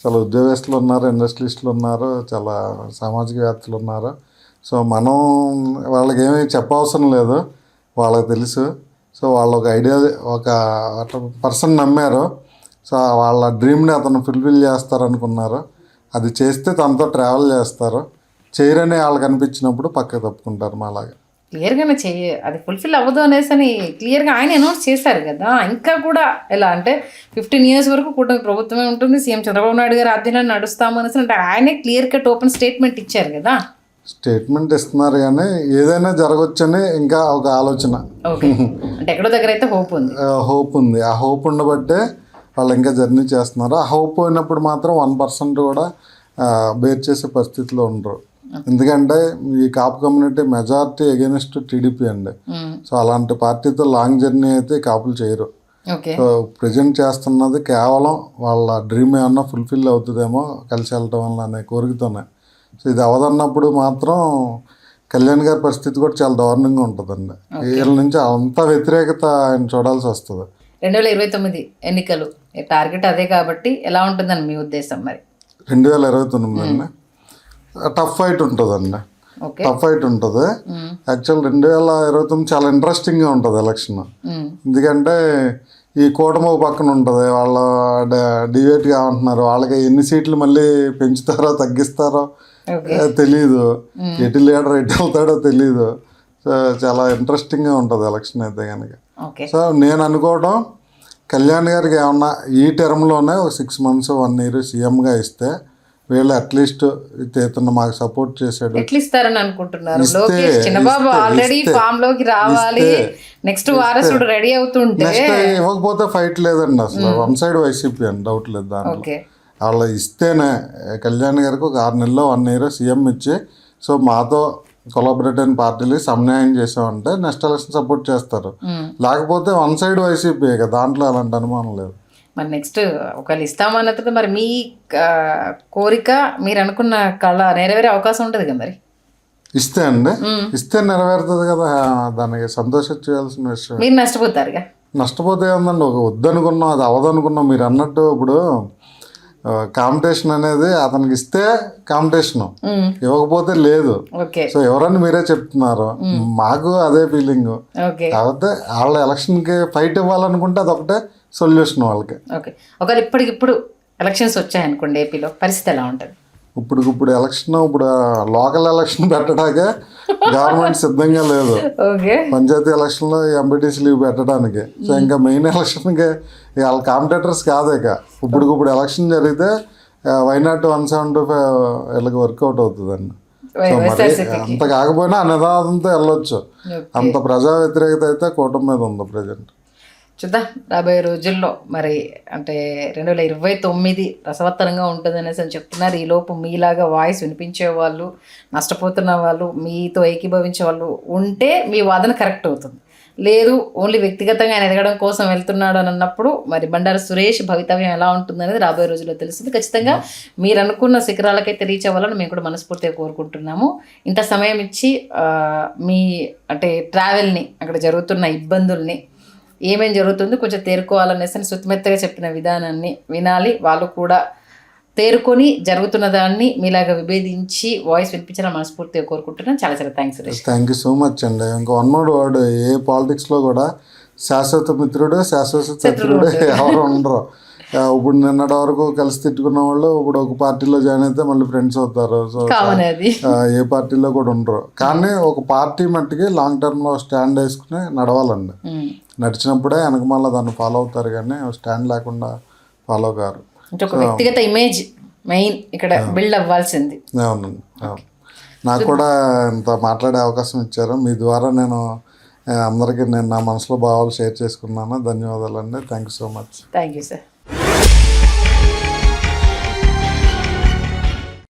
చాలా ఉద్యోగస్తులు ఉన్నారు, ఇండస్ట్రియలిస్టులు ఉన్నారు, చాలా సామాజికవేత్తలు ఉన్నారు. సో మనం వాళ్ళకి ఏమీ చెప్పవసరం లేదు, వాళ్ళకి తెలుసు. సో వాళ్ళు ఒక ఐడియా, ఒక పర్సన్ నమ్మారు. సో వాళ్ళ డ్రీమ్ని అతను ఫుల్ఫిల్ చేస్తారనుకున్నారు. అది చేస్తే తనతో ట్రావెల్ చేస్తారు. చేయరని వాళ్ళకి అనిపించినప్పుడు పక్కకు తప్పుకుంటారు. అలాగే క్లియర్గానే అది ఫుల్ఫిల్ అవ్వదు అనేసి అని క్లియర్గా ఆయన అనౌన్స్ చేశారు కదా. ఇంకా కూడా ఎలా అంటే 15 years వరకు కూటమి ప్రభుత్వమే ఉంటుంది, సీఎం చంద్రబాబు నాయుడు గారు ఆధ్వర్యంలో నడుస్తాము అనేసి అంటే ఆయనే క్లియర్ కట్ ఓపెన్ స్టేట్మెంట్ ఇచ్చారు కదా. స్టేట్మెంట్ ఇస్తున్నారు కానీ ఏదైనా జరగవచ్చని ఇంకా ఒక ఆలోచన, అంటే ఎక్కడో దగ్గర అయితే హోప్ ఉంది. ఆ హోప్ ఉండబట్టే వాళ్ళు ఇంకా జర్నీ చేస్తున్నారు. ఆ హోప్ పోయినప్పుడు మాత్రం 1% కూడా బేర్ చేసే పరిస్థితిలో ఉండరు. ఎందుకంటే ఈ కాపు కమ్యూనిటీ మెజారిటీ అగేనిస్ట్ టీడీపీ అండి. సో అలాంటి పార్టీతో లాంగ్ జర్నీ అయితే కాపులు చేయరు. ఓకే. సో ప్రజెంట్ చేస్తున్నది కేవలం వాళ్ళ డ్రీమ్ ఏమన్నా ఫుల్ఫిల్ అవుతుందేమో కలిసి వెళ్ళటం వల్ల అనే కోరికతోనే. సో ఇది అవదన్నప్పుడు మాత్రం కళ్యాణ్ గారి పరిస్థితి కూడా చాలా దారుణంగా ఉంటుందండి. వీళ్ళ నుంచి అంత వ్యతిరేకత ఆయన చూడాల్సి వస్తుంది. 2029 ఎన్నికలు టార్గెట్ అదే కాబట్టి ఎలా ఉంటుందని మీ ఉద్దేశం మరి? 2029 అండి టఫ్ ఫైట్ ఉంటుందండి. ఓకే. టఫ్ ఫైట్ ఉంటుంది. యాక్చువల్ 2029 చాలా ఇంట్రెస్టింగ్గా ఉంటుంది ఎలక్షన్. ఎందుకంటే ఈ కూటమి ఒక పక్కన ఉంటుంది, వాళ్ళ డిబేట్గా ఉంటున్నారు. వాళ్ళకి ఎన్ని సీట్లు మళ్ళీ పెంచుతారో తగ్గిస్తారో తెలీదు, ఎటు లీడర్ ఎటు వెళ్తాడో తెలీదు. సో చాలా ఇంట్రెస్టింగ్గా ఉంటుంది ఎలక్షన్ అయితే కనుక. సో నేను అనుకోవడం కళ్యాణ్ గారికి ఏమన్నా ఈ టర్మ్లోనే ఒక 6 months 1 year సీఎంగా ఇస్తే వీళ్ళు అట్లీస్ట్ ఇతను మాకు సపోర్ట్ చేశాడు. ఎట్లా ఇస్తారని అనుకుంటున్నారు? లోకేష్ చిన్నబాబు ఆల్రెడీ ఫామ్ లోకి రావాలి, నెక్స్ట్ వారసుడు రెడీ అవుతుంటే నెక్స్ట్ ఇవ్వకపోతే ఫైట్ లేదండి అసలు. వన్ సైడ్ వైసీపీ అని డౌట్ లేదు దాంట్లో. వాళ్ళు ఇస్తేనే కళ్యాణ్ గారికి ఒక 6 నెలల్లో 1 year సీఎం ఇచ్చి సో మాతో కొలాబరేట్ అయిన పార్టీలు సమన్యాయం చేసామంటే నెక్స్ట్ ఎలక్షన్ సపోర్ట్ చేస్తారు. లేకపోతే వన్ సైడ్ వైసీపీ కదా, దాంట్లో అలాంటి అనుమానం లేదు. మరి నెక్స్ట్ ఒకవేళ ఇస్తామన్నది మరి మీ కోరిక మీరు అనుకున్న కళ నెరవేరే అవకాశం ఉంటుంది కదా మరి? ఇస్తే అండి ఇస్తే నెరవేరుతుంది కదా, దానికి సంతోషించాల్సిన విషయం. మీరు నష్టపోతారుగా. నష్టపోతే ఉందండి, ఒక వద్దనుకున్నాం అది అవదనుకున్నాం. మీరు అన్నట్టు ఇప్పుడు కాంపిటీషన్ అనేది అతనికి ఇస్తే కాంపిటీషన్, ఇవ్వకపోతే లేదు. సో ఎవరని మీరే చెప్తున్నారు, మాకు అదే ఫీలింగ్. కాకపోతే వాళ్ళ ఎలక్షన్కి ఫైట్ ఇవ్వాలనుకుంటే అదొకటే సొల్యూషన్ వాళ్ళకి. ఓకే. ఒకవేళ ఇప్పటికిప్పుడు ఎలక్షన్స్ వచ్చాయనుకోండి ఏపీలో పరిస్థితి ఎలా ఉంటుంది? ఇప్పుడు ఎలక్షన్ ఇప్పుడు లోకల్ ఎలక్షన్ పెట్టడానికే గవర్నమెంట్ సిద్ధంగా లేదు. పంచాయతీ ఎలక్షన్లో ఎంపీటీసీ లీవ్ పెట్టడానికి. సో ఇంకా మెయిన్ ఎలక్షన్కి వాళ్ళ కాంపిటేటర్స్ కాదు. ఇక ఇప్పుడు ఎలక్షన్ జరిగితే వైనాట్ 175 వీళ్ళకి వర్కౌట్ అవుతుందండి. సో మరి అంత కాకపోయినా నిదానంతో వెళ్ళొచ్చు. అంత ప్రజా వ్యతిరేకత అయితే కూటమి మీద ఉంది ప్రజెంట్. చూద్దాం రాబోయే రోజుల్లో మరి. అంటే 2029 రసవత్తరంగా ఉంటుంది అనేసి అని చెప్తున్నారు. ఈలోపు మీలాగా వాయిస్ వినిపించే వాళ్ళు, నష్టపోతున్న వాళ్ళు, మీతో ఏకీభవించే వాళ్ళు ఉంటే మీ వాదన కరెక్ట్ అవుతుంది. లేదు ఓన్లీ వ్యక్తిగతంగా ఆయన ఎదగడం కోసం వెళ్తున్నాడు అని అన్నప్పుడు మరి బండారు సురేష్ భవితవ్యం ఎలా ఉంటుంది అనేది రాబోయే రోజుల్లో తెలుస్తుంది. ఖచ్చితంగా మీరు అనుకున్న శిఖరాలకైతే రీచ్ అవ్వాలని మేము కూడా మనస్ఫూర్తిగా కోరుకుంటున్నాము. ఇంత సమయం ఇచ్చి మీ అంటే ట్రావెల్ని, అక్కడ జరుగుతున్న ఇబ్బందుల్ని, ఏమేం జరుగుతుందో కొంచెం తేరుకోవాలనేసి సుత్తమెత్తగా చెప్పిన విధానాన్ని వినాలి. వాళ్ళు కూడా తేరుకొని జరుగుతున్న దాన్ని మీలాగా విభేదించి వాయిస్ వినిపించాలని మనస్ఫూర్తిగా కోరుకుంటున్నాను. చాలా చాలా thanks Suresh. Thank you so much అండి. ఇంకా వన్ మోర్ వర్డ్, ఏ పాలిటిక్స్లో కూడా శాశ్వత మిత్రుడు శాశ్వత శత్రుడు ఎవరు ఉండరు. ఇప్పుడు నిన్నటి వరకు కలిసి తిట్టుకున్న వాళ్ళు ఇప్పుడు ఒక పార్టీలో జాయిన్ అయితే మళ్ళీ ఫ్రెండ్స్ అవుతారు. సో ఏ పార్టీలో కూడా ఉండరు. కానీ ఒక పార్టీ మట్టికి లాంగ్ టర్మ్లో స్టాండ్ వేసుకుని నడవాలండి. నడిచినప్పుడే వెనక మళ్ళీ దాన్ని ఫాలో అవుతారు, కానీ స్టాండ్ లేకుండా ఫాలో కారు. వ్యక్తిగత ఇమేజ్ మెయిన్ ఇక్కడ బిల్డ్ అవ్వాల్సింది. అవునండి. నాకు కూడా ఇంత మాట్లాడే అవకాశం ఇచ్చారు. మీ ద్వారా నేను అందరికీ నా మనసులో భావాలు షేర్ చేసుకున్నాను. ధన్యవాదాలు అండి. Thank you so much. Thank you sir.